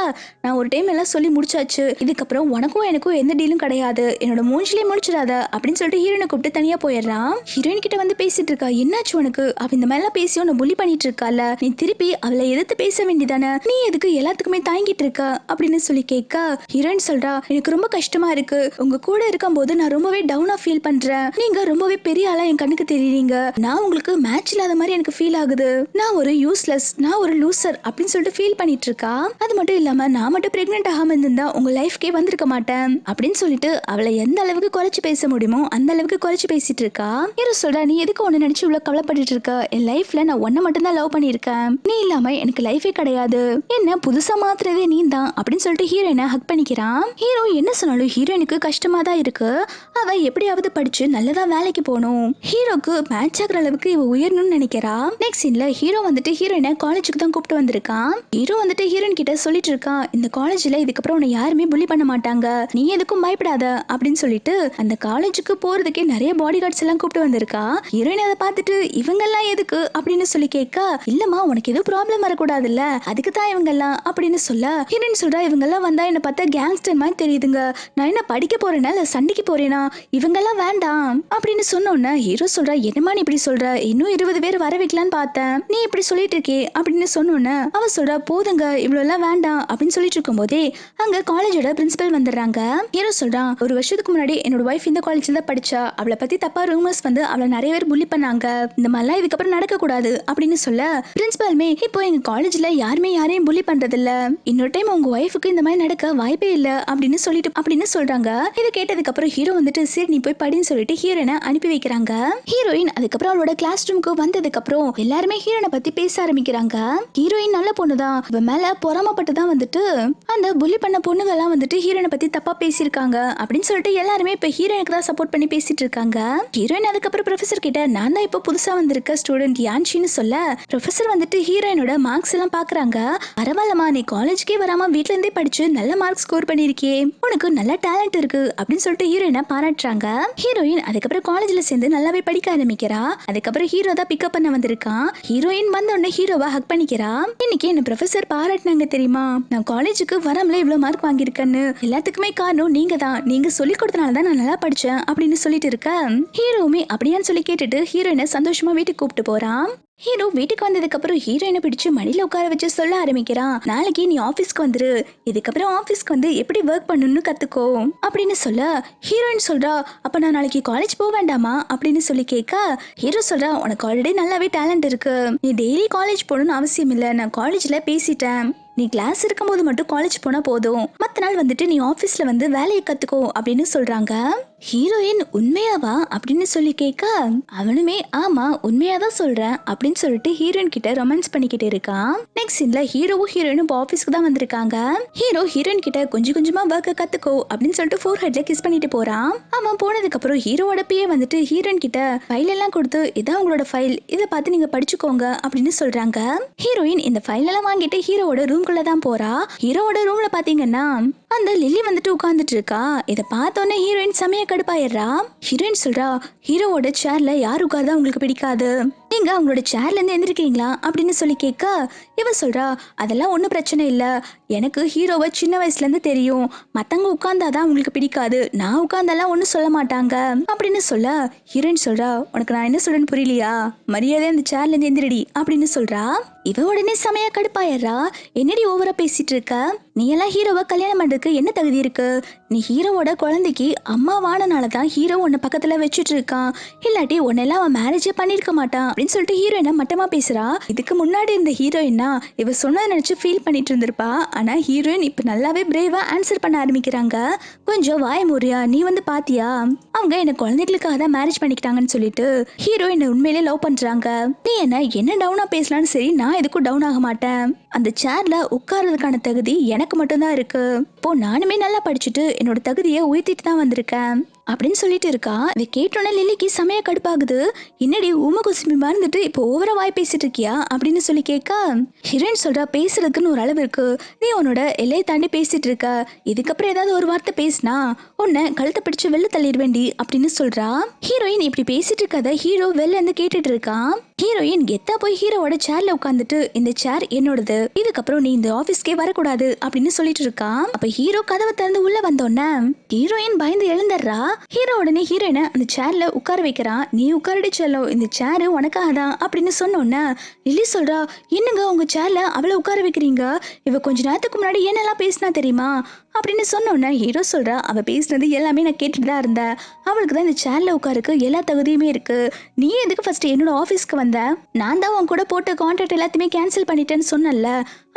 நான் ஒரு டைம் எல்லாம் சொல்லி முடிச்சாச்சு, இதுக்கப்புறம் உனக்கும் எனக்கும் எந்த டீலும் கிடையாது, என்னோட மூஞ்சிலே முடிச்சிடாத அப்படின்னு சொல்லிட்டு ஹீரோயினை கூப்பிட்டு தனியா போயிடுறான். ஹீரோயின் கிட்ட வந்து பேசிட்டு இருக்கா, என்னாச்சு உனக்கு, அவ இந்த மாதிரிலாம் பேசி உன்னை புலி பண்ணிட்டு இருக்கால, நீ திருப்பி அவளை எதிர்த்து பேச வேண்டியதானே, நீ எதுக்கு எல்லாத்துக்குமே தாங்கிட்டு இருக்க அப்படின்னு சொல்லி கேட்க, ஹீரோயின் சொல்றா, எனக்கு ரொம்ப கஷ்டமா இருக்கு, உங்க கூட இருக்கும் போது நான் ரொம்பவே டவுனா ஃபீல் பண்றேன், நீங்க ரொம்பவே பெரிய ஆளா என் கண்ணுக்கு தெரியுறீங்க, நான் உங்களுக்கு மேட்ச் இல்லாத மாதிரி எனக்கு ஃபீல் ஆகுது, நான் ஒரு யூஸ்லெஸ், நான் ஒரு லூசர் அப்படின்னு சொல்லிட்டு ஃபீல் பண்ணிட்டு இருக்கா. அது மட்டும் இல்லாம நான் மட்டும் பிரெக்னென்ட் ஆகாம இருந்தா உங்க லைஃப்கே வந்திருக்க மாட்டேன் அப்படின்னு சொல்லிட்டு அவளை எந்த அளவுக்கு குறைச்சு பேச முடியுமோ அந்த அளவுக்கு குறைச்சு பேசிட்டு இருக்கா. ஹீரோ சொல்றா, நீ எதுக்கு ஒன்னு நினைச்சு இவ்வளவு கவலைப்பட்டு இருக்க, என் லைஃப்ல நான் ஒன்ன மட்டும் தான் லவ் பண்ணிருக்கேன், நீ இல்லாம எனக்கு லைஃபே கிடையாது, என்ன புதுசா மாத்துறதே நீ தான் அப்படின்னு சொல்லிட்டு ஹீரோயினை ஹக் பண்ணிக்கிறான். ஹீரோ என்ன சொன்னாலும் ஹீரோயினுக்கு கஷ்டமா தான் இருக்கு. அவ எப்படியாவது படிச்சு நல்லதா வேலைக்கு போகணும், ஹீரோக்கு மேட்ச் ஆகுற அளவுக்கு இவ உயரணும்னு நினைக்கிறா. நெக்ஸ்ட் சீன்ல ஹீரோ வந்துட்டு ஹீரோயினை காலேஜுக்கு தான் கூப்பிட்டு வந்திருக்கான். ஹீரோ வந்துட்டு ஹீரோயின் கிட்ட சொல்லிட்டு இருக்கான், இந்த காலேஜ்ல இதுக்கப்புறம் உன்னை யாருமே புலி பண்ண மாட்டாங்க, நீ எதுக்கும் பயப்படாத அப்படின்னு சொல்லிட்டு அந்த காலேஜுக்கு போறதுக்கே நிறைய பாடி கார்ட்ஸ் எல்லாம் கூப்பிட்டு வந்திருக்கா. ஹீரோயின் அதை பார்த்துட்டு இவங்க எல்லாம் எதுக்கு அப்படின்னு சொல்லி கேட்க, இல்லம்மா உனக்கு எதுவும் ப்ராப்ளம் வரக்கூடாதுல்ல அதுக்கு தான் இவங்க எல்லாம் அப்படின்னு சொல்ல, ஹீரோயின் சொல்றா, இவங்க எல்லாம் வந்தா என்ன பார்த்தா கேங்ஸ்டர் மாதிரி தெரியுதுங்க, நான் என்ன படிக்க போறேனா இல்ல சண்டைக்கு போறேனா, இவங்க எல்லாம் வேண்டாம் அப்படின்னு சொன்னோன்னே ஹீரோ சொல்றா, என்னமா நீ இப்படி சொல்ற, இன்னும் 20 பேர் வர வைக்கலான்னு பார்த்தேன், நீ இப்படி சொல்லிட்டு இருக்கே அப்படின்னு சொன்னோன்னே அவ சொல்றா, போதுங்க இவ்வளவு எல்லாம் வேண்டாம் அப்படின்னு சொல்லிட்டு இருக்கும் போதே அங்க காலேஜோட பிரின்சிபல் வந்துடுறாங்க. ஹீரோ சொல்றான், ஒரு வருஷத்துக்கு முன்னாடி என்னோட வைஃப் இந்த காலேஜ்ல தான் படிச்சா, அவளை பத்தி தப்பா ரூமர்ஸ் வந்து அவளை நிறைய பேர் புல்லி பண்ணாங்க, இந்த மாதிரிலாம் இதுக்கப்புறம் நடக்க கூடாது அப்படின்னு சொல்ல, பிரின்சிபலுமே இப்போ எங்க காலேஜ்ல யாருமே யாரையும் புல்லி பண்றது இல்ல, இன்னொரு டைம் உங்க ஒய்ஃபுக்கு இந்த மாதிரி நடக்க வாய்ப்பே இல்ல அப்படின்னு சொல்றாங்க. இதை கேட்டதுக்கு அப்புறம் ஹீரோ வந்துட்டு சரி நீ போய் படின்னு சொல்லிட்டு ஹீரோயினை அனுப்பி வைக்கிறாங்க. ஹீரோயின் அதுக்கப்புறம் அவளோட கிளாஸ் ரூமுக்கு வந்ததுக்கு அப்புறம் எல்லாருமே ஹீரோனை பத்தி பேச ஆரம்பிக்கிறாங்க. ஹீரோயின் நல்ல பொண்ணுதான், இவ மேல பொறாமப்பட்டு தான் வந்துட்டு அந்த புல்லி பண்ண பொண்ணுங்க எல்லாம் வந்துட்டு ஹீரோயினை பத்தி தப்பா பேசியிருக்காங்க அப்படின்னு சொல்லிட்டு எல்லாருமே இப்ப ஹீரோயினுக்கு தான் சப்போர்ட் பண்ணி பேசிட்டு இருக்காங்க. ஹீரோயின் அதுக்கப்புறம் ப்ரொஃபசர் கிட்ட நான் தான் இப்போ புதுசா வந்திருக்க ஸ்டூடெண்ட் யான்ஷின்னு சொல்ல, ப்ரொஃபசர் வந்துட்டு ஹீரோயினோட மார்க்ஸ் எல்லாம் பாக்குறாங்க. பரவாயில்லமா நீ காலேஜ்க்கே வராம வீட்ல இருந்தே படிச்சு நல்ல மார்க் ஸ்கோர் பண்ணிருக்கியே, உனக்கு நல்ல டேலண்ட் இருக்கு அப்படின்னு சொல்லிட்டு ஹீரோயினை பாராட்டுறாங்க. ஹீரோயின் அதுக்கப்புறம் காலேஜ்ல சேர்ந்து நல்லாவே படிக்க ஆரம்பிக்கிறா. அதுக்கப்புறம் ஹீரோ தான் பிக்கப் பண்ண வந்திருக்கான். ஹீரோயின் வந்த உடனே ஹீரோவா ஹக் பண்ணிக்கிறா. இன்னைக்கு என்ன ப்ரொஃபசர் பாராட்டினாங்க தெரியுமா, நான் காலேஜுக்கு வராமலே இவ்வளவு மார்க் வாங்கியிருக்கேன்னு, எல்லாத்துக்குமே காரணம் நீங்க தான், நீங்க சொல்லி கொடுத்தனால தான் நான் நல்லா படிச்சேன் அப்படின்னு சொல்லிட்டு இருக்க, ஹீரோவுமே அப்படியான்னு சொல்லி கேட்டுட்டு ஹீரோயினை சந்தோஷமா வீட்டுக்கு கூப்பிட்டு போறான். ஹீரோ வீட்டுக்கு வந்ததுக்கு அப்புறம் ஹீரோயினை பிடிச்சு மடியில உட்கார வச்சு சொல்ல ஆரம்பிக்கிறான், நாளைக்கு நீ ஆபீஸ்க்கு வந்துரு, இதுக்கப்புறம் ஆபீஸ்க்கு வந்து எப்படி ஒர்க் பண்ணணும்னு கத்துக்கோ அப்படின்னு சொல்ல, ஹீரோயின் சொல்றா, அப்ப நான் நாளைக்கு காலேஜ் போக வேண்டாமா அப்படின்னு சொல்லி கேட்க, ஹீரோ சொல்றா, உனக்கு ஆல்ரெடி நல்லாவே டேலண்ட் இருக்கு, நீ டெய்லி காலேஜ் போகணும்னு அவசியம் இல்லை, நான் காலேஜ்ல பேசிட்டேன், நீ கிளாஸ் இருக்கும்போது மட்டும் காலேஜ் போனா போதும், மத்த நாள் வந்துட்டு நீ ஆபீஸ்ல வந்து வேலையை கத்துக்கோ அப்படின்னு சொல்றாங்க. ஹீரோயின் உண்மையாவா அப்படின்னு சொல்லி கேட்க, அவனுமே ஆமா உண்மையாதான் சொல்றேன் அப்படின்னு சொல்லிட்டு ஹீரோயின் கிட்ட ரொமான்ஸ் பண்ணிக்கிட்டு இருக்கான். நெக்ஸ்ட் சீன்ல ஹீரோவும் ஹீரோயினும் ஆபீஸ்க்கு தான் வந்திருக்காங்க. ஹீரோ ஹீரோயின் கிட்ட கொஞ்சம் கொஞ்சமா ஒர்க்க கத்துக்கோ அப்படின்னு சொல்லிட்டு ஃபோர்ஹெட்ல கிஸ் பண்ணிட்டு போறான். அவன் போனதுக்கு அப்புறம் ஹீரோவோட பிஏ வந்துட்டு ஹீரோயின் கிட்ட ஃபைல் எல்லாம் கொடுத்து, இதான் உங்களோட ஃபைல், இதை பார்த்து நீங்க படிச்சுக்கோங்க அப்படின்னு சொல்றாங்க. ஹீரோயின் இந்த ஃபைல் எல்லாம் வாங்கிட்டு ஹீரோவோட ரூம்குள்ள தான் போறா. ஹீரோவோட ரூம்ல பாத்தீங்கன்னா அந்த லில்லி வந்துட்டு உட்கார்ந்துட்டு இருக்கா. இதை பார்த்தோன்னே ஹீரோயின் செமையா கடுப்பாயிடுறா. ஹீரோயின் சொல்றா, ஹீரோவோட சேர்ல யார் உட்கார்ந்தா உங்களுக்கு பிடிக்காது, நீங்க அவங்களோட சேர்ல இருந்து எந்திரிக்கிறீங்களா அப்படின்னு சொல்லி கேட்க இவ சொல்றா, அதெல்லாம் ஒன்றும் பிரச்சனை இல்லை, எனக்கு ஹீரோவை சின்ன வயசுல இருந்து தெரியும், மத்தவங்க உட்கார்ந்தாதான் உங்களுக்கு பிடிக்காது, நான் உட்கார்ந்தாலாம் ஒன்றும் சொல்ல மாட்டாங்க அப்படின்னு சொல்ல ஹீரோயின் சொல்றா, உனக்கு நான் என்ன சொல்றேன்னு புரியலையா, மரியாதை அந்த சேர்ல இருந்து எந்திரடி அப்படின்னு சொல்றா. இவ உடனே செமையா கடுப்பாயிடுறா, என்னடி ஓவரா பேசிட்டு இருக்க, நீ எல்லாம் ஹீரோவை கல்யாணம் பண்றதுக்கு என்ன தகுதி இருக்கு, நீ ஹீரோவோட குழந்தைக்கு அம்மா வானனாலதான் ஹீரோ உன்னை பக்கத்துல வச்சுட்டு இருக்கான், இல்லாட்டி உன்னெல்லாம் அவன் மேரேஜே பண்ணிருக்க மாட்டான் அப்படின்னு சொல்லிட்டு ஹீரோயினை மட்டமா பேசுறா. இதுக்கு முன்னாடி இருந்த ஹீரோயினா இவ சொன்னதை நினைச்சு ஃபீல் பண்ணிட்டு இருந்திருப்பா. ஆனா ஹீரோயின் இப்ப நல்லாவே பிரேவா ஆன்சர் பண்ண ஆரம்பிக்கிறாங்க. கொஞ்சம் வாய மூறியா, நீ வந்து பாத்தியா, அவங்க என்ன குழந்தைகளுக்காக தான் மேரேஜ் பண்ணிக்கிட்டாங்கன்னு சொல்லிட்டு ஹீரோ என்ன உண்மையிலே லவ் பண்றாங்க, நீ என்ன டவுனா பேசலான்னு சரி, நான் எதுக்கும் டவுன் ஆக மாட்டேன், அந்த சேர்ல உட்கார்றதுக்கான தகுதி எனக்கு மட்டும்தான் இருக்கு, இப்போ நானுமே நல்லா படிச்சுட்டு என்னோட தகுதியை உயர்த்திட்டு தான் வந்திருக்கேன் அப்படின்னு சொல்லிட்டு இருக்கா. இதை கேட்டோன்னே லில்லிக்கு செமையா கடுப்பாகுது. என்னடி ஊம குசுமி மறந்துட்டு இப்போ ஓவரா வாய் பேசிட்டு இருக்கியா அப்படின்னு சொல்லி கேட்க ஹீரோயின் சொல்றா, பேசுறதுக்குன்னு ஒரு அளவு இருக்கு, நீ உன்னோட எல்லையை தாண்டி பேசிட்டு இருக்க, இதுக்கப்புறம் ஏதாவது ஒரு வார்த்தை பேசினா உன்னை கழுத்தை பிடிச்சு வெளில தள்ளிடுவேண்டி அப்படின்னு சொல்றா. ஹீரோயின் இப்படி பேசிட்டு இருக்கத ஹீரோ வெளில இருந்து கேட்டுட்டு இருக்கான். ஹீரோயின் கெத்தா போய் ஹீரோவோட சேர்ல உட்காந்துட்டு, இந்த சேர் என்னோடது, இதுக்கப்புறம் நீ இந்த ஆபீஸ்க்கே வரக்கூடாது அப்படின்னு சொல்லிட்டு இருக்கா. அப்ப ஹீரோ கதவை திறந்து உள்ள வந்தோன்னே ஹீரோயின் பயந்து எழுந்துடுறா. ஹீரோ உடனே ஹீரோயினை அந்த சேர்ல உட்கார வைக்கிறான். நீ உட்காரடி செல்லம், இந்த சேரு உனக்காக தான் அப்படின்னு சொன்னோன்னே லில்லி சொல்றா, என்னங்க உங்க சேர்ல அவளை உட்கார வைக்கிறீங்க, இவ கொஞ்ச நேரத்துக்கு முன்னாடி என்னெல்லாம் பேசினா தெரியுமா அப்படின்னு சொன்னோன்னே ஹீரோ சொல்றா, அவ பேசினது எல்லாமே நான் கேட்டுட்டு தான் இருந்தேன், அவளுக்கு தான் இந்த சேர்ல உட்காருக்கு எல்லா தகுதியுமே இருக்கு, நீ எதுக்கு ஃபர்ஸ்ட் என்னோட ஆஃபீஸ்க்கு வந்த, நான் தான் உன் கூட போட்ட கான்ட்ராக்ட் எல்லாத்தையுமே கேன்சல் பண்ணிட்டேன்னு சொன்னல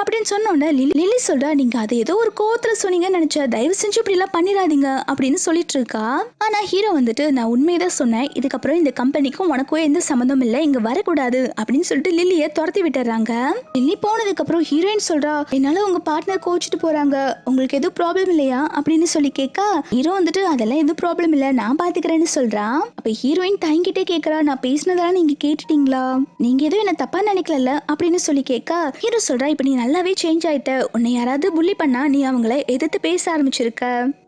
அப்படின்னு சொன்னோன்னே லில்லி சொல்றா, நீங்க அதை ஏதோ ஒரு கோவத்துல சொன்னீங்கன்னு நினைச்சா, தயவு செஞ்சு இப்படி எல்லாம் பண்ணிடாதீங்க அப்படின்னு சொல்லிட்டு இருக்கா. ஆனா ஹீரோ வந்துட்டு, நான் உண்மையதான் சொன்னேன், இதுக்கப்புறம் இந்த கம்பெனிக்கும் உனக்கும் எந்த சம்மந்தம் இல்லை, இங்க வரக்கூடாது அப்படின்னு சொல்லிட்டு லில்லியை துரத்தி விட்டுறாங்க. லில்லி போனதுக்கு அப்புறம் ஹீரோயின் சொல்றா, என்னால உங்க பார்ட்னர் கோச்சிட்டு போறாங்க, உங்களுக்கு எதுவும் ப்ராப்ளம் இல்லையா அப்படின்னு சொல்லி கேட்க ஹீரோ வந்துட்டு, அதெல்லாம் எதுவும் ப்ராப்ளம் இல்லை, நான் பாத்துக்கிறேன்னு சொல்றான். அப்ப ஹீரோயின் தயங்கிட்டே கேட்கறா, நான் பேசினதெல்லாம் நீங்க கேட்டுட்டீங்களா, நீங்க எதுவும் என்ன தப்பா நினைக்கல அப்படின்னு சொல்லி கேட்க ஹீரோ சொல்றா, இப்ப நீ நல்லாவே சேஞ்ச் ஆயிட்ட, உன்னை யாராவது புள்ளி பண்ணா நீ அவங்கள எதிர்த்து பேச ஆரம்பிச்சிருக்க,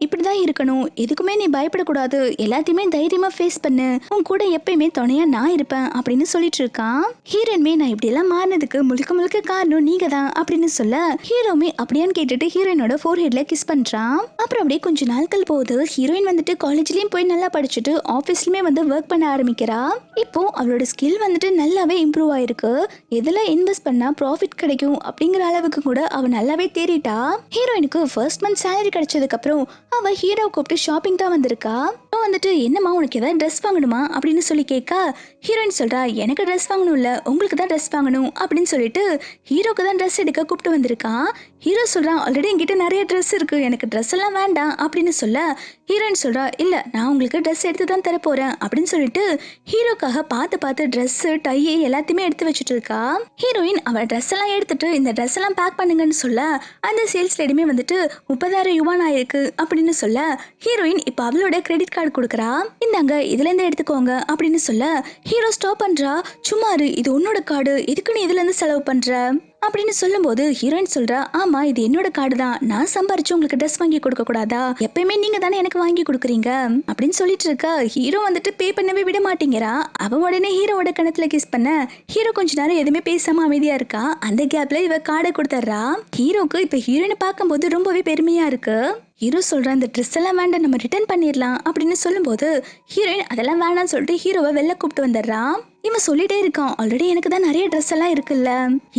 இப்படிதான் இருக்கணும், எதுக்குமே நீ பயப்படக்கூடாது, எல்லாத்தையுமே தைரியமா ஃபேஸ் பண்ணு, உன் கூட எப்பயுமே துணையா நான் இருப்பேன் அப்படின்னு சொல்லிட்டு இருக்கான். ஹீரோயின்மே, நான் இப்படி எல்லாம் மாறினதுக்கு முழுக்க முழுக்க காரணம் நீங்க தான் அப்படின்னு சொல்ல ஹீரோமே அப்படியான்னு கேட்டுட்டு ஹீரோயினோட ஃபோர்ஹெட்ல கிஸ் பண்றான். அப்புறம் அப்படியே கொஞ்ச நாட்கள் போகுது. ஹீரோயின் வந்துட்டு காலேஜ்லயும் போய் நல்லா படிச்சுட்டு ஆபீஸ்லயுமே வந்து ஒர்க் பண்ண ஆரம்பிக்கிறா. இப்போ அவளோட ஸ்கில் வந்துட்டு நல்லாவே இம்ப்ரூவ் ஆயிருக்கு, எதுல இன்வெஸ்ட் பண்ணா ப்ராஃபிட் கிடைக்கும் அப்படிங்கிற அளவுக்கு கூட அவ நல்லாவே தேறிட்டா. ஹீரோயினுக்கு ஃபர்ஸ்ட் மந்த் சேலரி கிடைச்சதுக்கு அப்புறம் அவ ஹீரோ கூப்பிட்டு ஷாப்பிங் தான் வந்திருக்கா. வந்துட்டு, என்னம்மா உனக்கு ஏதாவது ட்ரெஸ் வாங்கணுமா அப்படின்னு சொல்லி கேட்க ஹீரோயின் சொல்றா, எனக்கு ட்ரெஸ் வாங்கணும் இல்ல, உங்களுக்கு தான் ட்ரெஸ் வாங்கணும் அப்படின்னு சொல்லிட்டு ஹீரோக்கு தான் ட்ரெஸ் எடுக்க கூப்பிட்டு வந்திருக்கான். ஹீரோ சொல்றான், ஆல்ரெடி என்கிட்ட நிறைய ட்ரெஸ் இருக்கு, எனக்கு ட்ரெஸ் எல்லாம் வேண்டாம் அப்படின்னு சொல்ல ஹீரோயின் சொல்றா, இல்ல நான் உங்களுக்கு ட்ரெஸ் எடுத்து தான் தர போறேன் அப்படின்னு சொல்லிட்டு ஹீரோக்காக பார்த்து ட்ரெஸ் டை எல்லாத்தையுமே எடுத்து வச்சுட்டு இருக்கா. ஹீரோயின் அவ ட்ரெஸ் எல்லாம் எடுத்துட்டு இந்த ட்ரெஸ் எல்லாம் பேக் பண்ணுங்கன்னு சொல்ல அந்த சேல்ஸ் லேடியுமே வந்துட்டு 30,000 யுவான் ஆயிருக்கு அப்படின்னு சொல்ல ஹீரோயின் இப்ப அவளோட கிரெடிட் கார்டு கொடுக்குறா. இந்தாங்க, இதுல இருந்து எடுத்துக்கோங்க அப்படின்னு சொல்ல ஹீரோ ஸ்டாப் பண்றா. சும்மாரு, இது உன்னோட கார்டு, எதுக்கு நீ இதுல இருந்து செலவு பண்ற அப்படின்னு சொல்லும் போது ஹீரோயின் சொல்றா, ஆமா இது என்னோட கார்டு தான், நான் சம்பாரிச்சு உங்களுக்கு ட்ரெஸ் வாங்கி கொடுக்க கூடாதா, எப்பயுமே நீங்க தானே எனக்கு வாங்கி கொடுக்குறீங்க அப்படின்னு சொல்லிட்டு இருக்க. ஹீரோ வந்துட்டு பே பண்ணவே விட மாட்டேங்கிறா. அவன் உடனே ஹீரோவோட கணத்துல கிஸ் பண்ண ஹீரோ கொஞ்ச நேரம் எதுவுமே பேசாம அமைதியா இருக்கா. அந்த கேப்ல இவ கார்டை கொடுத்துட்றா. ஹீரோக்கு இப்ப ஹீரோயினை பார்க்கும்போது ரொம்பவே பெருமையா இருக்கு. ஹீரோ சொல்றான், இந்த ட்ரெஸ் எல்லாம் வேண்டாம், நம்ம ரிட்டர்ன் பண்ணிடலாம் அப்படின்னு சொல்லும்போது ஹீரோயின் அதெல்லாம் வேணாம்னு சொல்லிட்டு ஹீரோவை வெளில கூப்பிட்டு வந்துடுறான். இவன் சொல்லிட்டே இருக்கான், ஆல்ரெடி எனக்கு தான் நிறைய ட்ரெஸ் எல்லாம் இருக்குல்ல,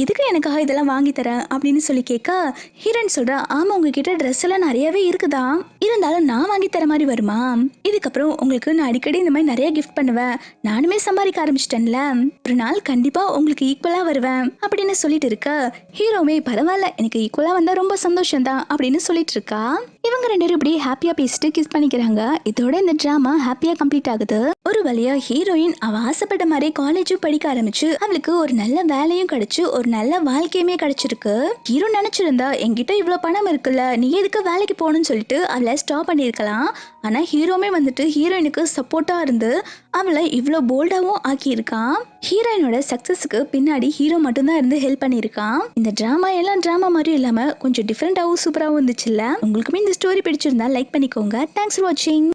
எதுக்கு எனக்காக இதெல்லாம் வாங்கி தரேன் அப்படின்னு சொல்லி கேட்க ஹீரோயின் சொல்றா, ஆமா உங்ககிட்ட ட்ரெஸ் எல்லாம் நிறையவே இருக்குதான், இருந்தாலும் நான் வாங்கி தர மாதிரி வருமா, இதுக்கப்புறம் உங்களுக்கு நான் அடிக்கடி இந்த மாதிரி நிறைய கிஃப்ட் பண்ணுவேன், நானுமே சம்பாதிக்க ஆரம்பிச்சிட்டேன்ல, ஒரு நாள் கண்டிப்பா உங்களுக்கு ஈக்குவலா வருவேன் அப்படின்னு சொல்லிட்டு இருக்க ஹீரோமே, பரவாயில்ல எனக்கு ஈக்குவலா வந்தா ரொம்ப சந்தோஷம் தான் அப்படின்னு சொல்லிட்டு இருக்கா. இவங்க ரெண்டு பேரும் இப்படி ஹாப்பியா பேசிட்டு கிஸ் பண்ணிக்கிறாங்க. இதோட இந்த டிராமா ஹாப்பியா கம்ப்ளீட் ஆகுது. ஒரு வழியா ஹீரோயின் அவ ஆசைப்பட்ட மாதிரி காலேஜும் படிக்க ஆரம்பிச்சு அவளுக்கு ஒரு நல்ல வேலையும் கிடைச்சு ஒரு நல்ல வாழ்க்கையுமே கிடைச்சிருக்கு. ஹீரோ நினைச்சிருந்தா, என்கிட்ட இவ்வளவு பணம் இருக்குல்ல, நீ எதுக்கு வேலைக்கு போகணும்னு சொல்லிட்டு அவளை ஸ்டாப் பண்ணிருக்கலாம். ஆனா ஹீரோமே வந்துட்டு ஹீரோயினுக்கு சப்போர்ட்டா இருந்து அவளை இவ்வளவு போல்டாவும் ஆக்கியிருக்கான். ஹீரோயினோட சக்சஸ்க்கு பின்னாடி ஹீரோ மட்டும்தான் இருந்து ஹெல்ப் பண்ணியிருக்கான். இந்த டிராமா எல்லாம் டிராமா மாதிரி இல்லாம கொஞ்சம் டிஃப்ரெண்டாவும் சூப்பராகவும் இருந்துச்சுல்ல. உங்களுக்குமே இந்த ஸ்டோரி பிடிச்சிருந்தா லைக் பண்ணிக்கோங்க. தேங்க்ஸ் ஃபார் வாட்சிங்.